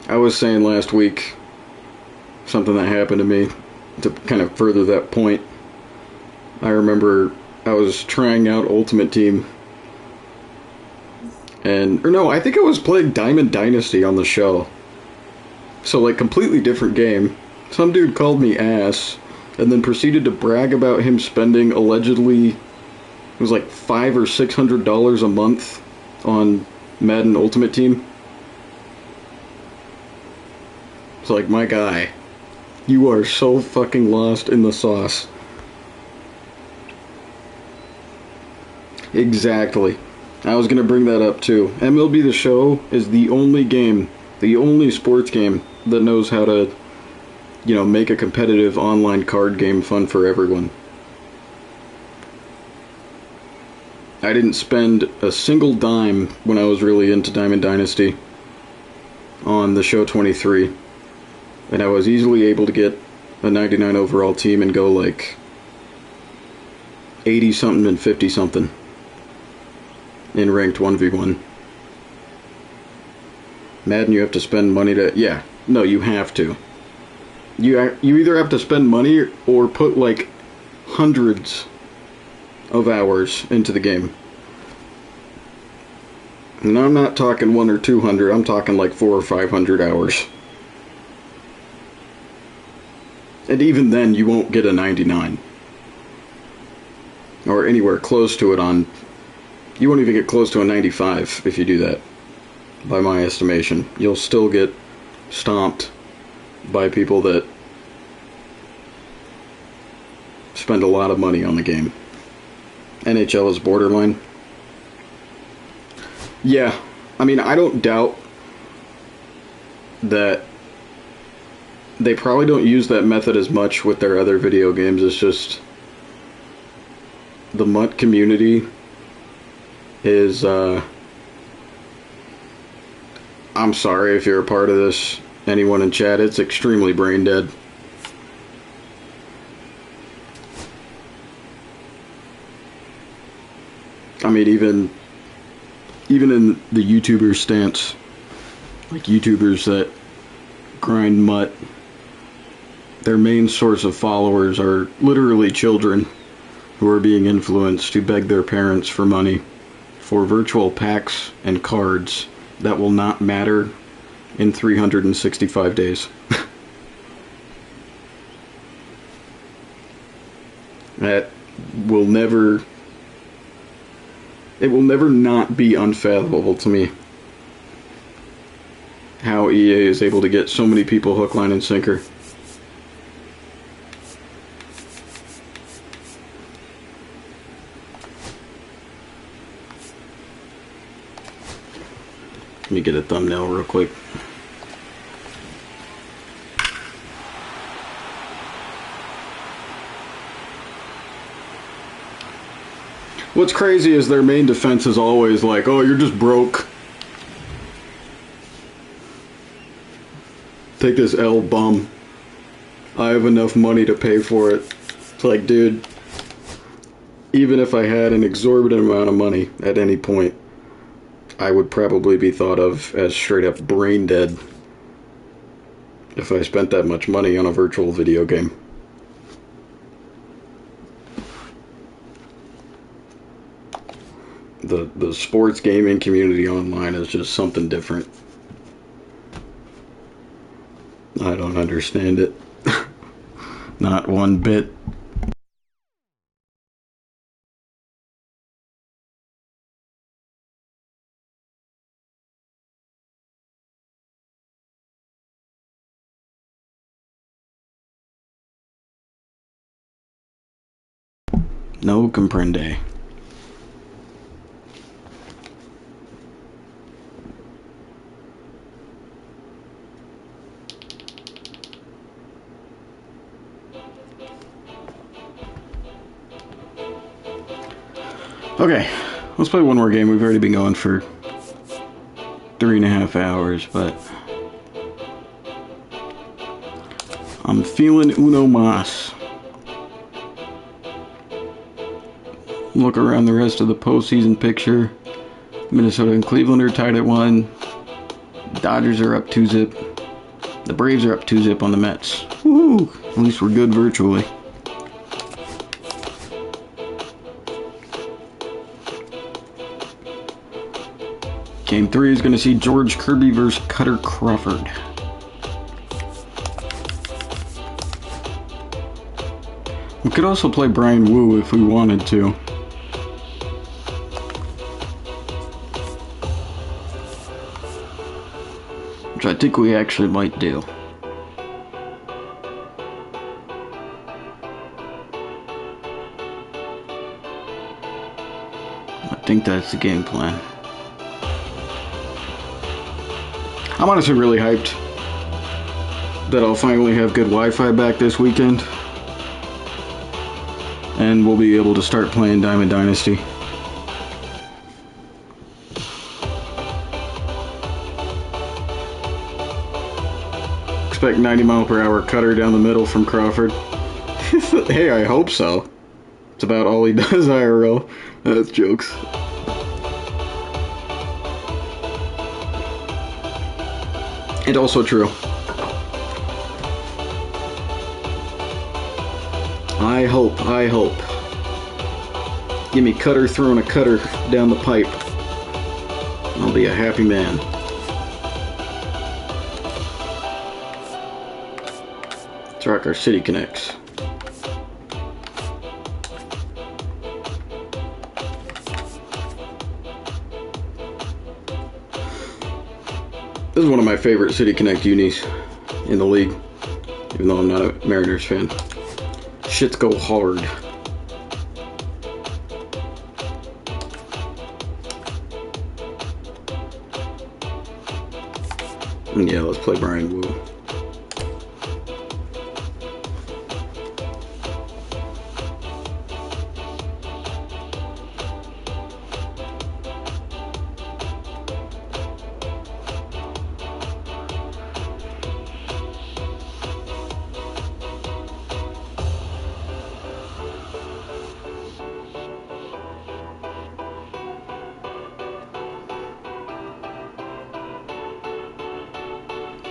I was saying last week something that happened to me to kind of further that point. I remember I was trying out Ultimate Team, or no, I think I was playing Diamond Dynasty on the show. So, like, completely different game. Some dude called me ass, and then proceeded to brag about him spending allegedly, it was like $500 or $600 a month on Madden Ultimate Team. It's like, my guy, you are so fucking lost in the sauce. Exactly. I was gonna bring that up too. MLB The Show is the only game, the only sports game that knows how to, you know, make a competitive online card game fun for everyone. I didn't spend a single dime when I was really into Diamond Dynasty on the Show 23. And I was easily able to get a 99 overall team and go like 80 something and 50 something in ranked 1v1. Madden, you have to spend money to, yeah, no, you have to. You either have to spend money or put like hundreds of hours into the game. And I'm not talking 100 or 200, I'm talking like 400 or 500 hours. And even then, you won't get a 99. Or anywhere close to it on... You won't even get close to a 95 if you do that, by my estimation. You'll still get stomped by people that spend a lot of money on the game. NHL is borderline. Yeah, I mean, I don't doubt that they probably don't use that method as much with their other video games. It's just the MUT community is, I'm sorry if you're a part of this, anyone in chat, it's extremely brain dead. I mean, even in the YouTuber stance, like YouTubers that grind MUT, their main source of followers are literally children who are being influenced to beg their parents for money for virtual packs and cards that will not matter in 365 days. That will never... It will never not be unfathomable to me how EA is able to get so many people hook, line, and sinker. Let me get a thumbnail real quick. What's crazy is their main defense is always like, oh, you're just broke. take this L bum. I have enough money to pay for it. It's like, dude, even if I had an exorbitant amount of money at any point, I would probably be thought of as straight up brain dead if I spent that much money on a virtual video game. The sports gaming community online is just something different. I don't understand it. Not one bit. No comprende. Okay, let's play one more game. We've already been going for 3.5 hours, but I'm feeling uno mas. Look around the rest of the postseason picture. Minnesota and Cleveland are tied at 1. Dodgers are up 2-zip. The Braves are up 2-zip on the Mets. Woo! At least we're good virtually. Game 3 is going to see George Kirby versus Cutter Crawford. We could also play Brian Wu if we wanted to. Which I think we actually might do. I think that's the game plan. I'm honestly really hyped that I'll finally have good Wi-Fi back this weekend. And we'll be able to start playing Diamond Dynasty. Expect 90-mile-per-hour cutter down the middle from Crawford. Hey, I hope so. It's about all he does IRL. That's jokes. And also true. I hope. Give me Cutter throwing a cutter down the pipe. I'll be a happy man. Let's rock our City Connects. This is one of my favorite City Connect unis in the league, even though I'm not a Mariners fan. Shits go hard. And yeah, let's play Brian Wu.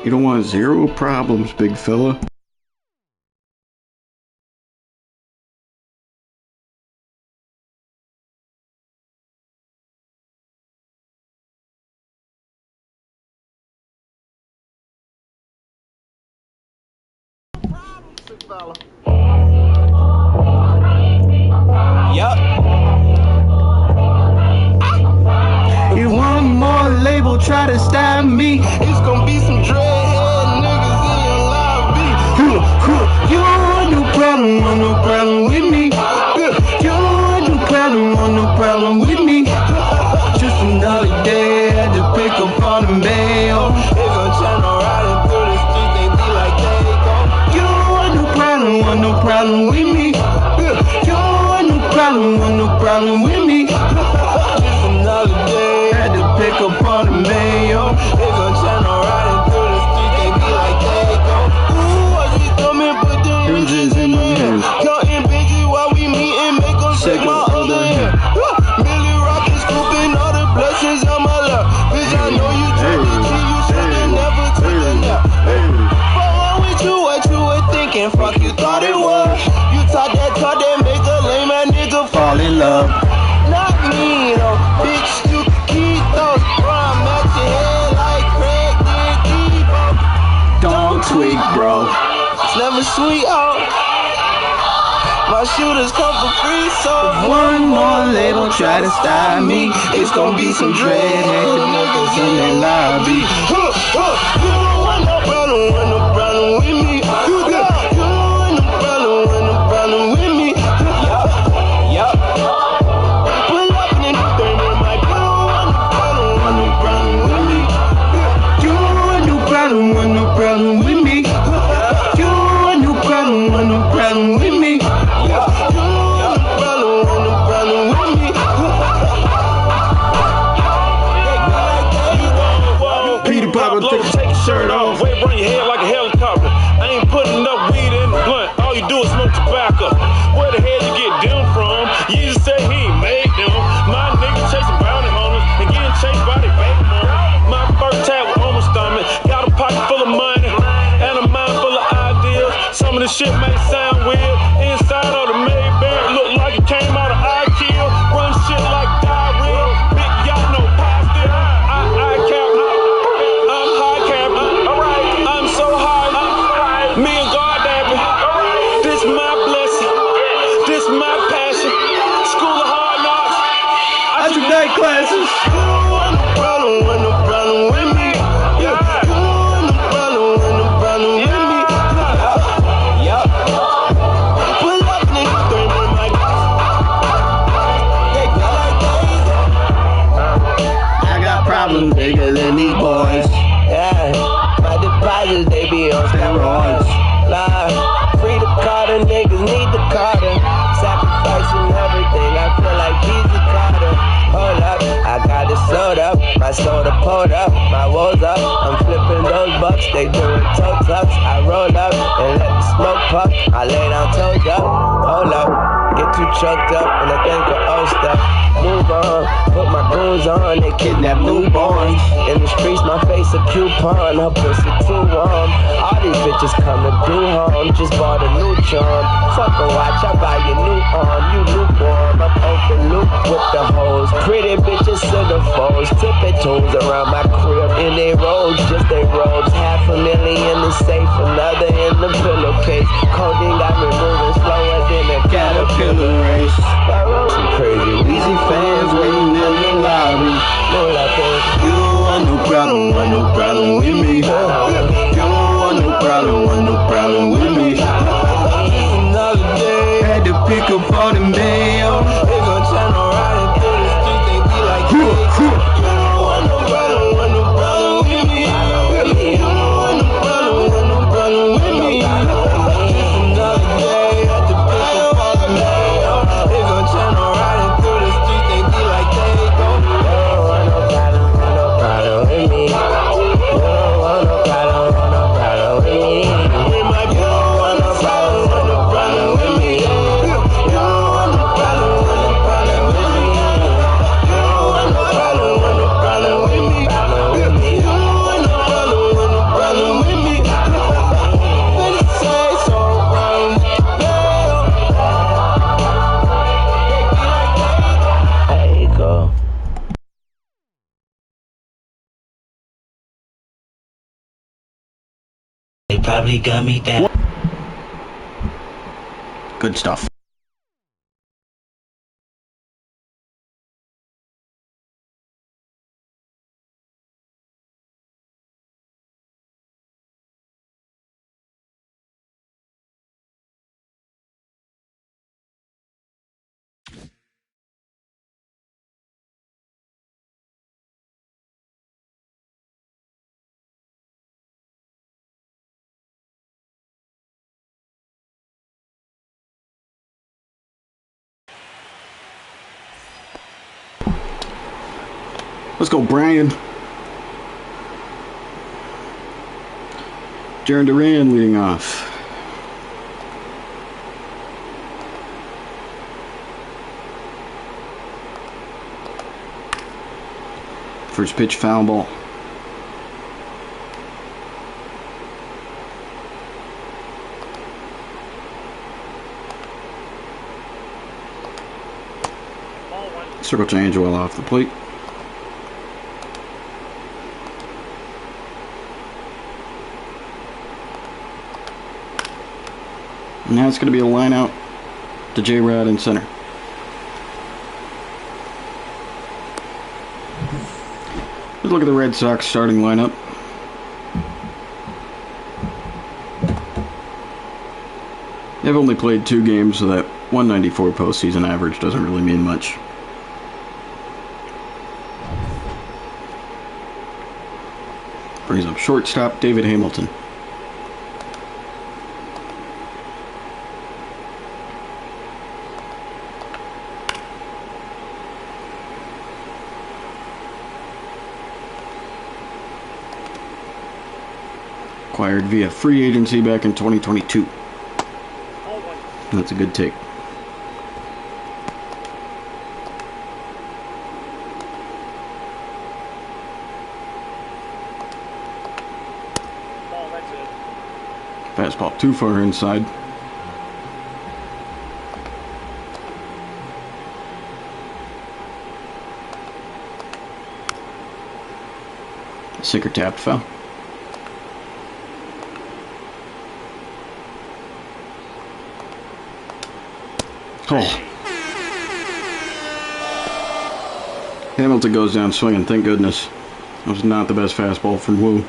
You don't want zero problems, big fella. You want more label, try to stop me. It's gonna be some dreadhead niggas in your lobby. You want no problem with me. You want no problem with me. Just another day, had to pick up on the mail. They gon' channel riding through the street, they be like they go. You want no problem with me. You want no problem with me. Just another day, Had to pick up on the mail. they gon' channel riding through the street, they be like they twig, bro. It's never sweet, oh. My shooters come for free, so If one more label try to stop me, it's gonna be some dreadhead niggas in their lobby. You don't want no problem with me. You don't want no problem with me. Yup. Pull up in the thing with my you don't want no problem with me. You want no problem with me. You want no problem with me. Peter Papa, take your shirt off. Wave on your head like a helicopter. I ain't putting up weed in the blunt. All you do is smoke tobacco. Where the hell you get them from? You just say he ain't made them. My nigga chasing bounty hunters and getting chased by their baby mama. My first tag was on my stomach. Got a pocket full of money and a mind full of ideas. Some of the shit may sound weird. Inside of the Maybach look like it came out of IKEA. Run shit like diarrhea. Big yacht, no pasta. I cap. I'm high cap. I'm so high. Me and God dapping. This my blessing. This my passion. School of hard knocks. I took night classes. You don't want no problem with me. You don't want no problem with me. Yup. Pull up in the thing with my they be like crazy. I got problems bigger than these boys. Yeah, my deposits they be on steroids. Nah, free the Carter, niggas need the Carter. Sacrificing everything, I feel like Jesus Carter. Hold up, I got it sold up, my soda pulled up, my woes up. I'm flipping those bucks, they doing toe tucks. I roll up and let the smoke puff. I lay down toes up, hold up, get too choked up and I think of old stuff. Move on, put my goons on, they kidnap newborns. In the streets, my face a coupon, her pussy too warm. All these bitches come to do harm, just bought a new charm. Fuck a watch, I buy your new arm, you lukewarm. I'm open loop with the hoes, pretty bitches centerfolds. Tipping toes around my crib in they robes, just they robes. $500,000 in the safe, another in the pillowcase. Codeine got me moving slower than a caterpillar race. Crazy, Weezy fans waiting in the lobby. No, like You don't want no problem with me. You don't want no problem with me. another day. Had to pick up all them bail. They gon' turn around and through the streets, they be like, hey, you don't want no problem with me. You don't want no problem with me. Just another day, had to pick up all the mail. They gon' turn around and through the streets, they be like, hey, go. You don't want no problem with me. You don't want no problem with me. You don't want no problem with me. You don't want no problem with me. You don't want no problem with me. You don't want no problem with me. Better say so wrong. There you go. They probably got me down. Good stuff. Let's go, Brian. Jaron Duran leading off. First pitch, foul ball. Circle change well off the plate. And now it's going to be a line out to J-Rod in center. Let's look at the Red Sox starting lineup. They've only played 2 games, so that 194 postseason average doesn't really mean much. Brings up shortstop David Hamilton. Acquired via free agency back in 2022. That's a good take. Fastball too far inside. Sinker tapped foul. Oh. Hamilton goes down swinging, thank goodness. That was not the best fastball from Wu.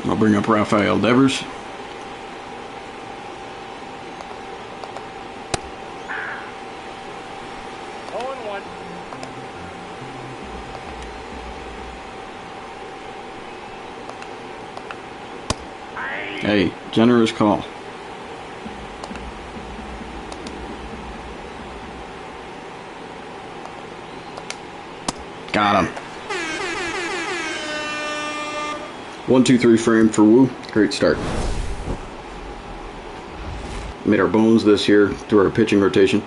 I'll bring up Rafael Devers. Hey, generous call. Got him. 1-2-3 frame for Wu. Great start. Made our bones this year through our pitching rotation.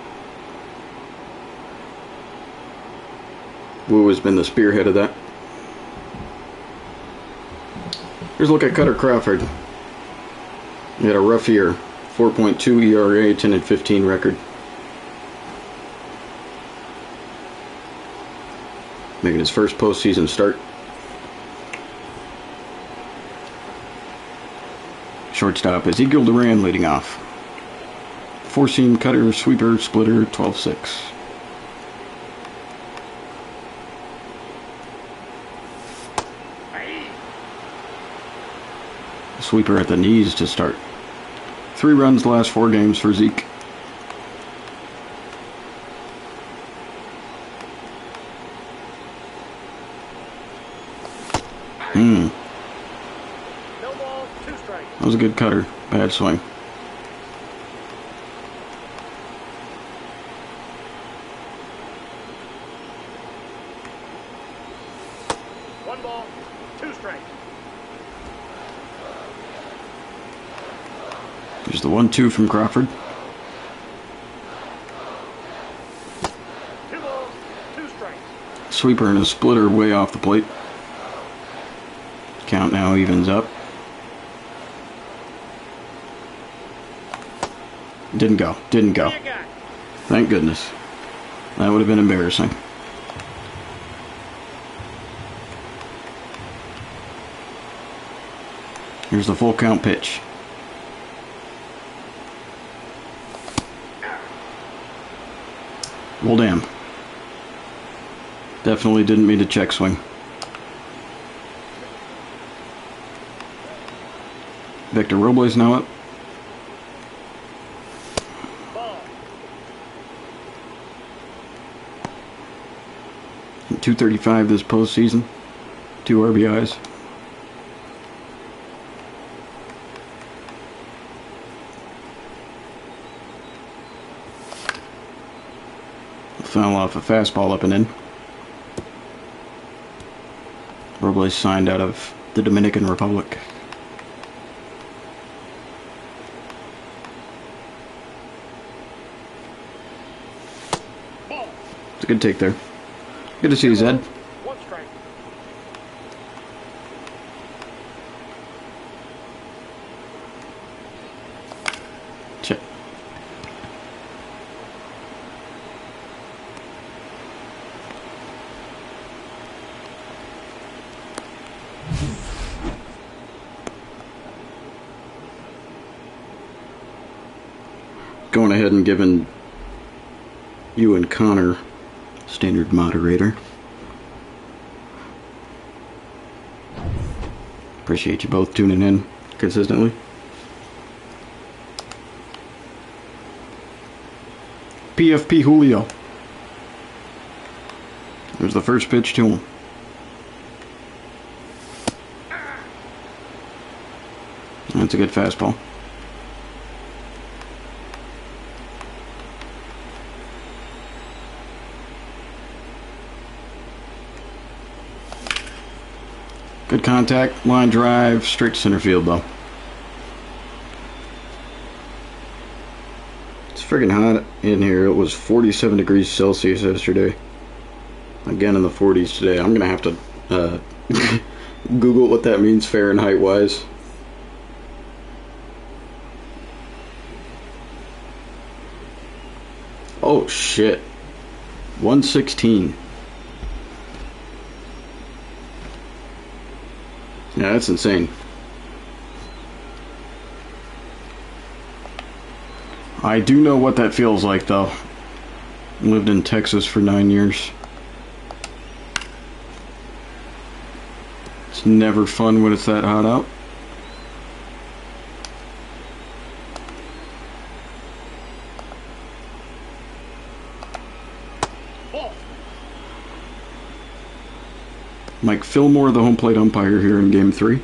Wu has been the spearhead of that. Here's a look at Cutter Crawford. He had a rough year. 4.2 ERA, 10-15 record. Making his first postseason start. Shortstop Ezekiel Duran leading off. 4-seam cutter, sweeper, splitter, 12-6. Sweeper at the knees to start. 3 runs the last 4 games for Zeke. That was a good cutter. Bad swing. One ball, 2 strikes. There's the 1-2 from Crawford. 2 balls, 2 strikes. Sweeper and a splitter way off the plate. Count now evens up. Didn't go. Didn't go. Thank goodness. That would have been embarrassing. Here's the full count pitch. Well, damn. Definitely didn't mean to check swing. Victor Robles now up. .235 this postseason. 2 RBIs. Foul off a fastball up and in. Robles signed out of the Dominican Republic. It's a good take there. Good to see you, Zed. One strike. Check. gone ahead and given you and Connor standard moderator. Appreciate you both tuning in consistently. PFP Julio. There's the first pitch to him. That's a good fastball. Good contact, line drive, straight to center field though. It's friggin' hot in here. It was 47 degrees Celsius yesterday. Again in the 40s today. I'm gonna have to Google what that means Fahrenheit wise. Oh shit. 116. Yeah, that's insane. I do know what that feels like though. Lived in Texas for 9 years. It's never fun when it's that hot out. Mike Fillmore, the home plate umpire here in Game 3.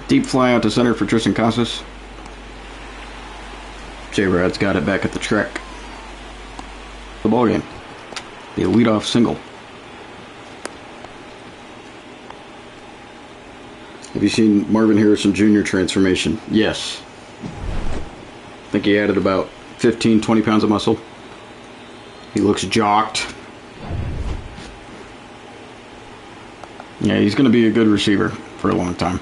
Deep fly out to center for Tristan Casas. J-Rad's got it back at the track. The ball game. The leadoff single. Have you seen Marvin Harrison Jr. transformation? Yes. I think he added about 15, 20 pounds of muscle. He looks jocked. Yeah, he's going to be a good receiver for a long time.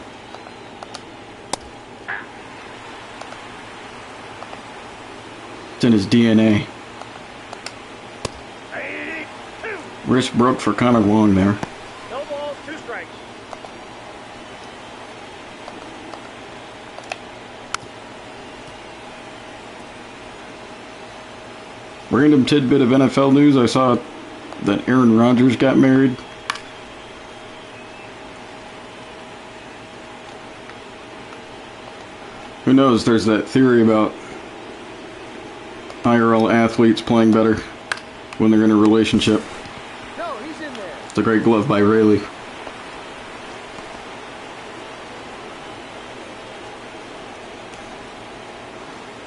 It's in his DNA. Wrist broke for Connor Wong there. No balls, 2 strikes. Random tidbit of NFL news, I saw that Aaron Rodgers got married. Who knows, there's that theory about IRL athletes playing better when they're in a relationship. No, he's in there. It's a great glove by Rayleigh.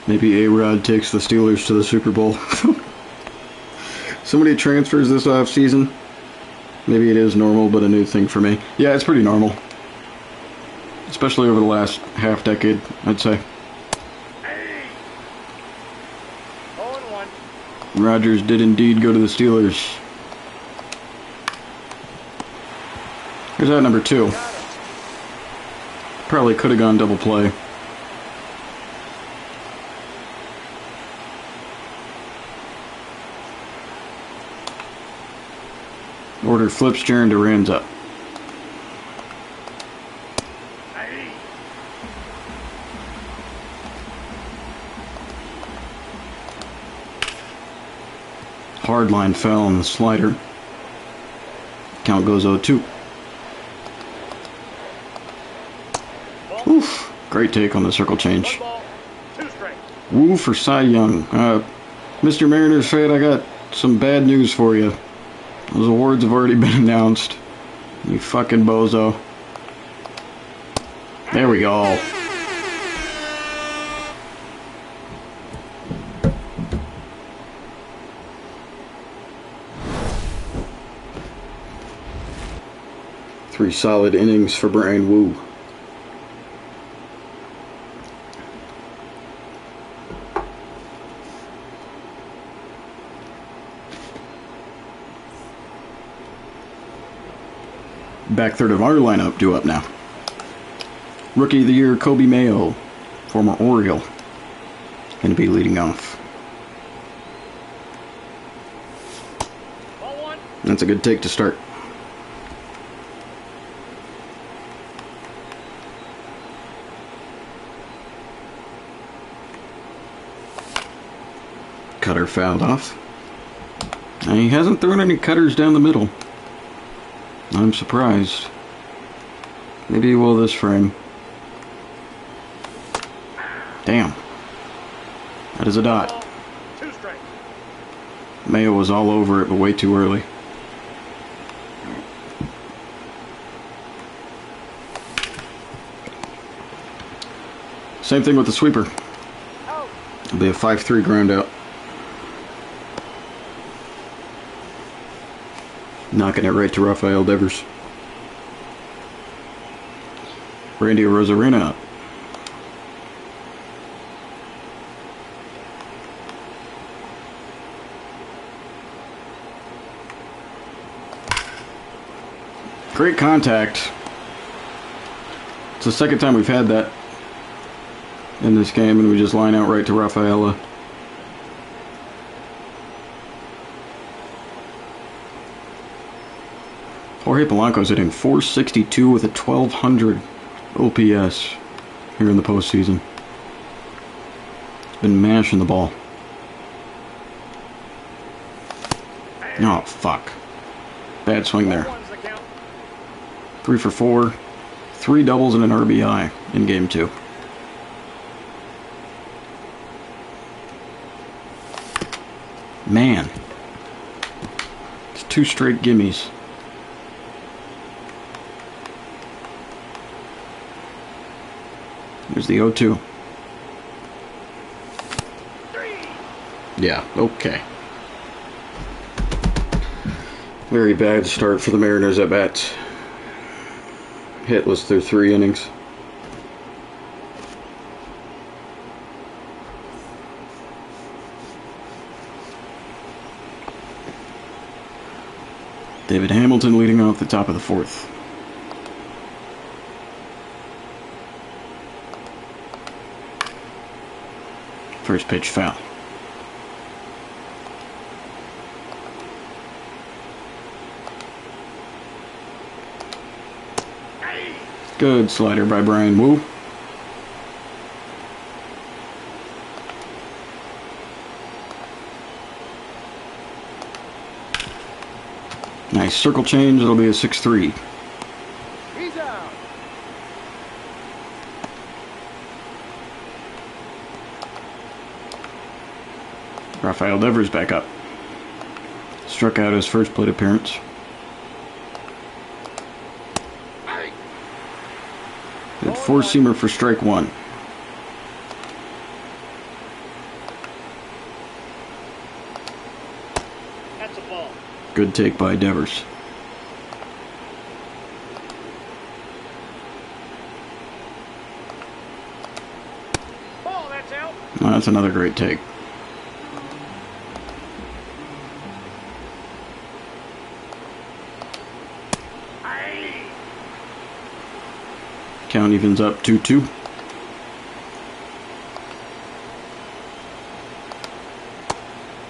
Maybe A-Rod takes the Steelers to the Super Bowl. Somebody transfers this off season. Maybe it is normal, but a new thing for me. Yeah, it's pretty normal. Especially over the last half decade, I'd say. 0-1. Rodgers did indeed go to the Steelers. Here's that number 2. Probably could have gone double play. Order flips Jaron Duran's up. Hard line fell on the slider. Count goes 0-2. Oof. Great take on the circle change. 1 ball, 2 strikes. Woo for Cy Young. Mr. Mariners fan, I got some bad news for you. Those awards have already been announced. You fucking bozo. There we go. Three solid innings for Brian Wu. Back third of our lineup due up now. Rookie of the Year, Kobe Mayo, former Oriole, going to be leading off. That's a good take to start. Cutter fouled off. And he hasn't thrown any cutters down the middle. I'm surprised. Maybe he will this frame. Damn. That is a dot. 2 strikes. Mayo was all over it, but way too early. Same thing with the sweeper. It'll be a 5-3 ground out. Knocking it right to Rafael Devers. Randy Rosarena up. Great contact. It's the second time we've had that in this game, and we just line out right to Rafaela. Jorge Polanco's hitting .462 with a 1200 OPS here in the postseason. He's been mashing the ball. Oh, fuck. Bad swing there. 3 for 4. 3 doubles and an RBI in game 2. Man. It's 2 straight gimmies. Here's the 0-2. Yeah, okay. Very bad start for the Mariners at bats. Hitless through 3 innings. David Hamilton leading off the top of the 4th. First pitch foul. Good slider by Brian Wu. Nice circle change. It'll be a 6-3. He's out. Rafael Devers back up. Struck out his first plate appearance. Good 4-seamer for strike 1. That's a ball. Good take by Devers. Ball, that's out. Oh, that's another great take. Count evens up 2-2.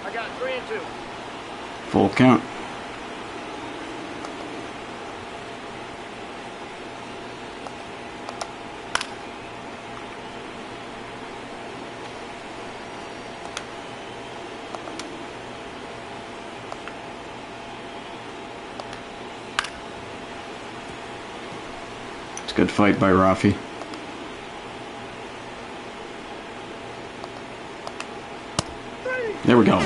I got 3-2. Full count. Good fight by Rafi. There we go.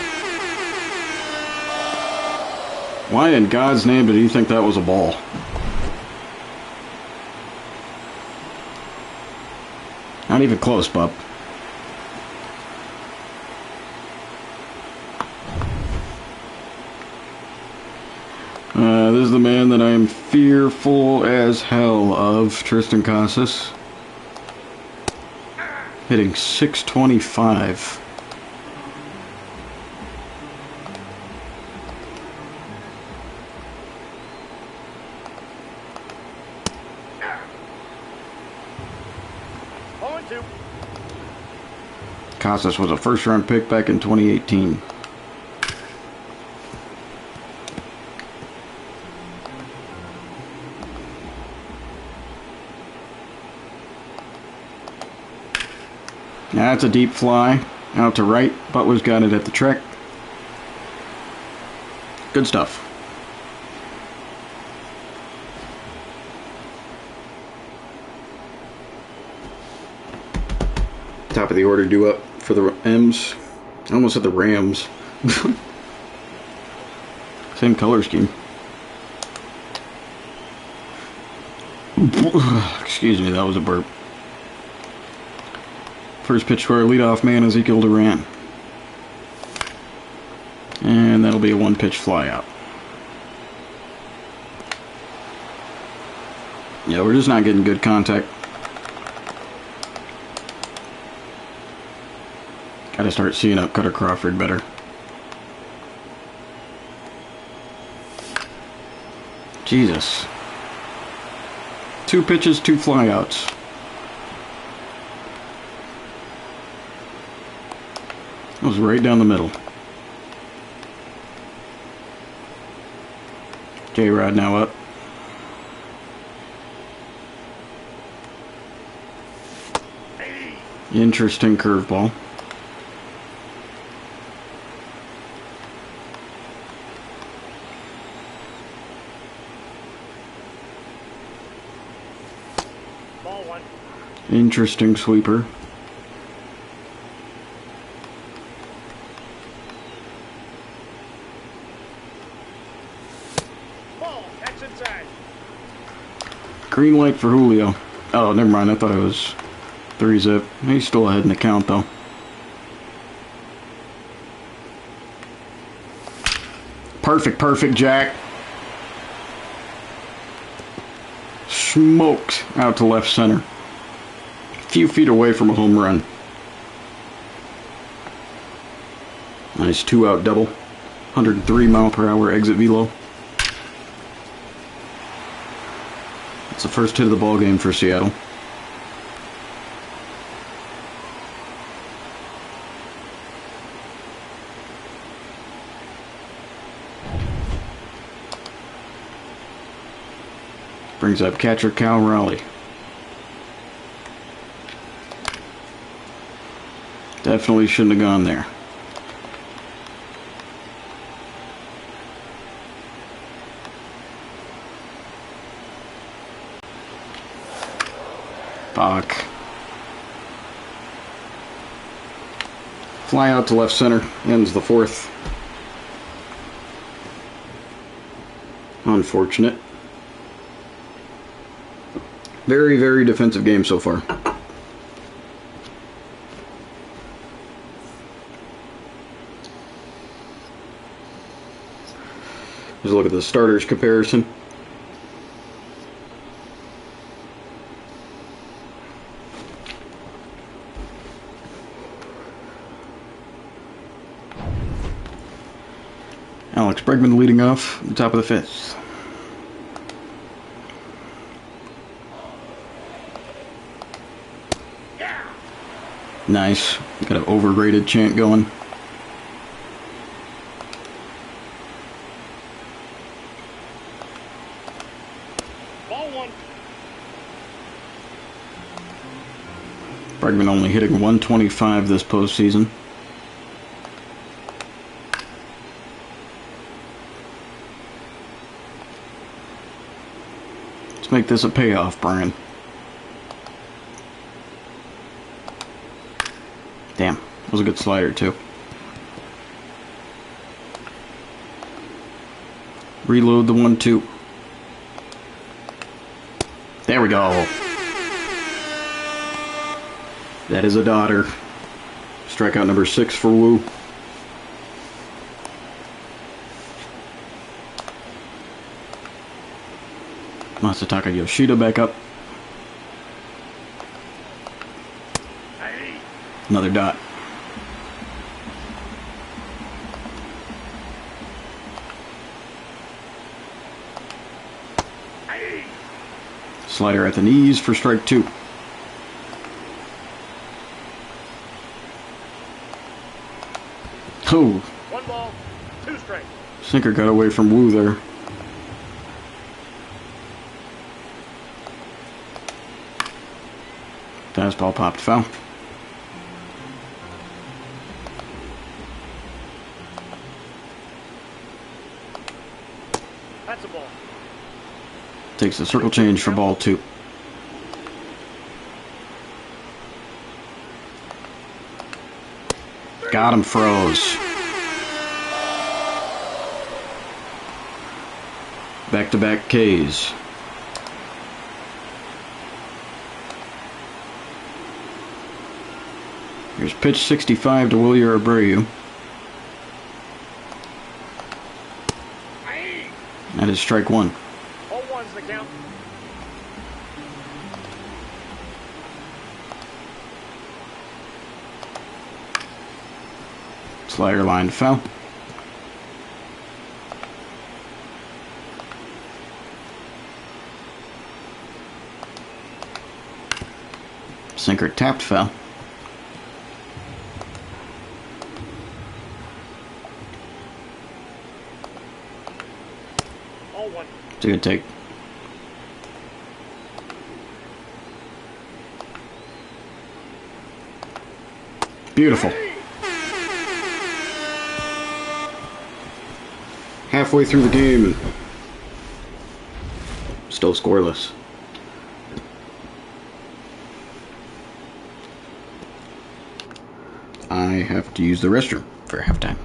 Why in God's name did he think that was a ball? Not even close, bub. This is the man that I am fearful as hell of, Tristan Casas. Hitting .625. Casas was a first-round pick back in 2018. That's a deep fly. Out to right. Butler's got it at the track. Good stuff. Top of the order due up for the M's. I almost said the Rams. Same color scheme. Excuse me, that was a burp. First pitch to our leadoff man, Ezekiel Durant. And that'll be a one-pitch flyout. Yeah, we're just not getting good contact. Gotta start seeing up Cutter Crawford better. Jesus. 2 pitches, 2 flyouts. That was right down the middle. J-Rod now up. Interesting curveball. Ball 1. Interesting sweeper. Ball. That's inside. Green light for Julio. Oh, never mind. I thought it was 3-zip. He's still ahead in the count, though. Perfect, Jack. Smoked out to left center. A few feet away from a home run. Nice 2-out double. 103 mile per hour exit velo. It's the first hit of the ball game for Seattle. Brings up catcher Cal Raleigh. Definitely shouldn't have gone there. Fuck. Fly out to left center. Ends the 4th. Unfortunate. Very, very defensive game so far. Let's look at the starters comparison. Alex Bregman leading off at the top of the 5th. Nice. Got an overrated chant going. Ball 1. Bregman only hitting 125 this postseason. Let's make this a payoff, Brian. Damn, that was a good slider too. Reload the 1-2. There we go. That is a daughter. Strikeout number 6 for Wu. Masataka Yoshida back up. Another dot. Slider at the knees for strike 2. Oh. 1 ball, 2 strikes. Sinker got away from Wu there. Fastball popped foul. Takes the circle change for ball 2. Got him, froze. Back-to-back Ks. Here's pitch 65 to Willier Abreu. That is strike 1. 0-1's the count. Slider line foul. Sinker tapped foul. It's a good take. Beautiful. Halfway through the game and still scoreless. I have to use the restroom for halftime.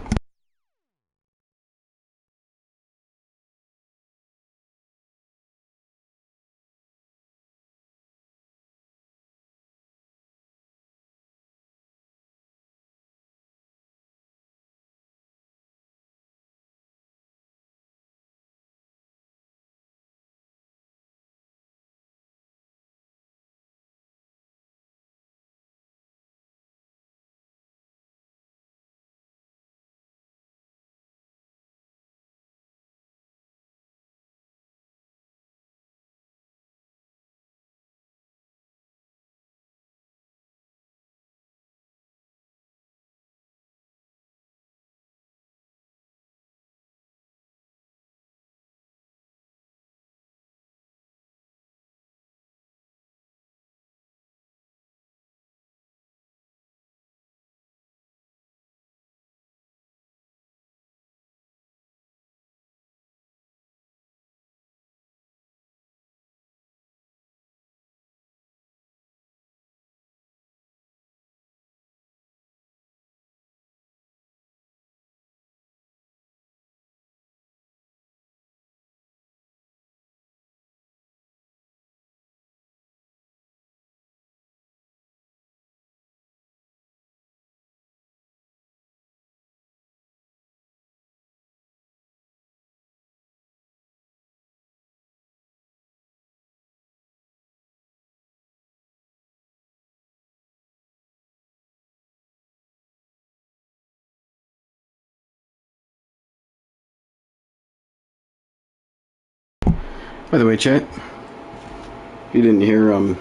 By the way, chat, if you didn't hear, I'm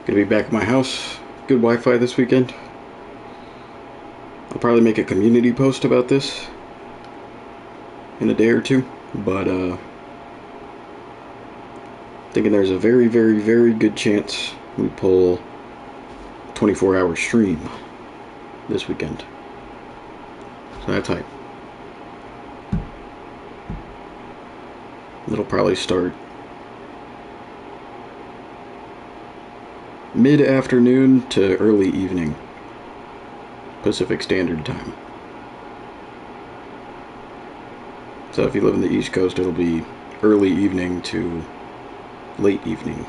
gonna be back at my house. Good Wi-Fi this weekend. I'll probably make a community post about this in a day or two, but thinking there's a very, very, very good chance we pull 24-hour stream this weekend. So that's hype. It'll probably start mid-afternoon to early evening Pacific Standard Time. So if you live in the East Coast, it'll be early evening to late evening.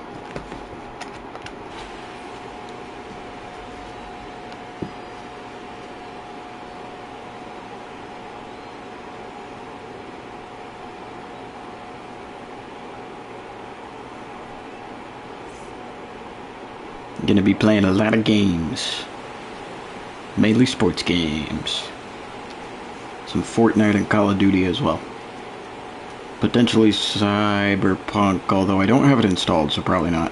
Gonna be playing a lot of games, mainly sports games, some Fortnite and Call of Duty as well, potentially Cyberpunk, although I don't have it installed, so probably not.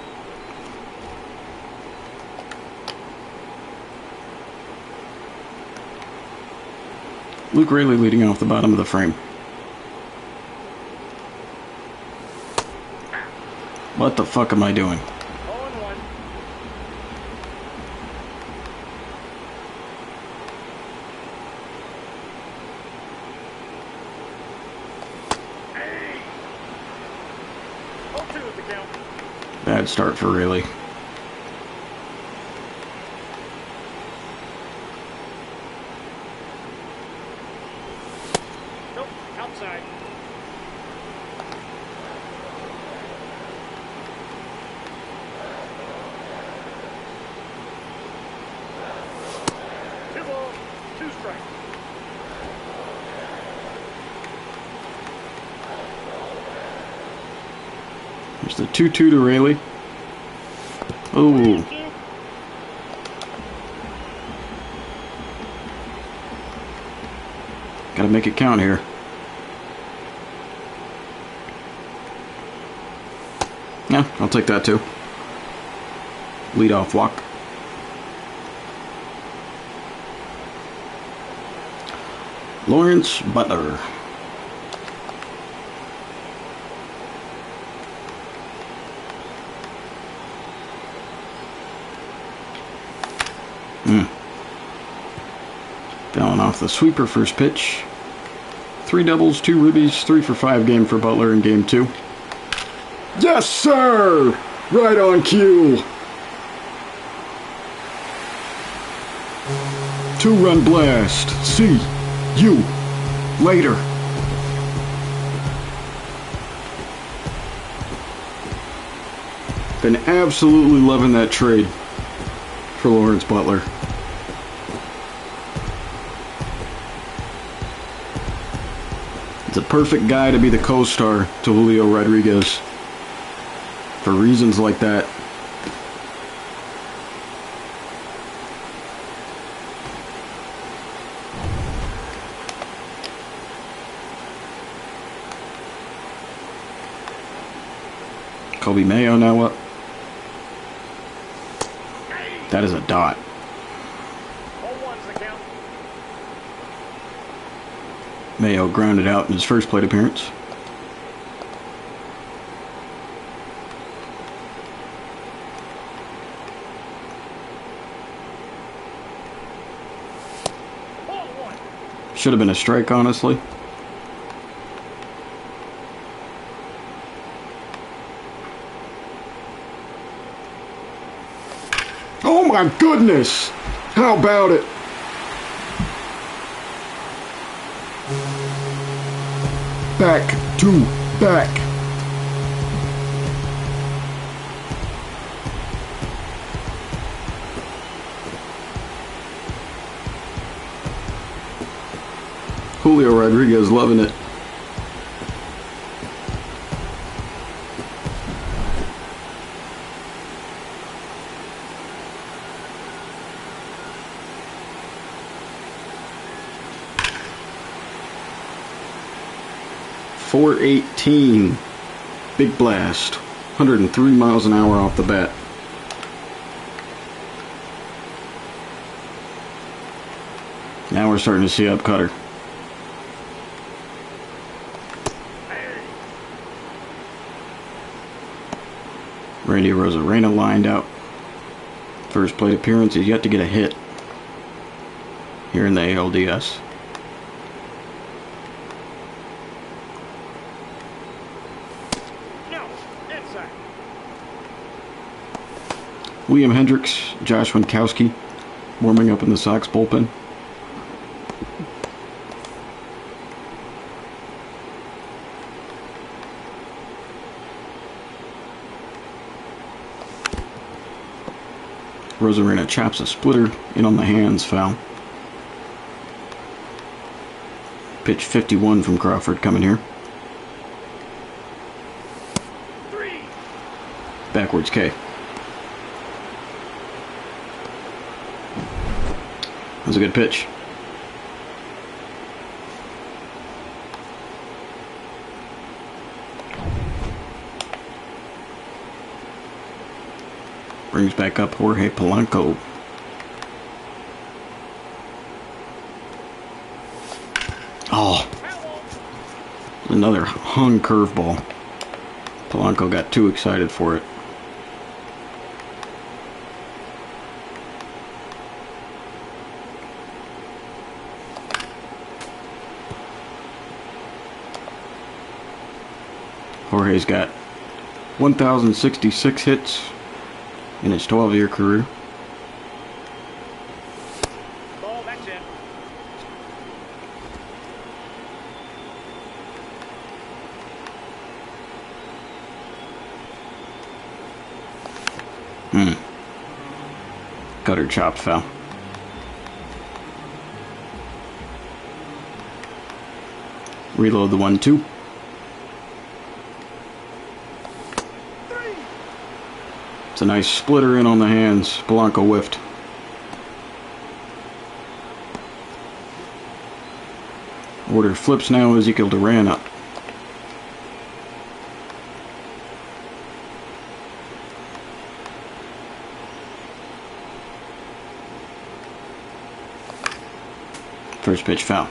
Luke Rayleigh leading off the bottom of the frame. What the fuck am I doing? count. Bad start for Rayleigh. Nope, outside. Two balls, two strikes. There's the 2-2 to Rayleigh. Oh, gotta make it count here. Yeah, I'll take that too. Leadoff walk. Lawrence Butler. Fouling off the sweeper first pitch. 3 doubles, 2 ribbies, 3 for 5 game for Butler in game 2. Yes, sir! Right on cue. 2-run blast. See you later. Been absolutely loving that trade for Lawrence Butler. It's a perfect guy to be the co-star to Julio Rodriguez for reasons like that. Kobe Mayo now up. That is a dot. 0-1's the count. Mayo grounded out in his first plate appearance. Ball one. Should have been a strike, honestly. Oh my goodness! How about it? Back to back. Julio Rodriguez loving it. .418, big blast, 103 miles an hour off the bat. Now we're starting to see up cutter. Randy Rosarena lined out. First plate appearance, he's yet to get a hit here in the ALDS. No, inside. William Hendricks, Josh Winkowski warming up in the Sox bullpen. Rosarena chops a splitter in on the hands, foul. Pitch 51 from Crawford coming here. Three. Backwards K. That was a good pitch. Brings back up Jorge Polanco. Oh, another hung curveball. Polanco got too excited for it. Jorge's got 1,066 hits in his 12-year career. Ball, that's it. Gutter chopped foul. Reload the 1-2. It's a nice splitter in on the hands. Blanco whiffed. Order flips now. Ezekiel Duran up. First pitch foul.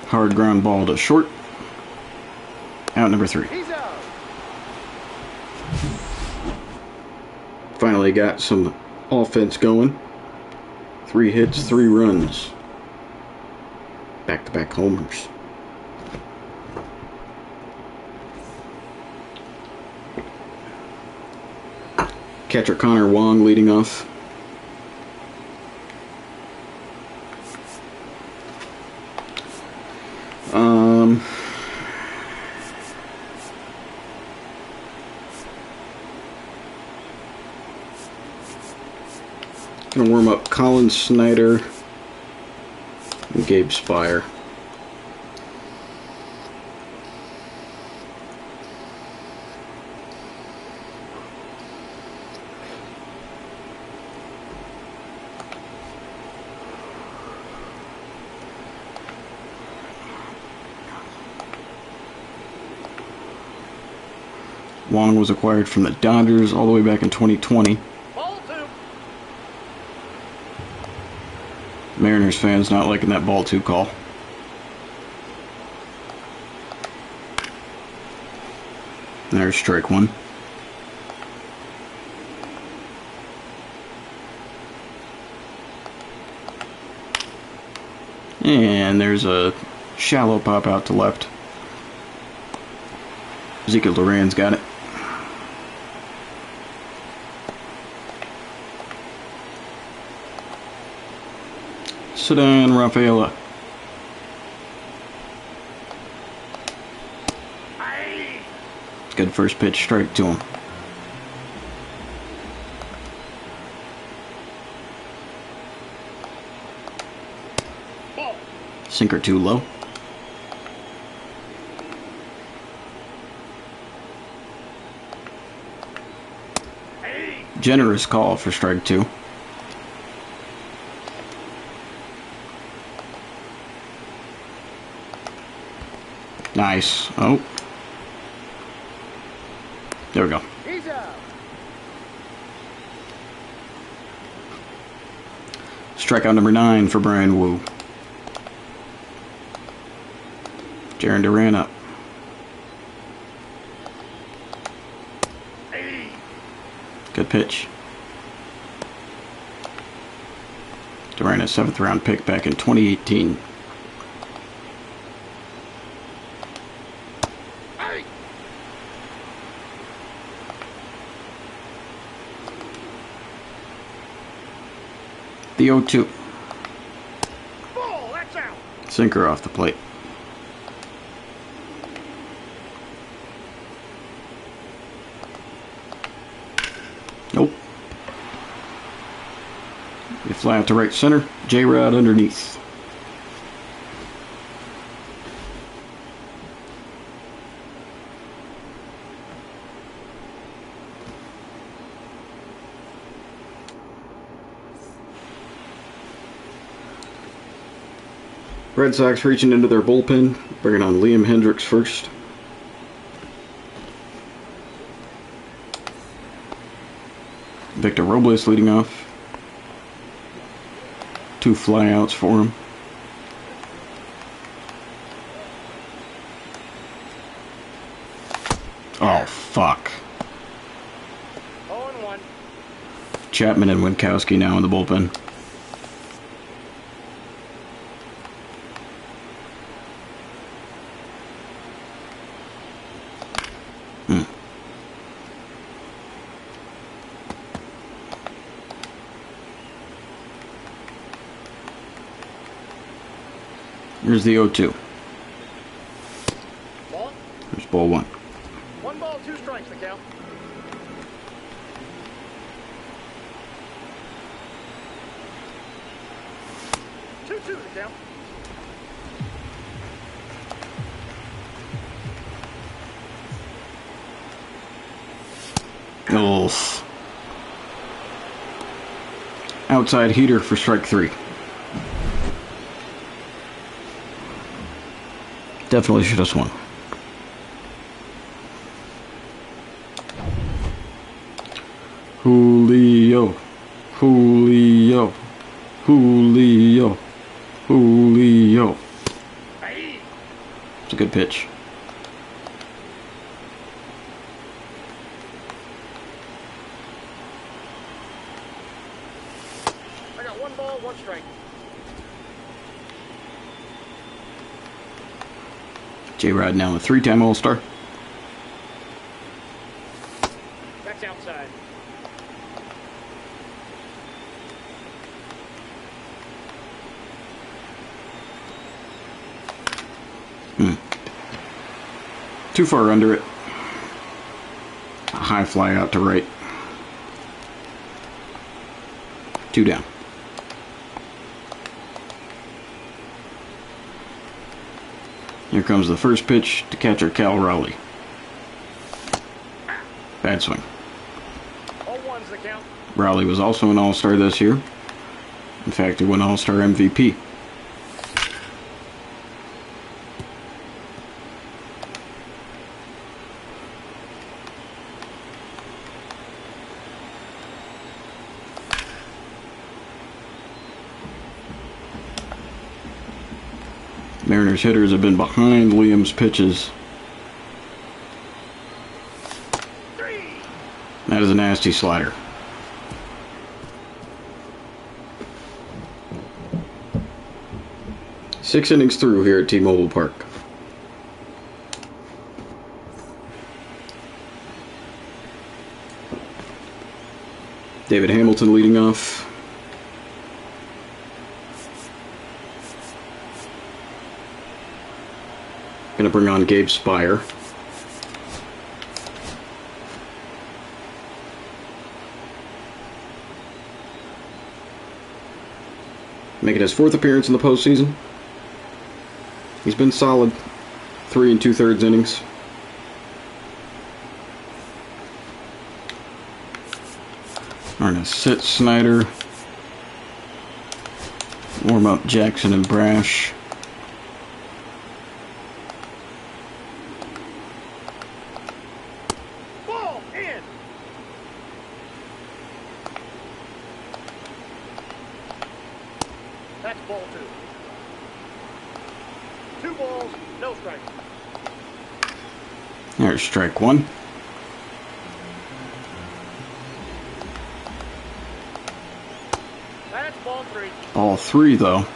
Hard ground ball to short. Out number 3. He's out. Finally got some offense going. 3 hits, 3 runs. Back-to-back homers. Catcher Connor Wong leading off. Gonna warm up Colin Snyder and Gabe Spire. Wong was acquired from the Dodgers all the way back in 2020. Ball 2. Mariners fans not liking that ball 2 call. There's strike 1. And there's a shallow pop out to left. Ezekiel Duran's got it. Sit down, Rafaela. Good first pitch, strike to him. Ball. Sinker too low. Generous call for strike 2. Nice. Oh. There we go. He's out. Strikeout number 9 for Brian Wu. Jaron Duran up. Good pitch. Duran, a 7th round pick back in 2018. The 0-2. Ball, that's out. Sinker off the plate. Nope. You fly out to right center. J-Rod underneath. Red Sox reaching into their bullpen, bringing on Liam Hendricks first. Victor Robles leading off. 2 flyouts for him. Oh, fuck. 0-1. Chapman and Winkowski now in the bullpen. Here's the 0-2. Ball. There's ball 1. 1 ball, 2 strikes the count. Two the count. Oh. Outside heater for strike 3. Definitely should have swung. Julio. Julio. Julio. Julio. It's a good pitch. I got 1 ball, 1 strike. J-Rod now a 3-time All-Star. That's outside. Too far under it. A high fly out to right. 2 down. Here comes the first pitch to catcher Cal Raleigh. Bad swing. All 1's the count. Raleigh was also an All-Star this year. In fact, he won All-Star MVP. Mariners hitters have been behind Liam's pitches. That is a nasty slider. Six innings through here at T-Mobile Park. David Hamilton leading off. Going to bring on Gabe Spire. Making his 4th appearance in the postseason. He's been solid. 3 2/3 innings. We're going to sit Snyder. Warm up Jackson and Brash. Ball in. That's ball 2. 2 balls, no strikes. There's strike 1. That's ball 3. Ball 3 though.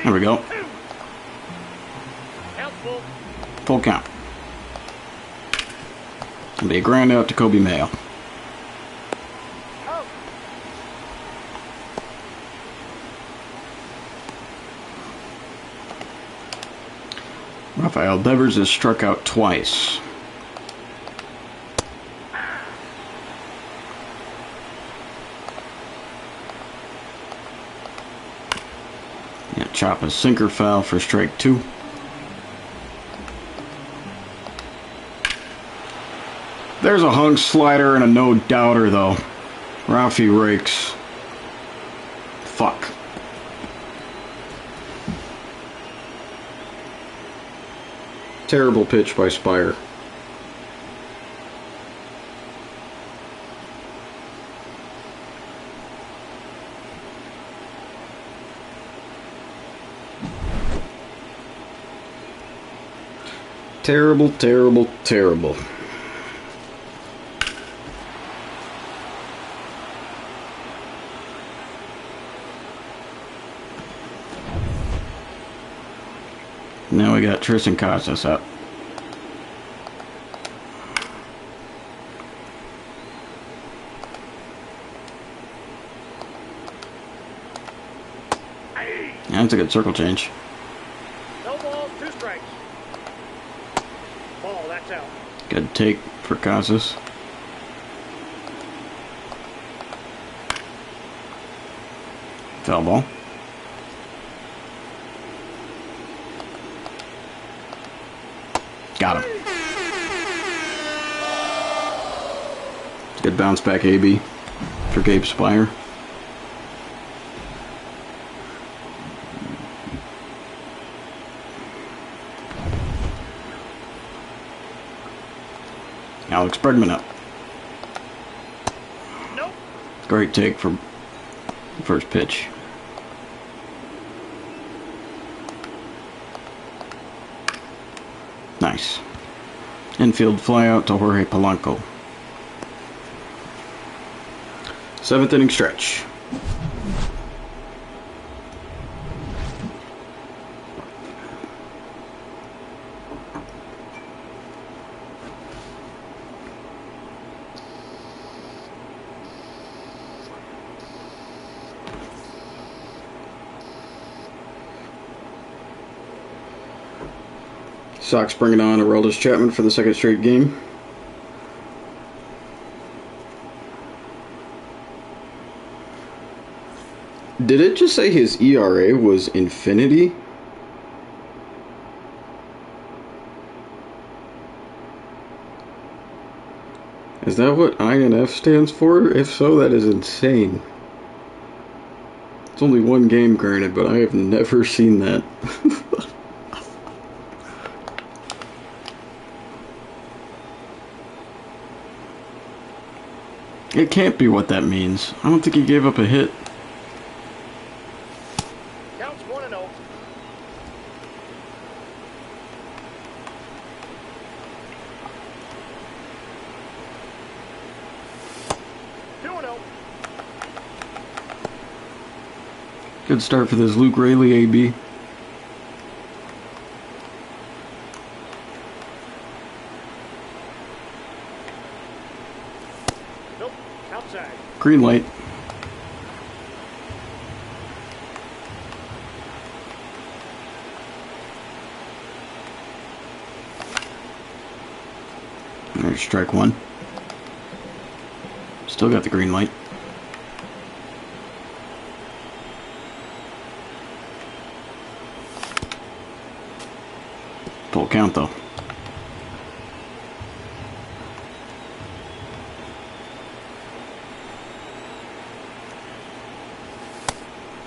There we go. Count full. Full count. It'll be a ground out to Kobe Mayo. Out. Rafael Devers is struck out twice. Yeah, chop a sinker foul for strike 2. There's a hung slider and a no-doubter, though. Rafi rakes. Fuck. Terrible pitch by Spire. Terrible, terrible, terrible. Now we got Tristan Casas up. That's a good circle change. No balls, 2 strikes. Ball, that's out. Good take for Casas. Foul ball. Got him. Good bounce back AB for Gabe Spire. Alex Bregman up. Nope. Great take for first pitch. Nice. Infield fly out to Jorge Polanco. 7th inning stretch. Sox bringing on Aroldis Chapman for the 2nd straight game. Did it just say his ERA was infinity? Is that what INF stands for? If so, that is insane. It's only one game, granted, but I have never seen that. It can't be what that means. I don't think he gave up a hit. Counts 1-0. Good start for this Luke Rayleigh AB. Nope. Outside. Green light. There's strike one. Still got the green light. Full count though.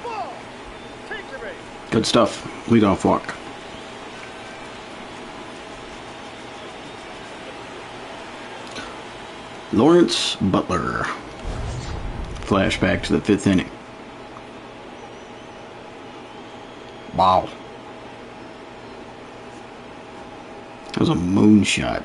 Ball. Take the base. Good stuff. Leadoff walk. Lawrence Butler. Flashback to the 5th inning. Wow. That was a moonshot.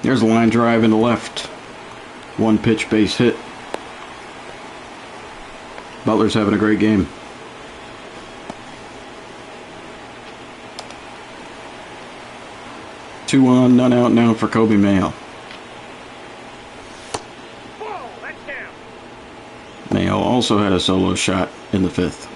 There's a line drive into left. 1 pitch base hit. Butler's having a great game. Two on, none out now for Kobe Mayo. Ball. That's down. Mayo also had a solo shot in the 5th.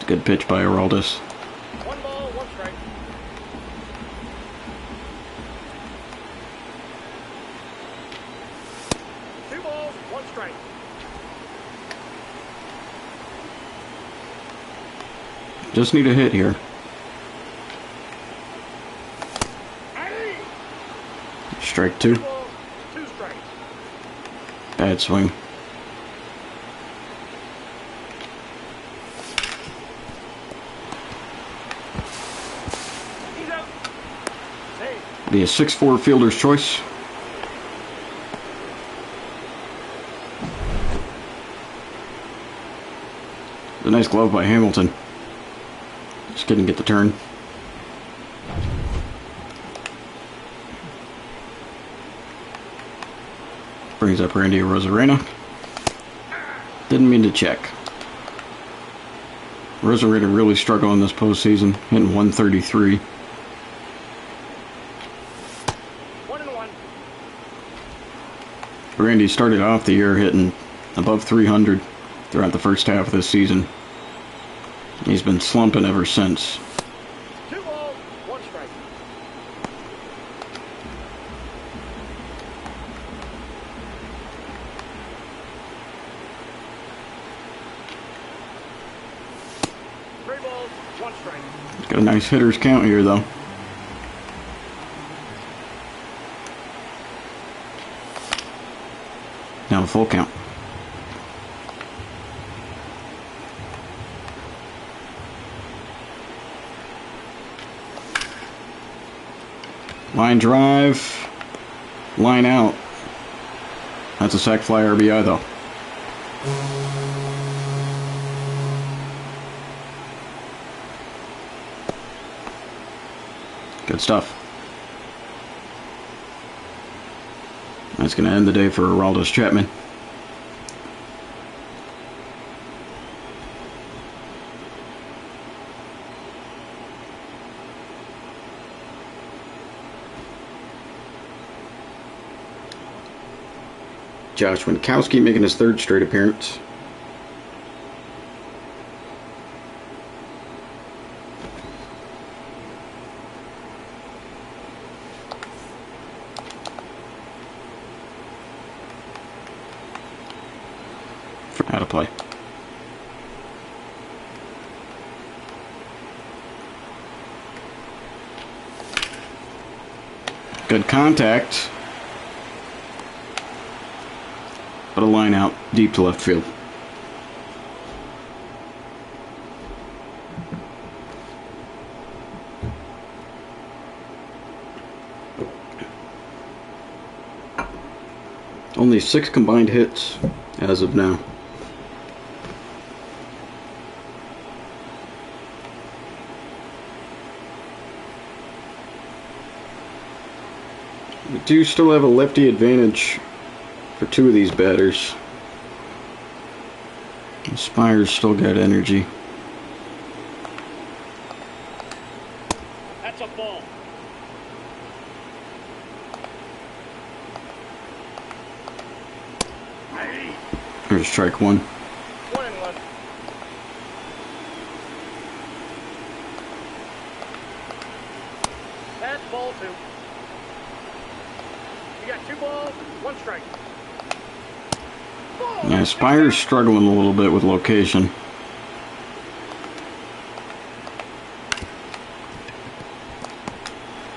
Good pitch by Aroldis. 1 ball, 1 strike. Two balls, 1 strike. Just need a hit here. Hey! Strike 2. 2 balls, 2 strikes. Bad swing. He's out. Hey. Be a 6'4" fielder's choice. A nice glove by Hamilton. Just couldn't get the turn. Brings up Randy Rosarena. Didn't mean to check. Rosarena really struggling this postseason, hitting 133. 1-1. Randy started off the year hitting above 300 throughout the first half of this season. He's been slumping ever since. 2 balls, 1 strike. Three balls, 1 strike. Got a nice hitter's count here, though. Now the full count. Line drive, line out. That's a sac fly RBI, though. Good stuff. That's going to end the day for Aroldis Chapman. Josh Winkowski making his 3rd straight appearance. How to play. Good contact. But a line out deep to left field. Only 6 combined hits as of now. We do still have a lefty advantage for 2 of these batters. Spire's still got energy. That's a ball. There's strike 1. 1-1. That's ball 2. You got 2 balls, 1 strike. Yeah, Spire's struggling a little bit with location.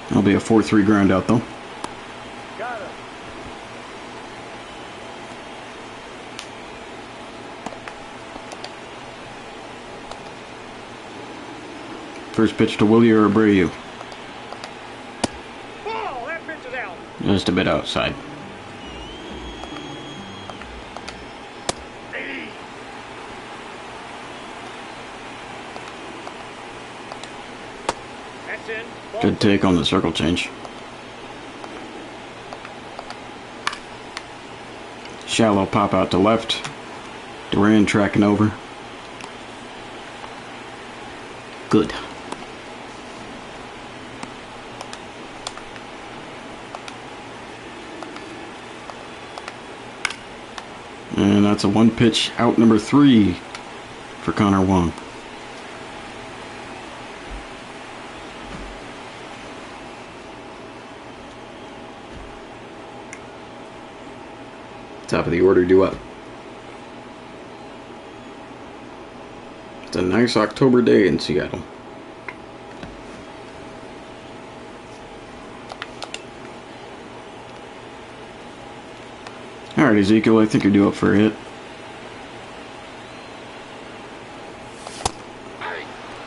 That'll be a 4-3 ground out, though. Got it. First pitch to Willie Abreu. Ball, that pitch is out. Just a bit outside. That's in. Ball Good take on the circle change. Shallow pop out to left. Duran tracking over. Good. And that's a 1-pitch out number 3 for Connor Wong. Top of the order due up. It's a nice October day in Seattle. Alright, Ezekiel, I think you're due up for a hit.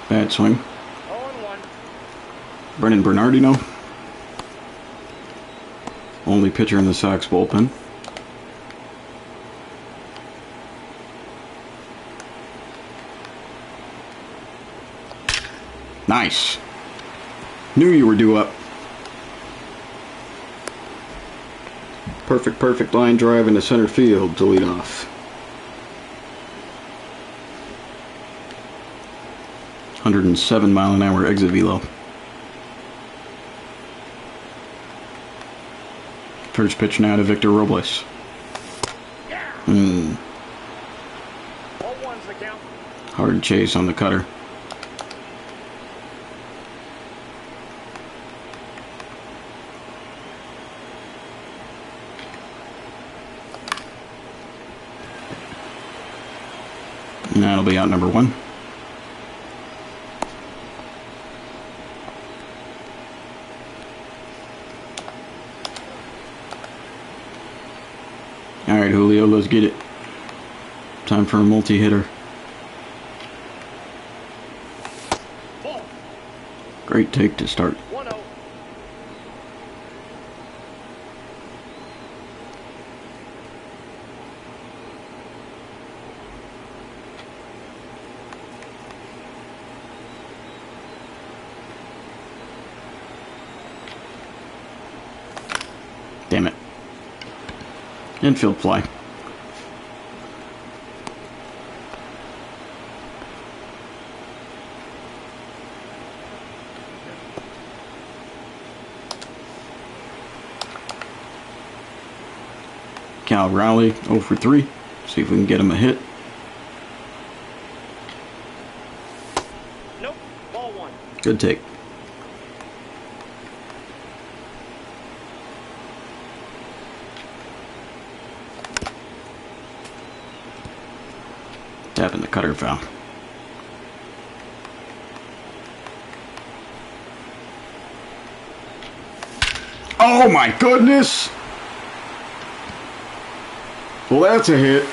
Bad swing. 0-1. Brennan Bernardino. Only pitcher in the Sox bullpen. Nice. Knew you were due up. Perfect line drive into center field to lead off. 107-mile-an-hour exit velo. First pitch now to Victor Robles. Ball one's the count. Hard chase on the cutter. And that'll be out number 1. Alright, Julio, let's get it. Time for a multi-hitter. Ball. Great take to start. 1-0. Damn it. Infield fly. Cal Raleigh 0 for 3. See if we can get him a hit. Nope. Ball one. Good take. Tapping the cutter foul. Oh my goodness! Well, that's a hit.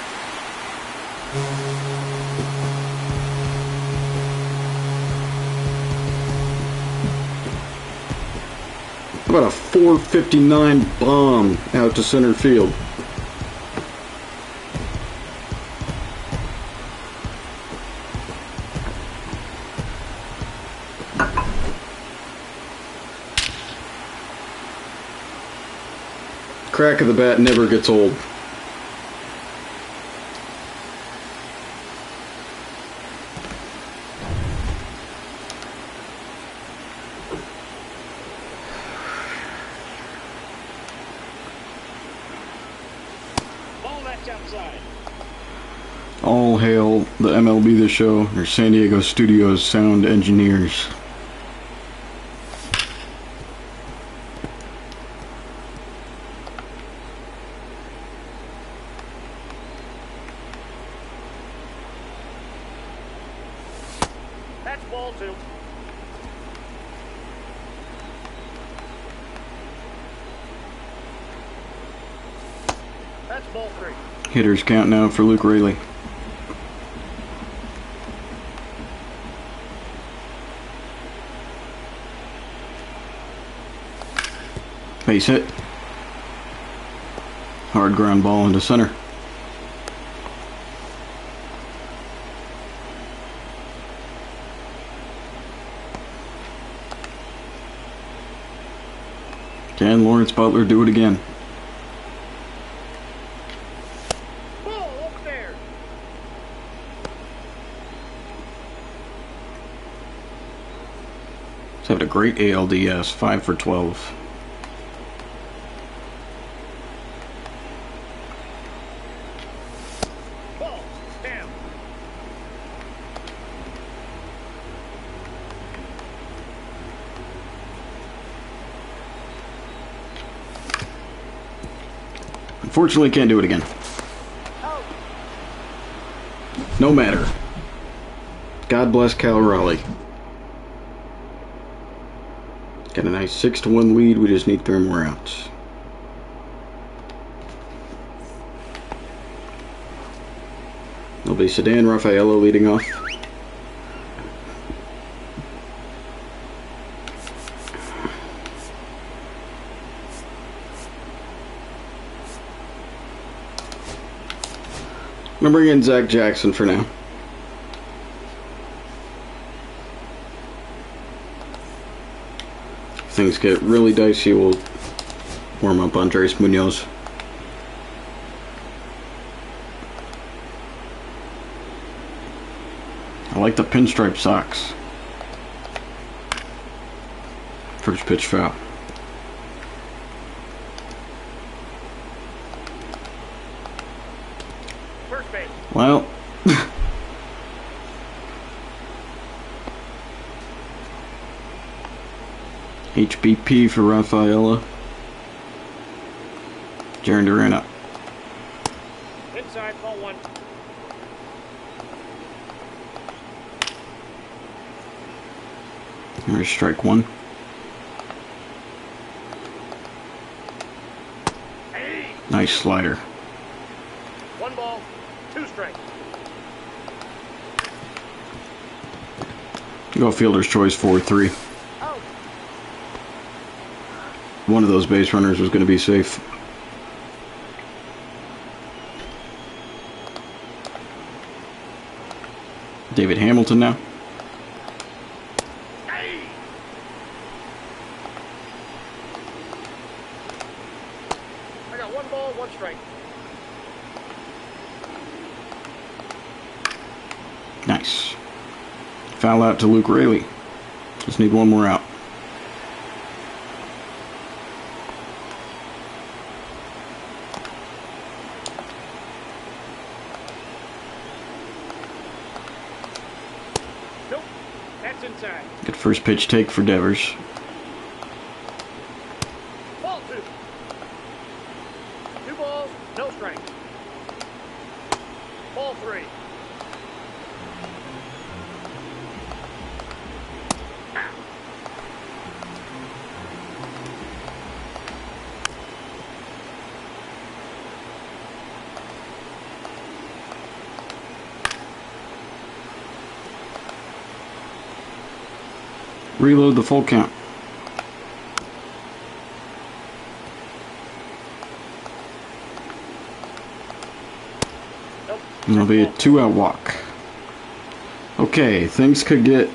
How about a 459 bomb out to center field? Crack of the bat never gets old. Ball that's outside. All hail the MLB The Show, or San Diego Studios sound engineers. That's ball two. That's ball three. Hitters count now for Luke Raley. Base hit. Hard ground ball into center. Can Lawrence Butler do it again? Ball up there. He's having a great ALDS, 5 for 12. Ball down. Unfortunately, can't do it again. Out. No matter. God bless Cal Raleigh. Got a nice 6-1 lead. We just need 3 more outs. It'll be Sedan Raffaello leading off. I'm gonna bring in Zach Jackson for now. things get really dicey, we'll warm up Andres Munoz. I like the pinstripe socks. First pitch foul. First base. Well, HBP for Rafaela. Jaron Duran up. Inside, ball one. Here's strike one. Nice slider. 1 ball, 2 strikes. Go fielder's choice 4-3. Out. One of those base runners was going to be safe. David Hamilton now. I got 1 ball, 1 strike. Nice. Foul out to Luke Raley. Just need one more out. Nope, that's inside. Good first pitch take for Devers. Ball 2. 2 balls, no strikes. Ball 3. Reload the full count. Nope. And it'll be a 2-out walk. Okay, things could get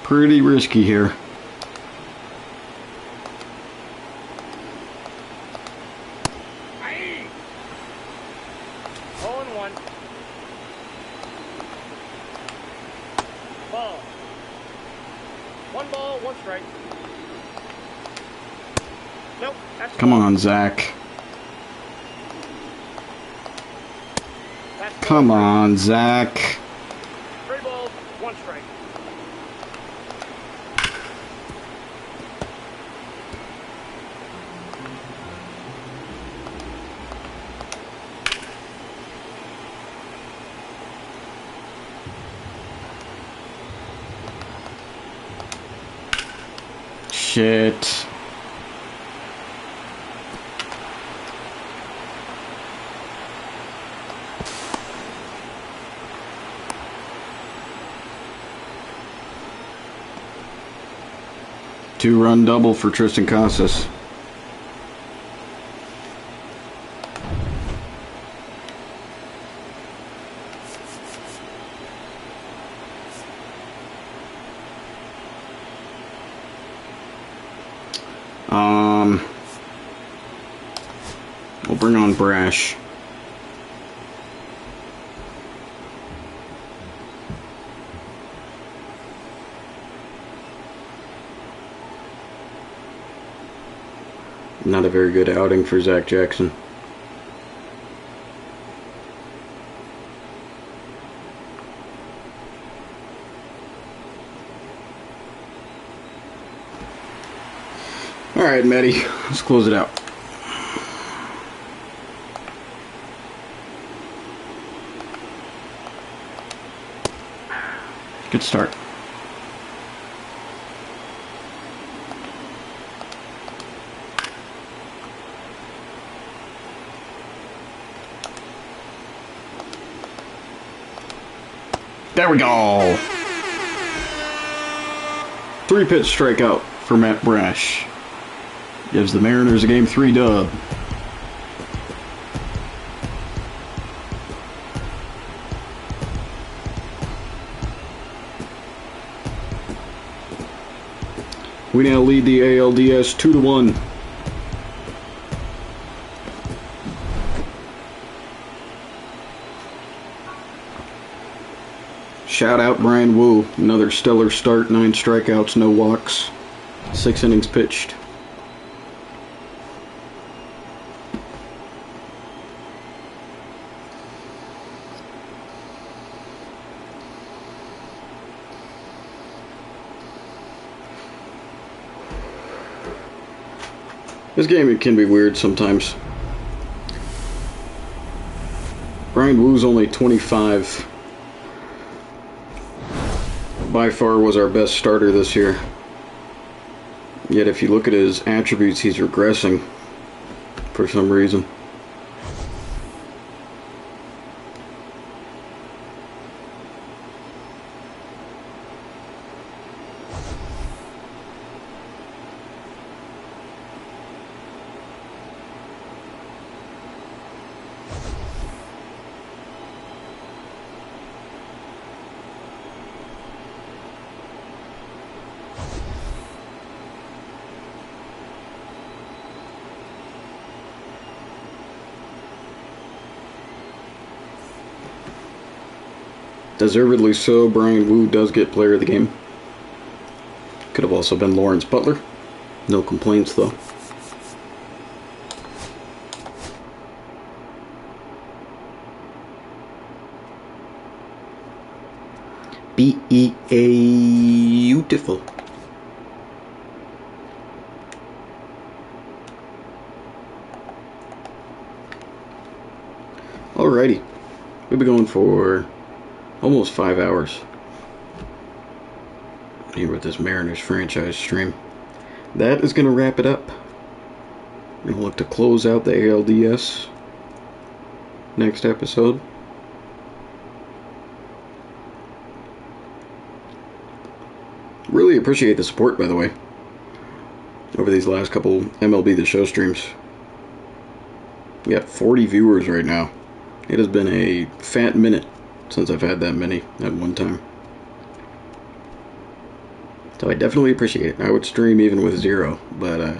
pretty risky here. Aye. 0-1. Ball. 1 ball, 1 strike. Nope, that's Come on, Zach. That's Come on, Zach. 3 balls, 1 strike. Shit. Two-run double for Tristan Casas. We'll bring on Brash. Not a very good outing for Zach Jackson. All right, Matty, let's close it out. Good start. There we go. 3-pitch strikeout for Matt Brash. Gives the Mariners a Game 3 dub. We now lead the ALDS 2-1. Shout out Brian Wu. Another stellar start. 9 strikeouts, no walks. 6 innings pitched. This game, it can be weird sometimes. Brian Wu's only 25. By far was our best starter this year. Yet if you look at his attributes, he's regressing for some reason. Deservedly so, Brian Wu does get player of the game. Could have also been Lawrence Butler. No complaints though. Beautiful. Alrighty. We'll be going for almost 5 hours here with this Mariners franchise stream. That is going to wrap it up. We're going to look to close out the ALDS next episode. Really appreciate the support, by the way, over these last couple MLB The Show streams. We got 40 viewers right now. It has been a fat minute since I've had that many at one time. So I definitely appreciate it. I would stream even with 0, but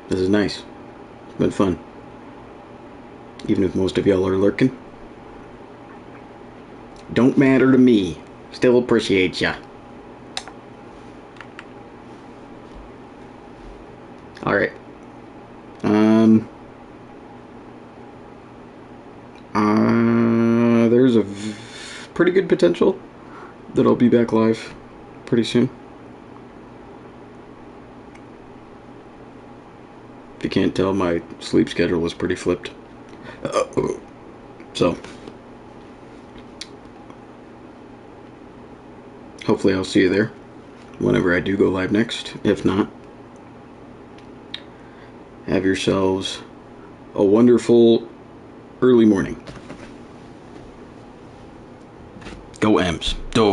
this is nice. It's been fun. Even if most of y'all are lurking. Don't matter to me. Still appreciate ya. Alright. There's a pretty good potential that I'll be back live pretty soon. If you can't tell, my sleep schedule was pretty flipped. So, hopefully I'll see you there whenever I do go live next. If not, have yourselves a wonderful early morning. Go M's. Doses.